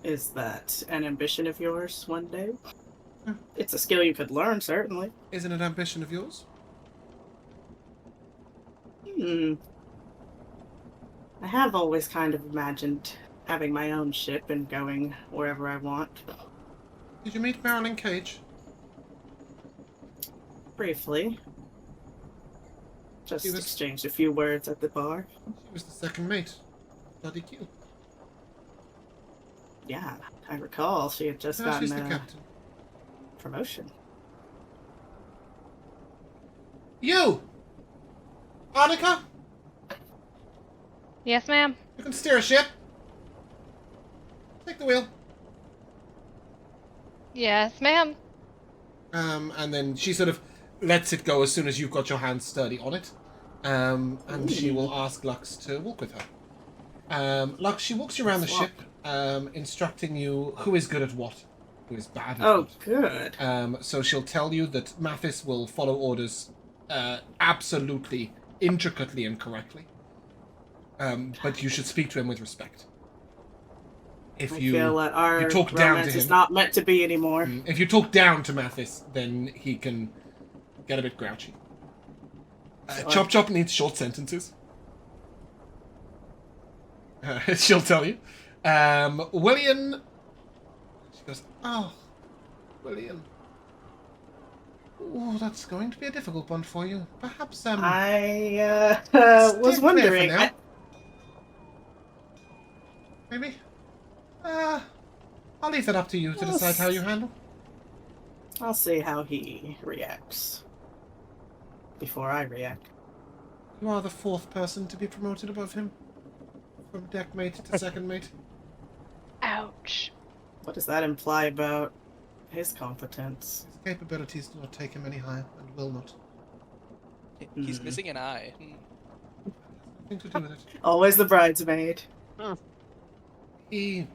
Is that an ambition of yours one day? Yeah. It's a skill you could learn, certainly. Isn't it an ambition of yours? I have always kind of imagined having my own ship and going wherever I want. Did you meet Marilyn Cage? Briefly. Just She was- exchanged a few words at the bar. She was the second mate. Bloody Q. Yeah, I recall she had just Now she's the gotten a captain. promotion. You! Annika? Yes, ma'am. You can steer a ship. Take the wheel. Yes, ma'am. And then she sort of lets it go as soon as you've got your hands sturdy on it. And she will ask Lux to walk with her. Lux, she walks you around the ship, instructing you who is good at what, who is bad at what. Good. So she'll tell you that Mathis will follow orders absolutely, intricately and correctly. But you should speak to him with respect. If I you feel that our you talk down to romance is him, not meant to be anymore. if you talk down to Mathis, then he can get a bit grouchy. Chop Chop needs short sentences. She'll tell you. William... She goes, oh, William. Oh, that's going to be a difficult one for you. Perhaps, I was steer clear wondering. for now. Maybe? I'll leave that up to you to decide how you handle. I'll see how he reacts before I react. You are the fourth person to be promoted above him. From deck mate to second mate. Ouch. What does that imply about his competence? His capabilities do not take him any higher, and will not. He's missing an eye. Nothing to do with it. Always the bridesmaid. He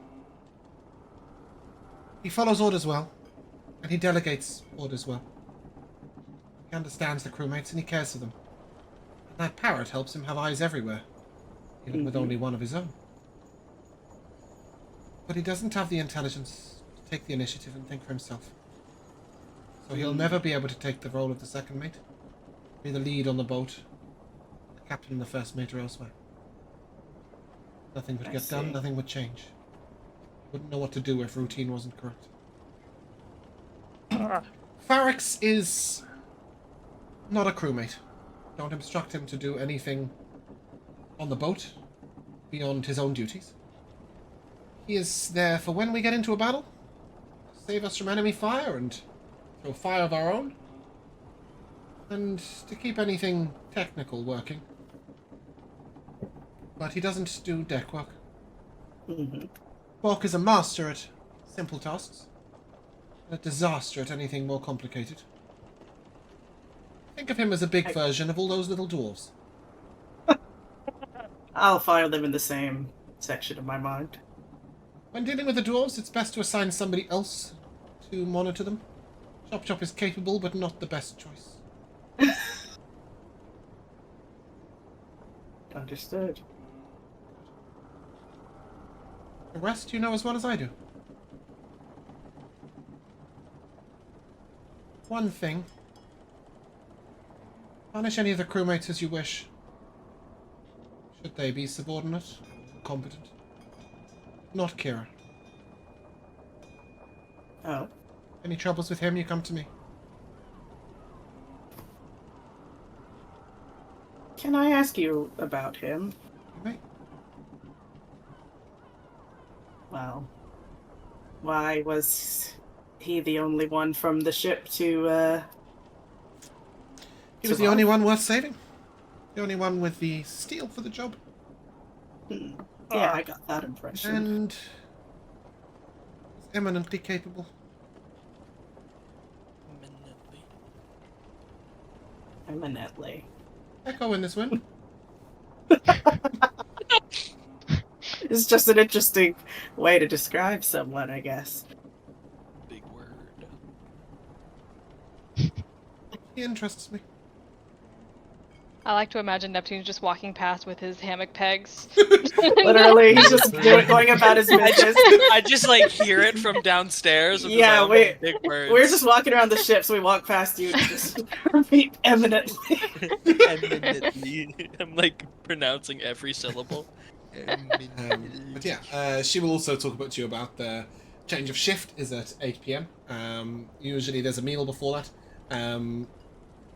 follows orders well, and he delegates orders well. He understands the crewmates and he cares for them. And that parrot helps him have eyes everywhere, even with only one of his own. But he doesn't have the intelligence to take the initiative and think for himself. So he'll never be able to take the role of the second mate, be the lead on the boat, the captain and the first mate or elsewhere. Nothing would get done, nothing would change. Wouldn't know what to do if routine wasn't correct. Farrax is not a crewmate. Don't instruct him to do anything on the boat beyond his own duties. He is there for when we get into a battle, save us from enemy fire and throw fire of our own, and to keep anything technical working. But he doesn't do deck work. Bork is a master at simple tasks, and a disaster at anything more complicated. Think of him as a big version of all those little dwarves. I'll file them in the same section of my mind. When dealing with the dwarves, it's best to assign somebody else to monitor them. Chop Chop is capable, but not the best choice. Understood. The rest you know as well as I do. One thing. Punish any of the crewmates as you wish. Should they be subordinate or competent. Not Kira. Oh. Any troubles with him, you come to me. Can I ask you about him? You may. Well, why was he the only one from the ship to, He was the only one worth saving. The only one with the steel for the job. Yeah, I got that impression. And he's eminently capable. Eminently. Echo in this win. It's just an interesting way to describe someone, I guess. Big word. He interests me. I like to imagine Neptune just walking past with his hammock pegs. Literally, he's just going about his business. I just like hear it from downstairs. Yeah, big words. we're just walking around the ship, so we walk past you and just repeat eminently. Eminently. I'm like pronouncing every syllable. But yeah, she will also talk about you about the change of shift is at 8 p.m. Usually there's a meal before that.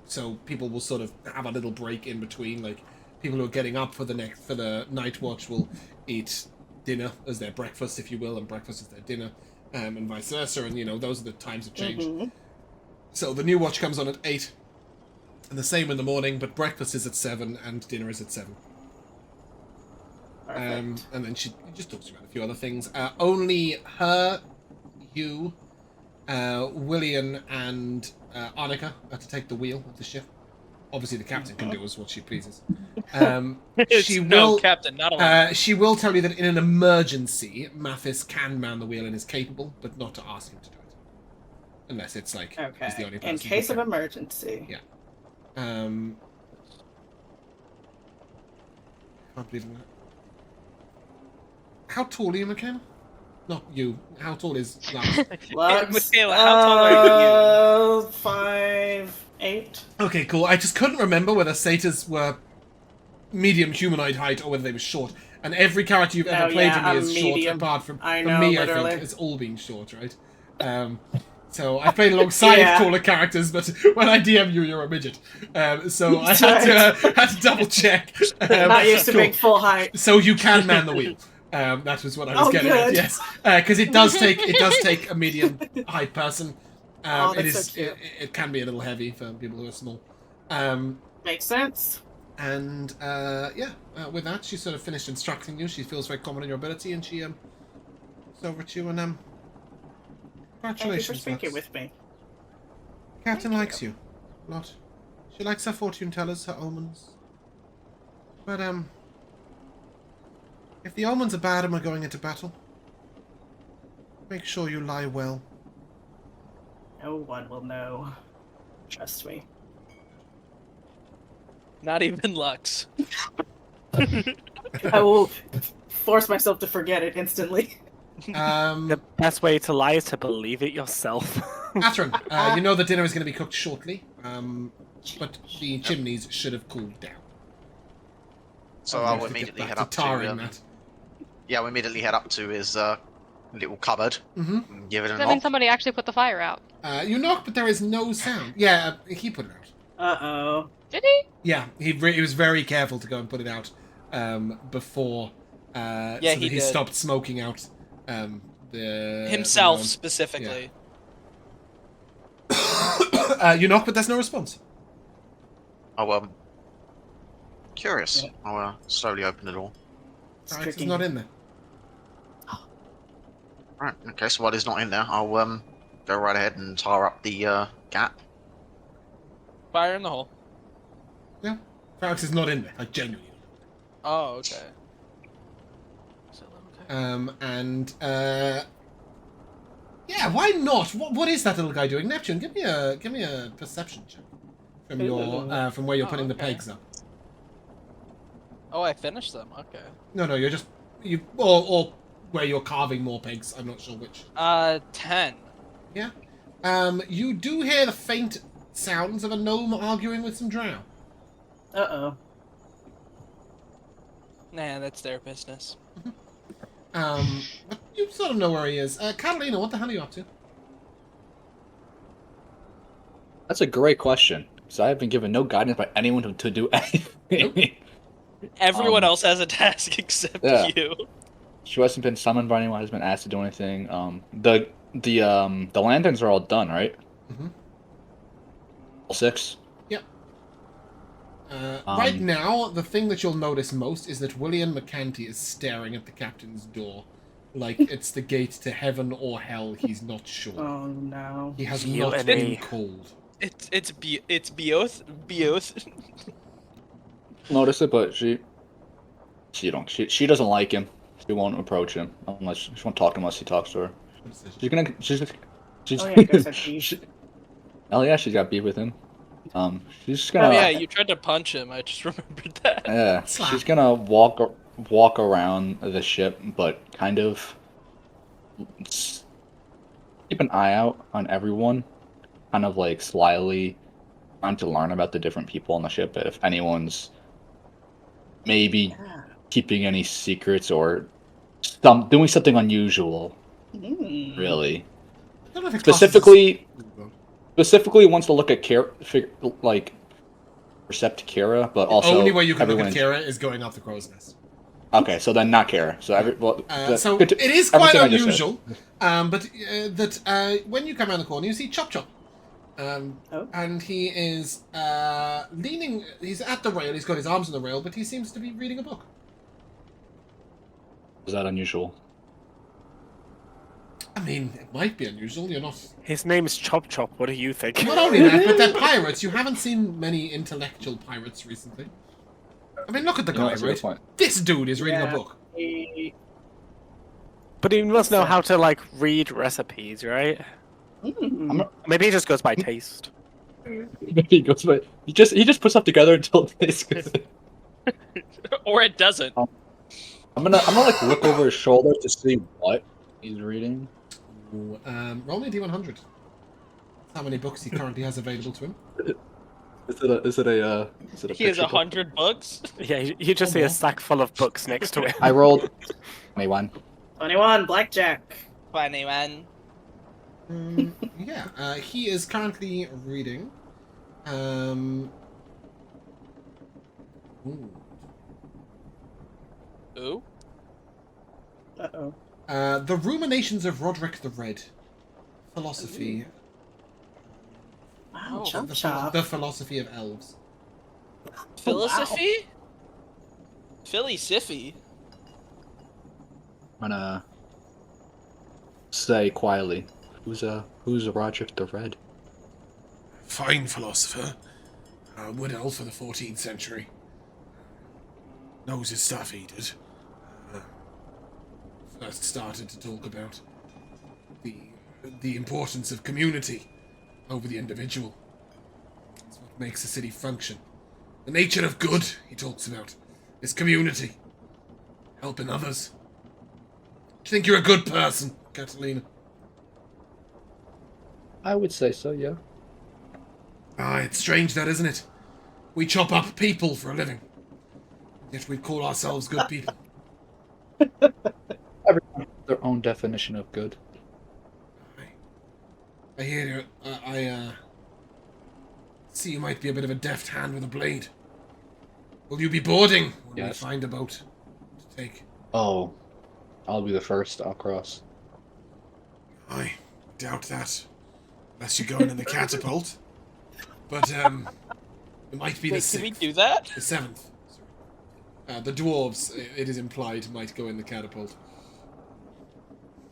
So people will sort of have a little break in between. Like people who are getting up for the night watch will eat dinner as their breakfast, if you will, and breakfast as their dinner, and vice versa. And you know those are the times of change. So the new watch comes on at 8, and the same in the morning. But breakfast is at 7 and dinner is at 7. Perfect. And then she just talks about a few other things. Only her, you, William, and Annika are to take the wheel of the ship. Obviously, the captain can do as what she pleases. She will, captain, not allowed. she will tell you that in an emergency, Mathis can man the wheel and is capable, but not to ask him to do it. Unless it's like he's the only person. In case of emergency. Yeah. Can't believe that. How tall are you, McKenna? Not you. How tall is Lux? Michaela, how tall are you? 5'8". Okay, cool. I just couldn't remember whether satyrs were medium humanoid height or whether they were short. And every character you've ever played to me is short, apart from I for know, me, literally. I think, it's all been short, right? So I played alongside taller characters, but when I DM you, you're a midget. So I had to double check. Not used to being full height. So you can man the wheel. That was what I was getting at. Yes, because it does take a medium height person. It can be a little heavy for people who are small. Makes sense. And with that, she sort of finished instructing you. She feels very confident in your ability, and she looks over at you and congratulations. Thank you for speaking with me. Captain likes you a lot. She likes her fortune tellers, her omens. But if the omens are bad and we're going into battle, make sure you lie well. No one will know. Trust me. Not even Lux. I will force myself to forget it instantly. The best way to lie is to believe it yourself. Atron, you know the dinner is going to be cooked shortly, but the chimneys should have cooled down. So I'll immediately head up to... Yeah, we'll immediately head up to his little cupboard. And give it a knock. Does that mean somebody actually put the fire out? You knock, but there is no sound. Yeah, he put it out. Uh-oh. Did he? Yeah, he was very careful to go and put it out before so that he stopped smoking out himself specifically. Yeah. You knock, but there's no response. Oh, curious. Yeah. I'll slowly open the door. Alright, it's not in there. Right, okay, so while he's not in there, I'll go right ahead and tar up the gap. Fire in the hole. Yeah. Farox is not in there, like genuinely. Oh, okay. Yeah, why not? What is that little guy doing? Neptune, give me a perception check from your from where you're putting the pegs up. Oh, I finished them. Okay. No, you're just or where you're carving more pegs. I'm not sure which. 10. Yeah. You do hear the faint sounds of a gnome arguing with some drow. Uh-oh. Nah, that's their business. But you sort of know where he is. Catalina, what the hell are you up to? That's a great question. So I have been given no guidance by anyone to do anything. Nope. Everyone else has a task except you. She hasn't been summoned by anyone. Hasn't been asked to do anything. The lanterns are all done, right? Mm-hmm. All 6. Yep. Right now, the thing that you'll notice most is that William McCanty is staring at the captain's door, like it's the gate to heaven or hell. He's not sure. Oh no. He has not been called. It's Beoth. Notice it, but she doesn't like him. She won't approach him unless she won't talk to him unless he talks to her. Oh yeah, she's got beef with him. She's just gonna. Oh yeah, you tried to punch him. I just remembered that. Yeah, she's gonna walk around the ship, but kind of keep an eye out on everyone, kind of like slyly trying to learn about the different people on the ship. If anyone's maybe keeping any secrets or doing something unusual, really. I don't know if it Specifically wants to look at Percept Kira, but also the only way you can look at Kira is going off the crow's nest. Okay, so then not Kira. So it is quite unusual, but when you come around the corner, you see Chop Chop, and he is leaning. He's at the rail. He's got his arms on the rail, but he seems to be reading a book. Is that unusual? I mean, it might be unusual. You're not. His name's Chop Chop. What do you think? Not only that, but they're pirates. You haven't seen many intellectual pirates recently. I mean, look at the guy, that's a good right? point. This dude is reading a Yeah. book. But he must know how to like read recipes, right? Maybe he just goes by taste. he goes, but he just puts stuff together until it's good. Or it doesn't. I'm gonna like look over his shoulder to see what he's reading. Ooh, roll me a D100. That's how many books he currently has available to him. Is it a He has picture book? 100 books. Yeah, you just see a sack full of books next to him. I rolled 21. 21, blackjack. Funny man. Yeah, he is currently reading. Ooh. Ooh. Uh-oh. The Ruminations of Roderick the Red. Philosophy. Wow, Oh, chop The chop. philosophy of elves. Philosophy? Philly Siffy. I'm gonna say quietly, who's Roderick the Red? Fine philosopher. Wood elf of the 14th century. Knows his stuff, he did. First started to talk about the importance of community over the individual. It's what makes a city function. The nature of good, he talks about, is community. Helping others. Do you think you're a good person, Catalina? I would say so, yeah. Ah, it's strange that, isn't it? We chop up people for a living. Yet we call ourselves good people. Everyone has their own definition of good. I hear you. I see you might be a bit of a deft hand with a blade. Will you be boarding when we Yes. find a boat to take? Oh, I'll be the first. I'll cross. I doubt that. Unless you're going in the catapult. But, it might be Wait, the can we 6th. do that? The 7th. Sorry. The dwarves, it is implied, might go in the catapult.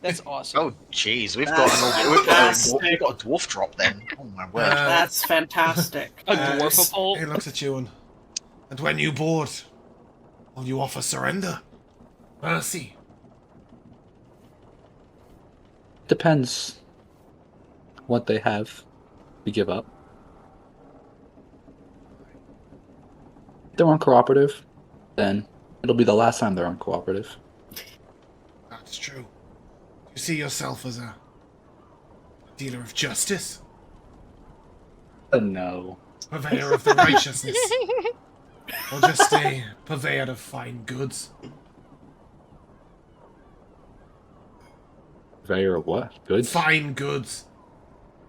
That's awesome. Oh, jeez, we've That's got a dwarf drop then. Oh my word. That's fantastic. A dwarfapole? He looks at you and when you board, will you offer surrender? Mercy? Depends what they have. We give up. If they're uncooperative, then it'll be the last time they're uncooperative. That's true. You see yourself as a dealer of justice? No. Purveyor of the righteousness? Or just a purveyor of fine goods? Purveyor of what? Goods? Fine goods.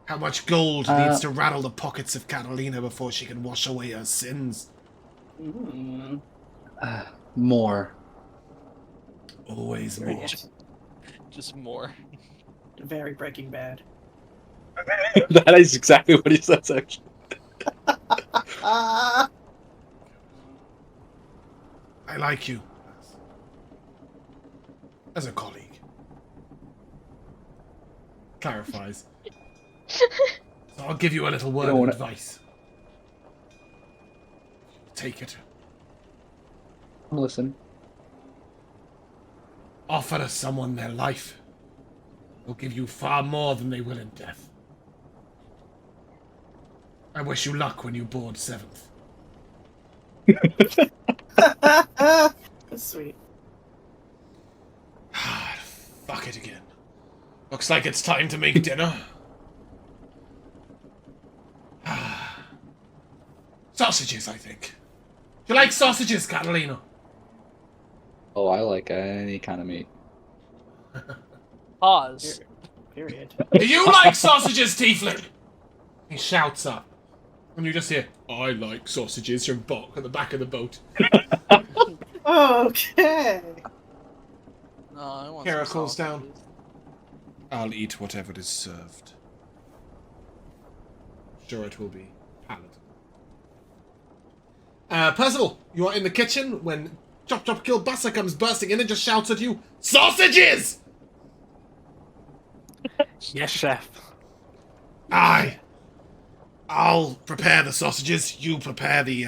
How much gold needs to rattle the pockets of Catalina before she can wash away her sins? More. Always more. Just more. Very Breaking Bad. That is exactly what he says, actually. Ah. I like you. As a colleague. Clarifies. So I'll give you a little word of advice. Take it. I'm listening. Offer someone their life. They'll give you far more than they will in death. I wish you luck when you board 7th. That's sweet. Fuck it again. Looks like it's time to make dinner. Sausages, I think. Do you like sausages, Catalina? Oh, I like any kind of meat. Pause. Period. Do you like sausages, Tiefling? He shouts up. And you just hear, I like sausages from Bok at the back of the boat. Okay. No, I want Kara some calls down. sausages. I'll eat whatever is served. Sure, it will be palatable. Percival, you are in the kitchen when Chop Chop Kielbasa comes bursting in and just shouts at you, "Sausages!" Yes, chef. Aye. I'll prepare the sausages. You prepare the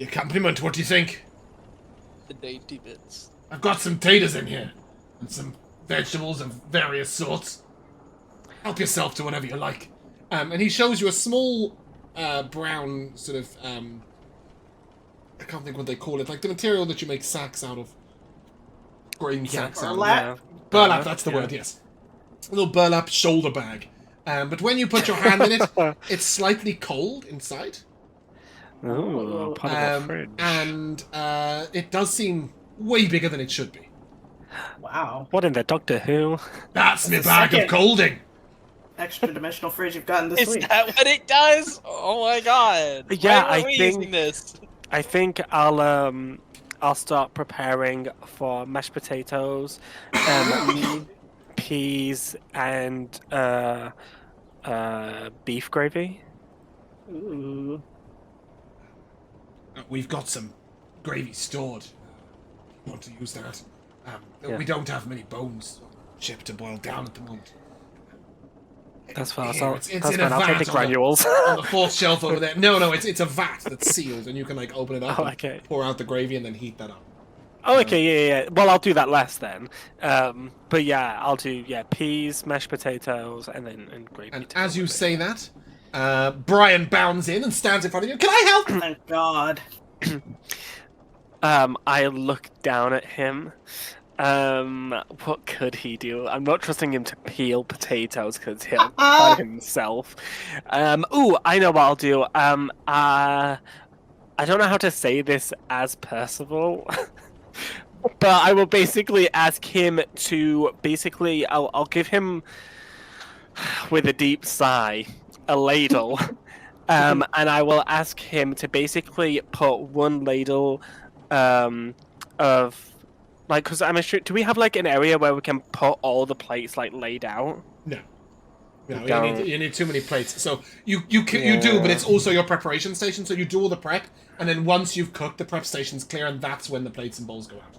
accompaniment. What do you think? The dainty bits. I've got some taters in here and some vegetables of various sorts. Help yourself to whatever you like. And he shows you a small brown sort of I can't think what they call it, like the material that you make sacks out of. Grain sacks out of. Burlap? Burlap, that's the word, yes. A little burlap shoulder bag. But when you put your hand in it, it's slightly cold inside. Ooh, part of a fridge. And it does seem way bigger than it should be. Wow. What in the Doctor Who? That's my the bag of second- Colding. Extra dimensional fridge you've gotten this Is week. that what it does? Oh my god. Yeah, Why aren't we using this? I think I'll start preparing for mashed potatoes, peas, and beef gravy. Ooh. We've got some gravy stored. Want to use that? Yeah. We don't have many bones ship to boil down at the moment. That's fine. Here, I'll it's take in a the vat granules. on the fourth shelf over there. No, it's a vat that's sealed, and you can like open it up, Oh, and okay. pour out the gravy, and then heat that up. Oh, okay, yeah. Well, I'll do that last then. But yeah, I'll do peas, mashed potatoes, and gravy. And to go as you with it. say that, Brian bounds in and stands in front of you. Can I help? Thank God. I look down at him. What could he do? I'm not trusting him to peel potatoes because he'll cut himself. Ooh, I know what I'll do. I don't know how to say this as Percival, but I will basically ask him to I'll give him with a deep sigh a ladle, and I will ask him to basically put one ladle of. Like, because I'm sure, do we have like an area where we can put all the plates like laid out? No. No, Don't. you need too many plates. So you do, but it's also your preparation station. So you do all the prep, and then once you've cooked, the prep station's clear, and that's when the plates and bowls go out.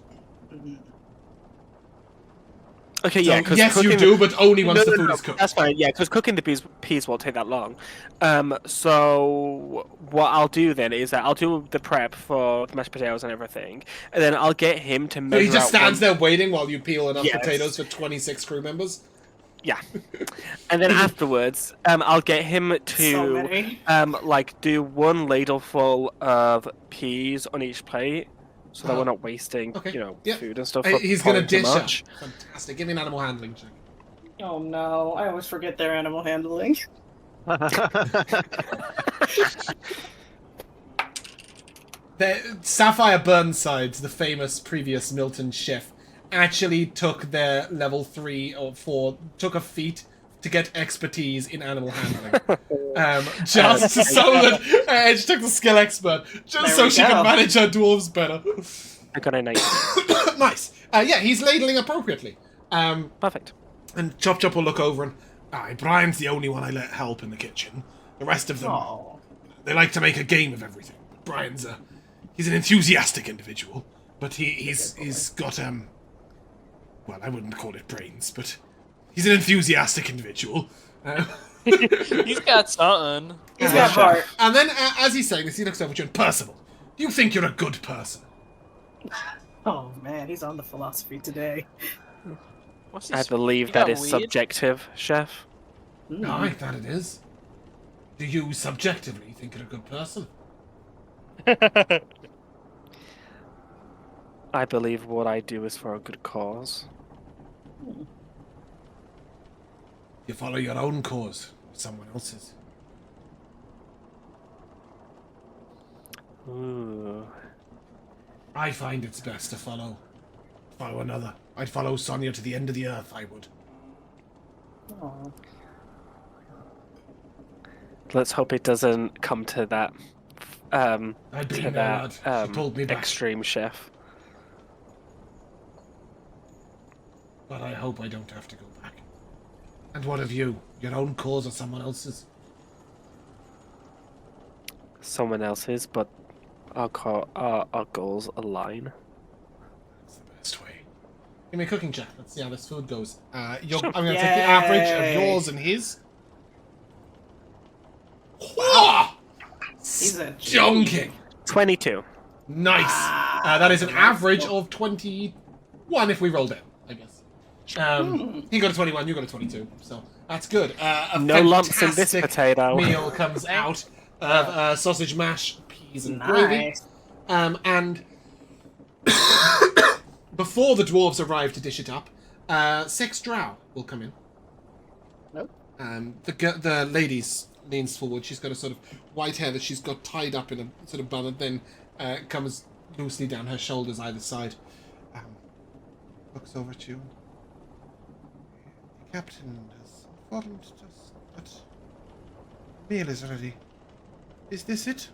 Okay, So, yeah. Cause yes, you cooking do, but only once the food is cooked. That's fine. Yeah, because cooking the peas won't take that long. So what I'll do then is that I'll do the prep for the mashed potatoes and everything, and then I'll get him to So measure he just out stands there waiting while you peel enough Yes. potatoes for 26 crew members. Yeah, and then afterwards, I'll get him So to many. like do one ladleful of peas on each plate, so that we're not wasting, Okay. you know, Yep. food and stuff. He's gonna pouring too dish up. much. Fantastic. Give me an animal handling check. Oh no, I always forget their animal handling. Sapphire Burnsides, the famous previous Miltern chef, actually took their level 3 or 4, took a feat to get expertise in animal handling. Just so that Edge took the skill expert, just There so we she go. could manage her dwarves better. I got a 9. Nice. Yeah, he's ladling appropriately. Perfect. And Chop Chop will look over and, Brian's the only one I let help in the kitchen. The rest of them, Oh. they like to make a game of everything. Brian's he's an enthusiastic individual, but he's got well, I wouldn't call it brains, but he's an enthusiastic individual. He's got something. He's got heart. And then, as he's saying this, he looks over at you and, Percival, do you think you're a good person? Oh man, he's on the philosophy today. What's I this? believe You that got is weed? subjective, chef. Aye, that it is. Do you subjectively think you're a good person? I believe what I do is for a good cause. You follow your own cause, not someone else's. Ooh. I find it's best to follow another. I'd follow Sonia to the end of the earth, I would. Aw. Let's hope it doesn't come to that. I'd been To there, lad. that She pulled me back. extreme, chef. But I hope I don't have to go back. And what of you? Your own cause or someone else's? Someone else's, but our goals align. That's the best way. Give me a cooking check. Let's see how this food goes. I'm going to Yay. take the average of yours and his. Wow! He's a Stonking. 22. Nice. That is an average of 21 if we roll down, I guess. He got a 21, you got a 22, so that's good. A No lumps in this fantastic potato. meal comes out of sausage mash, peas, and gravy. And before the dwarves arrive to dish it up, 6 drow will come in. Nope. The ladies leans forward. She's got a sort of white hair that she's got tied up in a sort of bun and then comes loosely down her shoulders either side. Looks over at you. The captain has informed us that the meal is ready. Is this it?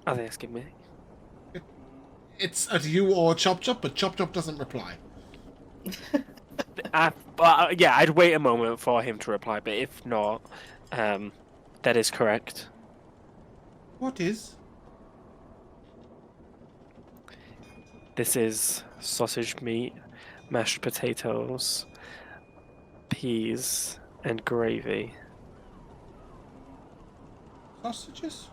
Are they asking me? It's at you or Chop Chop, but Chop Chop doesn't reply. Yeah, I'd wait a moment for him to reply, but if not, that is correct. What is? This is sausage meat, mashed potatoes, peas, and gravy. Sausages?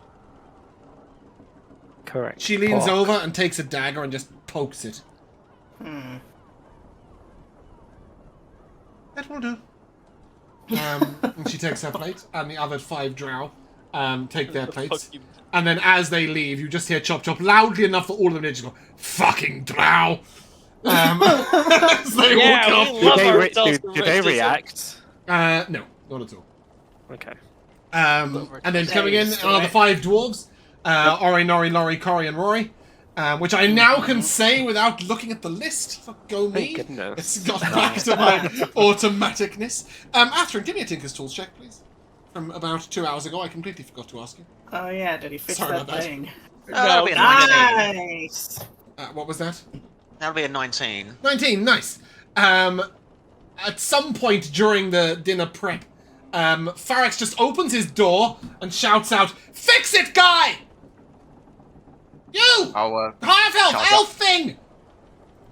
Correct. She leans Pork. over and takes a dagger and just pokes it. That will do. And she takes her plate, and the other 5 drow take their plates. And then as they leave, you just hear Chop Chop loudly enough for all of them to just go, "Fucking drow!" As they walk off. Do they react? No, not at all. Okay. And then coming in are the 5 dwarves. Ori, Nori, Lori, Cory, and Rory. Which I now can say without looking at the list. Fuck, go me. Thank goodness. It's got back to my automaticness. Astrid, give me a Tinker's Tools check, please. From about 2 hours ago, I completely forgot to ask you. Oh yeah, did he fix Sorry that about that. thing? That'll be a 19. Nice. What was that? That'll be a 19. 19, nice. At some point during the dinner prep, Farex just opens his door and shouts out, "Fix it, guy! You! Half elf, elf thing!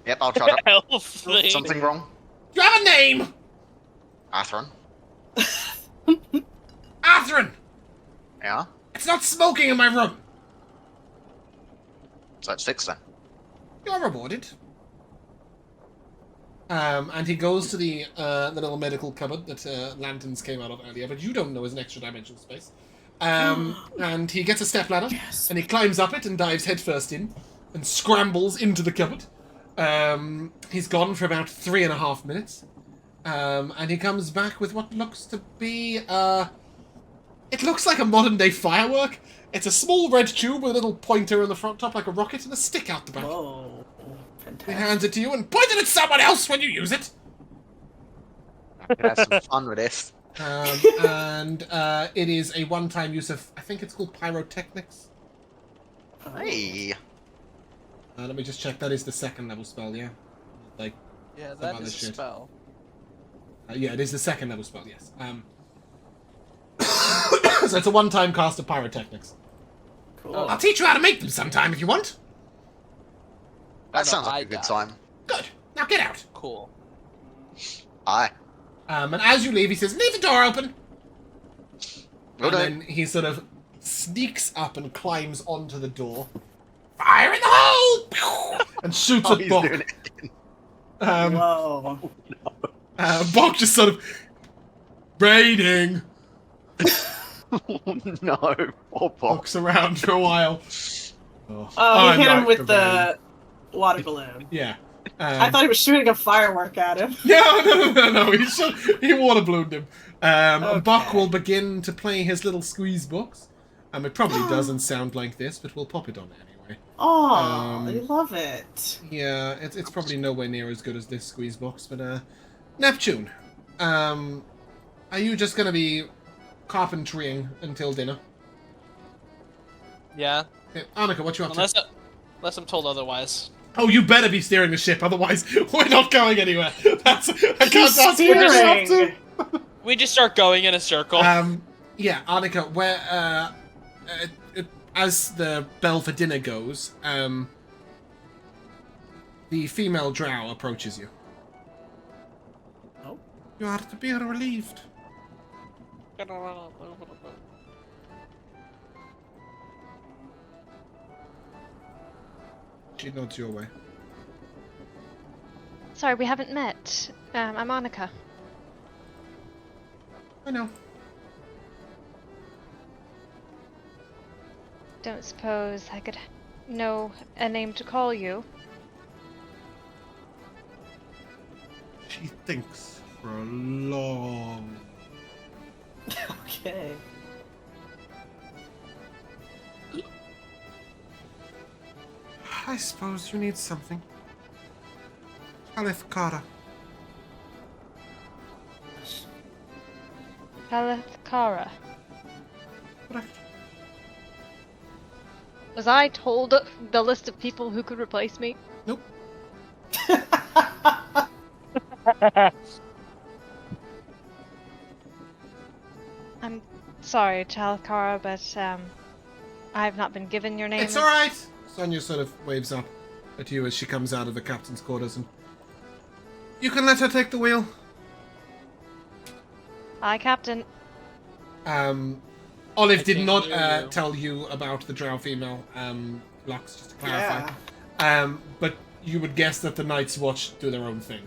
Yep, I'll charge up. Elf thing. Something wrong? Do you have a name? Atherin? Atherin! Yeah? It's not smoking in my room! So it's fixed then. You're rewarded. And he goes to the little medical cupboard that lanterns came out of earlier, but you don't know is an extra dimensional space. And he gets a stepladder, and he climbs up it and dives headfirst in, and scrambles into the cupboard. He's gone for about 3.5 minutes. And he comes back with what looks to be, it looks like a modern-day firework. It's a small red tube with a little pointer on the front top like a rocket and a stick out the back. Whoa. He Fantastic. hands it to you and point it at someone else when you use it. I could have some fun with this. And it is a one-time use of, I think it's called pyrotechnics. Hey! Let me just check. That is the 2nd level spell, yeah? Like, Yeah, some that other is a shit. spell. Yeah, it is the 2nd level spell, yes. So it's a one-time cast of pyrotechnics. Cool. I'll teach you how to make them sometime if you want. That sounds like a good died. time. Good. Now get out. Cool. Aye. And as you leave, he says, "Leave the door open." Will And do. then he sort of sneaks up and climbs onto the door. Fire in the hole! Pew! And shoots Oh, at he's Bok. doing it again. Whoa. Bok just sort of raiding. No. Oh, Bob. Looks around for a while. Oh, I'm he hit him not with Gervayn. the water balloon. Yeah. I thought he was shooting a firework at him. No. He water ballooned him. And Bok Okay. will begin to play his little squeeze box. It probably doesn't sound like this, but we'll pop it on anyway. Oh, Um, I love it. Yeah, it's probably nowhere near as good as this squeeze box, but Neptune, are you just gonna be carpentrying until dinner? Yeah. Okay, Annika, what you up to? Unless I'm told otherwise. Oh, you better be steering the ship, otherwise we're not going anywhere. I can't ask you what you're up to. We just start going in a circle. Yeah, Annika, where as the bell for dinner goes, the female drow approaches you. Oh. You are to be relieved. She nods your way. Sorry, we haven't met. I'm Annika. I know. Don't suppose I could know a name to call you. She thinks for a long... Okay. I suppose you need something. Alithkara. Alithkara. Correct. Was I told the list of people who could replace me? Nope. I'm sorry, Chalakara, but I have not been given your name. It's alright! Sonia sort of waves up at you as she comes out of the captain's quarters and... You can let her take the wheel. Hi, Captain. Olive did not tell you about the drow female, Lux, just to clarify. Yeah. But you would guess that the Night's Watch do their own thing.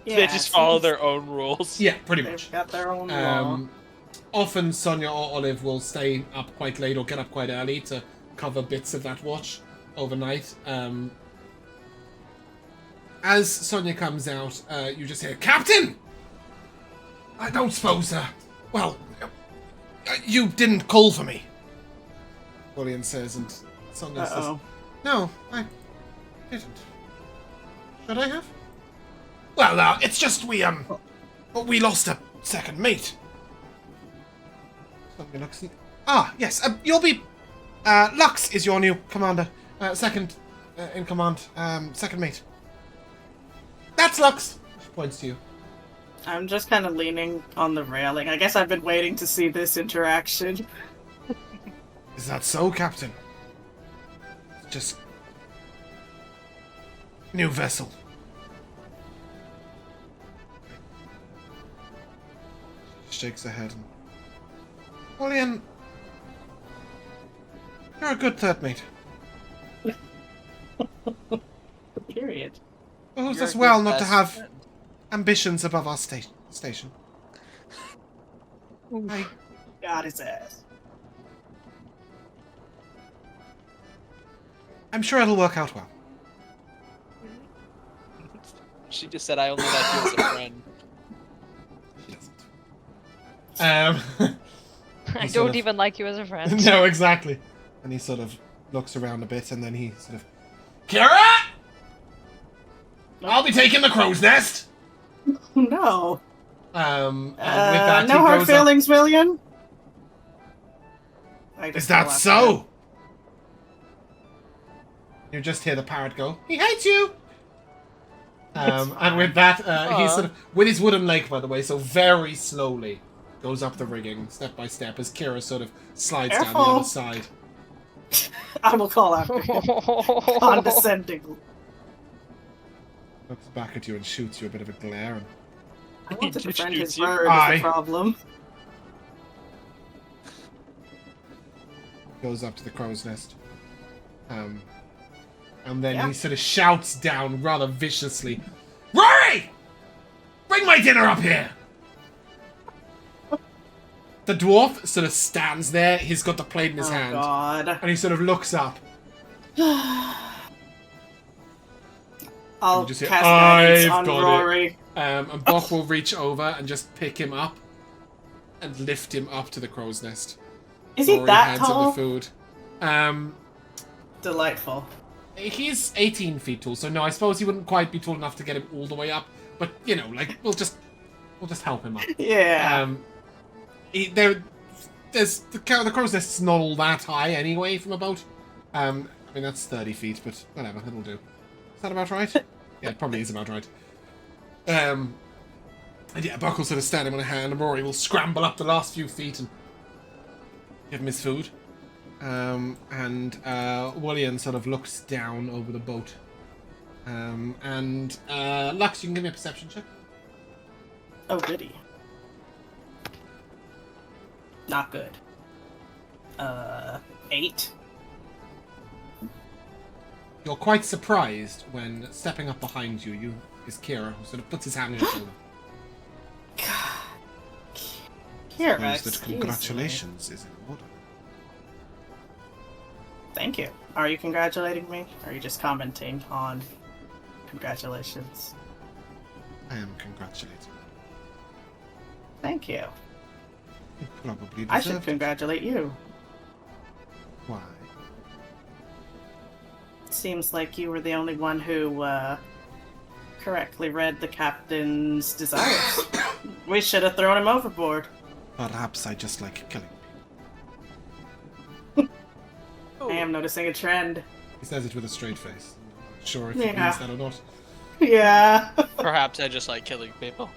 They just follow their own rules. Yeah, pretty much. They've got their own law. Often Sonia or Olive will stay up quite late or get up quite early to cover bits of that watch overnight. As Sonia comes out, you just hear, Captain! I don't suppose, well, you didn't call for me. William says, and Sonia says, no, I didn't. Should I have? Well, it's just we lost a second mate. Sonia looks and, yes, you'll be, Lux is your new commander. Second in command, second mate. That's Lux! She points to you. I'm just kind of leaning on the railing. I guess I've been waiting to see this interaction. Is that so, Captain? Just... new vessel. She shakes her head and... William... You're a good third mate. Period. Behoves us well not to have ambitions above our station. I Got his ass. I'm sure it'll work out well. She just said I only like you as a friend. She doesn't. I don't even like you as a friend. No, exactly. And he sort of looks around a bit, and then he sort of... Kira! I'll be taking the crow's nest! No. And with that, no he hard goes feelings, William? Is that so? You just hear the parrot go, he hates you! And with that, he sort of, with his wooden leg, by the way, so very slowly goes up the rigging, step by step, as Kira sort of slides down the other side. I will call after him. Condescending. Looks back at you and shoots you a bit of a glare. And... I want to He defend shoots his you. bird Aye. is the problem. goes up to the crow's nest. And then he sort of shouts down rather viciously, Rory! Bring my dinner up here! The dwarf sort of stands there, he's got the plate in his hand. God. And he sort of looks up. I'll just cast hear, guidance "I've on got it." Rory. And Bok will reach over and just pick him up and lift him up to the crow's nest. Is he Rory that hands him tall? the food. Delightful. He's 18 feet tall, so no, I suppose he wouldn't quite be tall enough to get him all the way up. But you know, like we'll just help him up. Yeah. There's the crow's nest's not all that high anyway from a boat. I mean that's 30 feet, but whatever, it'll do. Is that about right? Yeah, it probably is about right. And yeah, Buck will sort of stand him on a hand, and Rory will scramble up the last few feet and Give him his food. And William sort of looks down over the boat. Lux, you can give me a perception check. Oh, goody. Not good. 8. You're quite surprised when stepping up behind you is Kira, who sort of puts his hand on your shoulder. Kira, Suppose that excuse me. congratulations is in order. Thank you. Are you congratulating me? Or are you just commenting on congratulations? I am congratulating. Thank you. You probably I should deserved it. congratulate you. Why? It seems like you were the only one who correctly read the captain's desires. We should have thrown him overboard. Perhaps I just like killing people. I am noticing a trend. He says it with a straight face. I'm not sure if he Yeah. means that or not. Yeah. Perhaps I just like killing people.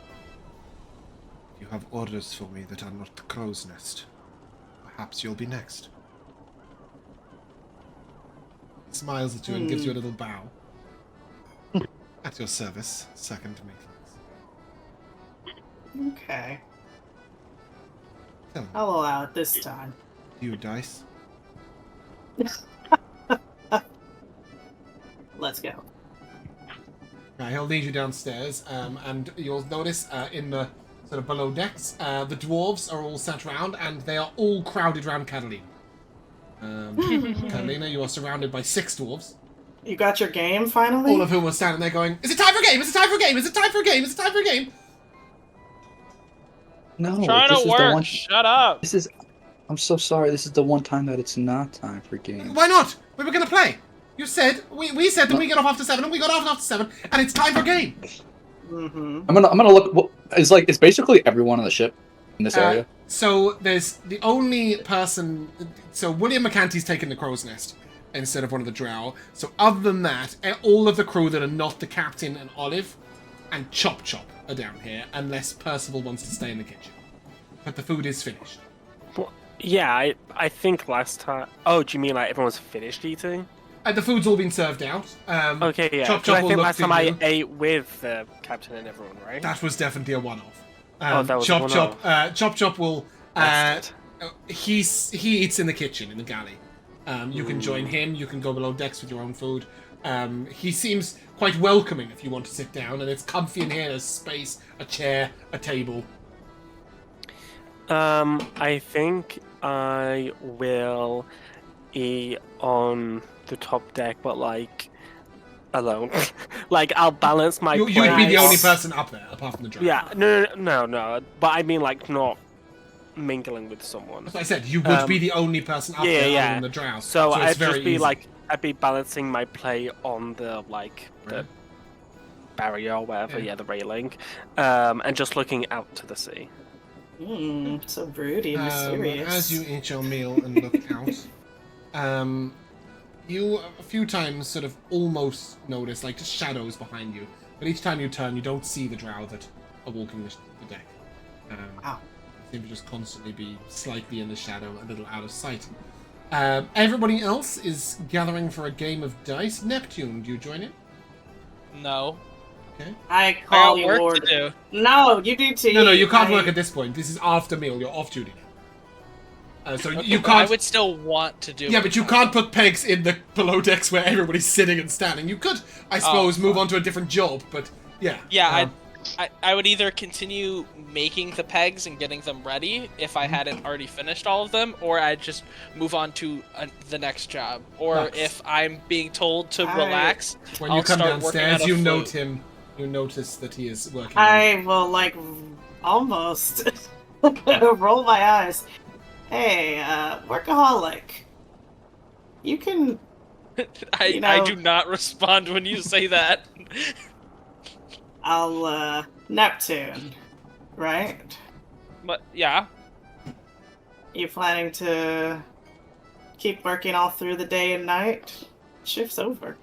You have orders for me that are not the crow's nest. Perhaps you'll be next. He smiles at you and gives you a little bow. At your service, second maintenance. Okay. Tell me, I'll allow it this time. do you dice? Let's go. Right, he'll lead you downstairs, and you'll notice in the sort of below decks, the dwarves are all sat round, and they are all crowded round Catalina. Catalina, you are surrounded by 6 dwarves, You got your game finally? all of whom are standing there going, "Is it time for a game? Is it time for a game? Is it time for a game? Is it time for a game?" No, Trying this to is work. the one. Shut up. This is. I'm so sorry. This is the one time that it's not time for games. Why not? We were gonna play. You said we said that we get off after 7, and we got off after 7, and it's time for a game. Mm-hmm. I'm gonna look. Well, it's basically everyone on the ship in this area. So there's the only person. So William McCanty's taken the crow's nest instead of one of the drow. So other than that, all of the crew that are not the captain and Olive and Chop Chop are down here, unless Percival wants to stay in the kitchen. But the food is finished. Well, yeah, I think last time. Oh, do you mean like everyone's finished eating? The food's all been served out. Okay, yeah. Chop 'cause Chop I will think look last to time I you. ate with the captain and everyone, right? That was definitely a one-off. That was a Chop one-off. Chop. Chop Chop will. Bastard. He eats in the kitchen in the galley. You can join him. You can go below decks with your own food. He seems quite welcoming if you want to sit down, and it's comfy in here. There's space, a chair, a table. I think I will eat on the top deck, but like alone. Like I'll balance my. You would be the plates. only person up there, apart from the dragon. Yeah, no. But I mean, like, not mingling with someone. As I said, you would be the only person up there other than the drow. So it's I'd very just be easy. like, I'd be balancing my play on the the barrier or whatever, Yeah. the railing, and just looking out to the sea. So broody and mysterious. As you eat your meal and look out, you a few times sort of almost notice like just shadows behind you, but each time you turn, you don't see the drow that are walking the deck. Wow. They seem to just constantly be slightly in the shadow, a little out of sight. Everybody else is gathering for a game of dice. Neptune, do you join in? No. Okay. I I call got you work Lord. to do. No, you do too. No, you can't work at this point. This is after meal. You're off duty now. So you But I can't. would still want to do Yeah, it. but you can't put pegs in the below decks where everybody's sitting and standing. You could, I suppose, move on to a different job, but yeah. Yeah, I would either continue making the pegs and getting them ready if I hadn't already finished all of them, or I'd just move on to the next job. Or Nice. if I'm being told to relax, When I'll you come start working downstairs, on a you flute. note him. You notice that he is working. I will like almost roll my eyes. Hey, workaholic. You can. I You know- do not respond when you say that. I'll Neptune, right? But yeah, You planning to keep working all through the day and night? Shift's over.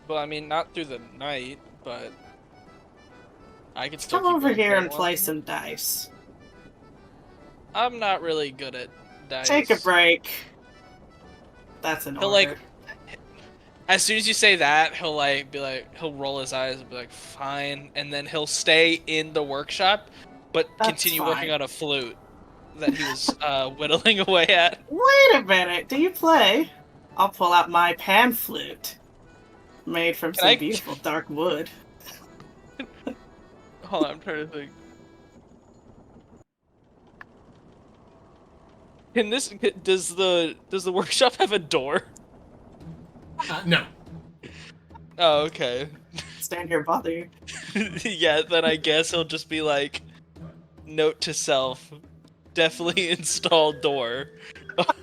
well, I mean, not through the night, but I could still Come keep over working here for and a play while. some dice. I'm not really good at dice. Take a break. That's an He'll order. as soon as you say that, he'll he'll roll his eyes and be like, fine, and then he'll stay in the workshop, but That's continue fine. working on a flute that he was whittling away at. Wait a minute. Do you play? I'll pull out my pan flute, made from some beautiful dark wood. Hold on, I'm trying to think. Does the workshop have a door? No. Oh, okay. Stand here, bother you. Yeah, then I guess he'll just be like, note to self, definitely install door.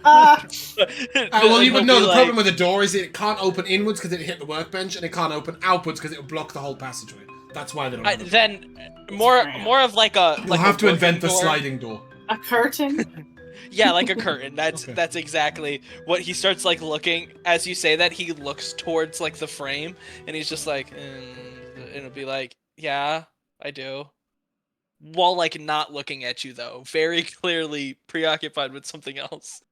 Well, you would know the problem with the door is it can't open inwards because it hit the workbench, and it can't open outwards because it would block the whole passageway. That's why they don't. Then more of like a. You'll have to invent the sliding door. A curtain. Yeah, like a curtain. That's Okay. that's exactly what he starts like looking. As you say that, he looks towards like the frame, and he's just like, and it'll be like, yeah, I do. While like not looking at you though, very clearly preoccupied with something else.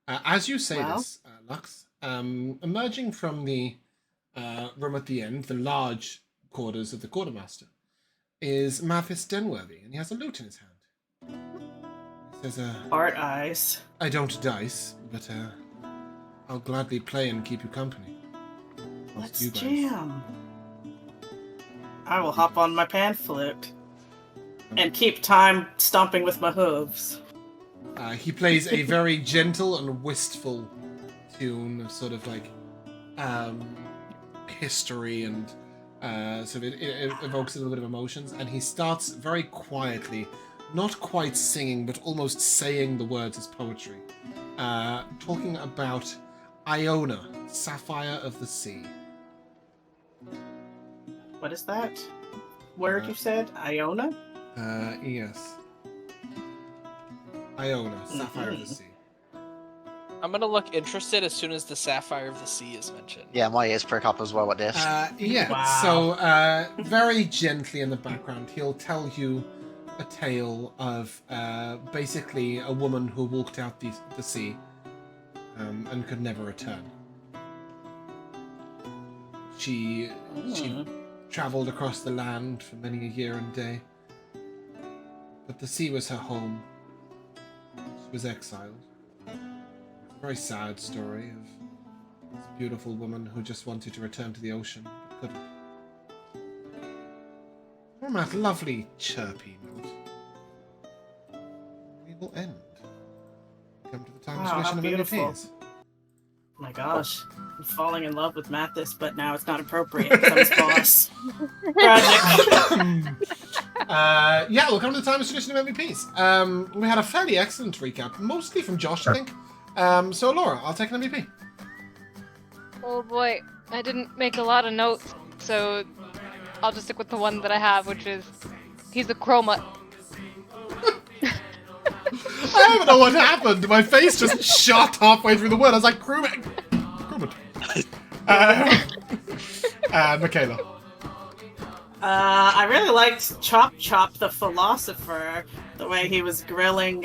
As you say this, Lux, emerging from the room at the end, the large quarters of the quartermaster, is Mathis Denworthy, and he has a lute in his hand. He says, Art eyes. I don't dice, but I'll gladly play and keep you company. Let's jam. I will hop on my pan flute and keep time stomping with my hooves. He plays a very gentle and wistful tune of sort of like history and sort of it evokes a little bit of emotions, and he starts very quietly, not quite singing but almost saying the words as poetry, talking about Iona, Sapphire of the Sea. What is that word you said? Iona? Yes. Iona, Sapphire of the Sea. I'm gonna look interested as soon as the Sapphire of the Sea is mentioned. Yeah, my ears prick up as well at this. Yeah, Wow. so very gently in the background, he'll tell you a tale of basically a woman who walked out the sea and could never return. She travelled across the land for many a year and day, but the sea was her home. She was exiled. A very sad story of this beautiful woman who just wanted to return to the ocean, but couldn't. On that lovely, chirpy note, we will end. Come to the time of Wow, how submission of beautiful. MVPs. Oh my gosh. I'm falling in love with Mathis, but now it's not appropriate because I'm his boss. Tragic. Yeah, we'll come to the time of submission of MVPs. We had a fairly excellent recap, mostly from Josh, I think. So, Laura, I'll take an MVP. Oh boy, I didn't make a lot of notes, so I'll just stick with the one that I have, which is he's a chroma. I don't know what happened. My face just shot halfway through the word. I was like, crewmate. Michaela. I really liked Chop Chop the philosopher, the way he was grilling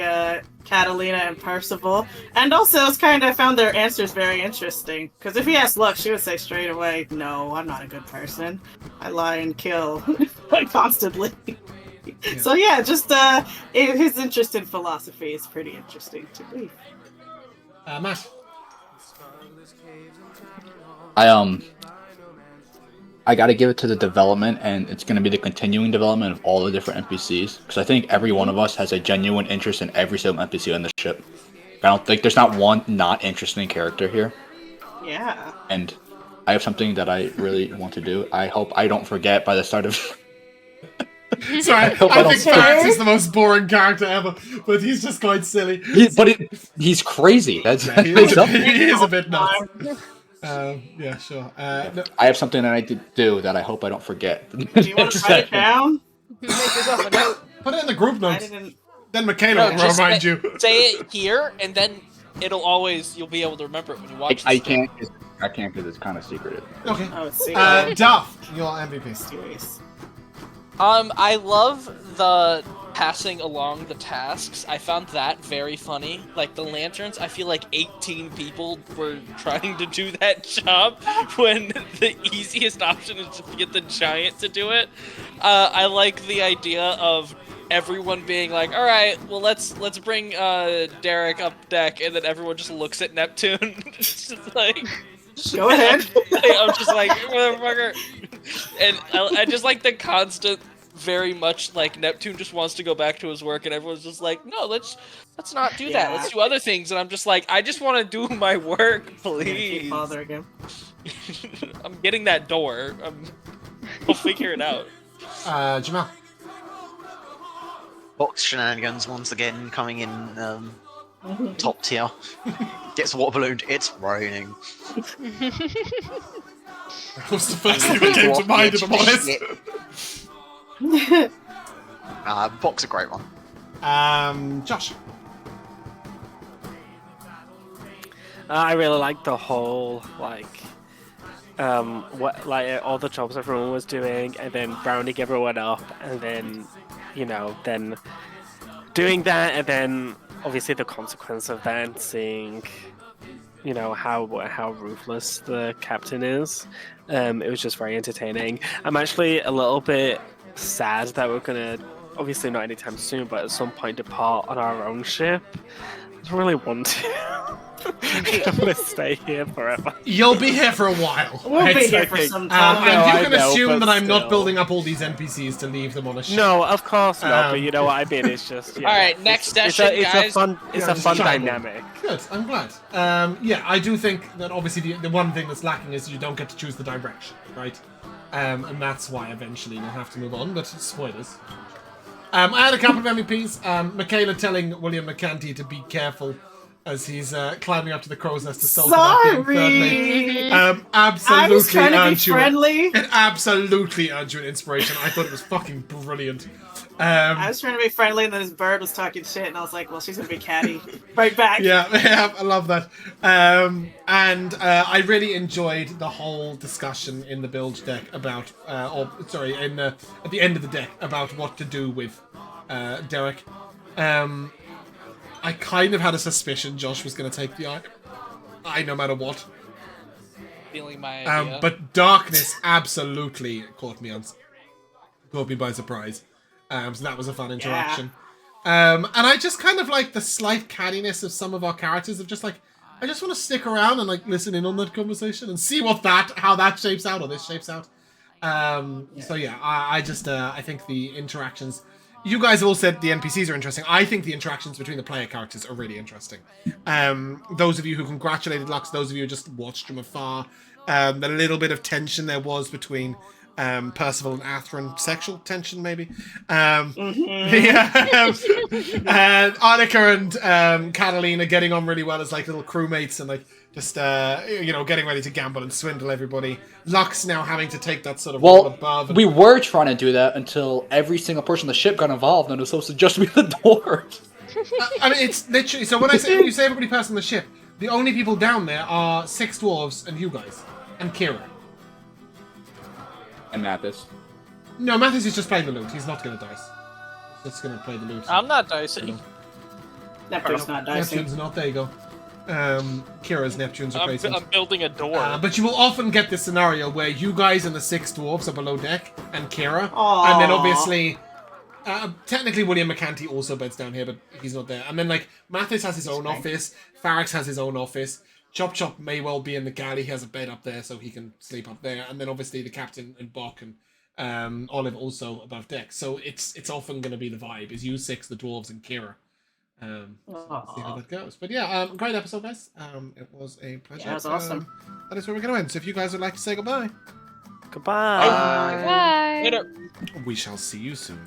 Catalina and Percival, and also I found their answers very interesting. Because if he asked Lux, she would say straight away, "No, I'm not a good person. I lie and kill constantly." Yeah. So yeah, just his interest in philosophy is pretty interesting to me. Matt. I gotta give it to the development, and it's gonna be the continuing development of all the different NPCs, because I think every one of us has a genuine interest in every single NPC on the ship. I don't think there's not one not interesting character here. Yeah. And I have something that I really want to do. I hope I don't forget by the start of... Sorry, I think Fax is the most boring character ever, but he's just quite silly. He's crazy. That's he is a bit nuts. Yeah, sure. No. I have something that I did do that I hope I don't forget. Do you want to write it down? Make yourself a note. Put it in the group notes. Then Michaela No, will just remind you. Say it here, and then you'll be able to remember it when you watch I can't because it's kind of secretive. Okay. Oh, it's Duff, your MVP. serious. I love the passing along the tasks, I found that very funny. Like the lanterns, I feel like 18 people were trying to do that job when the easiest option is just to get the giant to do it. I like the idea of everyone being like, all right, well let's bring Derrek up deck, and then everyone just looks at Neptune. It's just like, Go ahead. I'm just like, motherfucker. And I just like the constant, very much like Neptune just wants to go back to his work, and everyone's just like, no, let's not do that. Let's do other things. And I'm just like, I just want to do my work, please. Keep bothering him. I'm getting that door. We'll figure it out. Jamal. Box shenanigans once again coming in top tier. Gets water ballooned. It's raining. That was the first thing that came to mind, if I'm honest. Box a great one. Josh. I really like the whole all the jobs everyone was doing, and then rounding everyone up, and then then doing that, and then obviously the consequence of that, seeing how ruthless the captain is. It was just very entertaining. I'm actually a little bit sad that we're gonna, obviously not anytime soon, but at some point depart on our own ship. I don't really want to. I don't want to stay here forever. You'll be here for a while. We'll be here for some time. And you can assume that I'm not building up all these NPCs to leave them on a ship. No, of course not. But you know what I mean. It's just all right. Next session, guys. It's a fun tribal dynamic. Good. I'm glad. Yeah, I do think that obviously the one thing that's lacking is you don't get to choose the direction, right? And that's why eventually we'll have to move on. But spoilers. I had a couple of MEPs. Michaela telling William McCanty to be careful as he's climbing up to the crow's nest to solve about being third mate. Absolutely I was trying to be friendly. It absolutely earned you an inspiration. I thought it was fucking brilliant. I was trying to be friendly, and then his bird was talking shit, and I was like, well, she's gonna be catty. Right back. Yeah, I love that. And I really enjoyed the whole discussion in the bilge deck about, at the end of the deck about what to do with Derrek. I kind of had a suspicion Josh was going to take the eye, no matter what. Feeling my idea. But darkness absolutely caught me by surprise. So that was a fun interaction. Yeah. And I just kind of like the slight cattiness of some of our characters of just like, I just want to stick around and like listen in on that conversation and see how that shapes out or this shapes out. So yeah, I think the interactions. You guys have all said the NPCs are interesting. I think the interactions between the player characters are really interesting. Those of you who congratulated Lux, those of you who just watched from afar, the little bit of tension there was between Percival and Atherin, sexual tension maybe. And Annika and Catalina getting on really well as like little crewmates and like just getting ready to gamble and swindle everybody. Lux now having to take that sort of role above. We were trying to do that until every single person on the ship got involved, and it was supposed to just be the dwarves. I mean, it's literally. So when you say everybody passed on the ship, the only people down there are 6 dwarves and you guys and Kira. And Mathis. No, Mathis is just playing the loot. He's not going to dice. He's just going to play the loot. I'm not dicing. Neptune's not dicing. Neptune's not. There you go. Kira's Neptune's replacement. I'm building a door. But you will often get this scenario where you guys and the 6 dwarves are below deck, and Kira. Aww. And then obviously, technically William McCanty also beds down here, but he's not there. And then like, Mathis has his own office, Farrax has his own office, Chop Chop may well be in the galley, he has a bed up there so he can sleep up there. And then obviously the captain and Bok and Olive also above deck. So it's often going to be the vibe, is you 6, the dwarves, and Kira. So let's see how that goes. But yeah, great episode, guys. It was a pleasure. Yeah, it was awesome. That is where we're going to end. So if you guys would like to say goodbye. Goodbye. Bye. Later. We shall see you soon.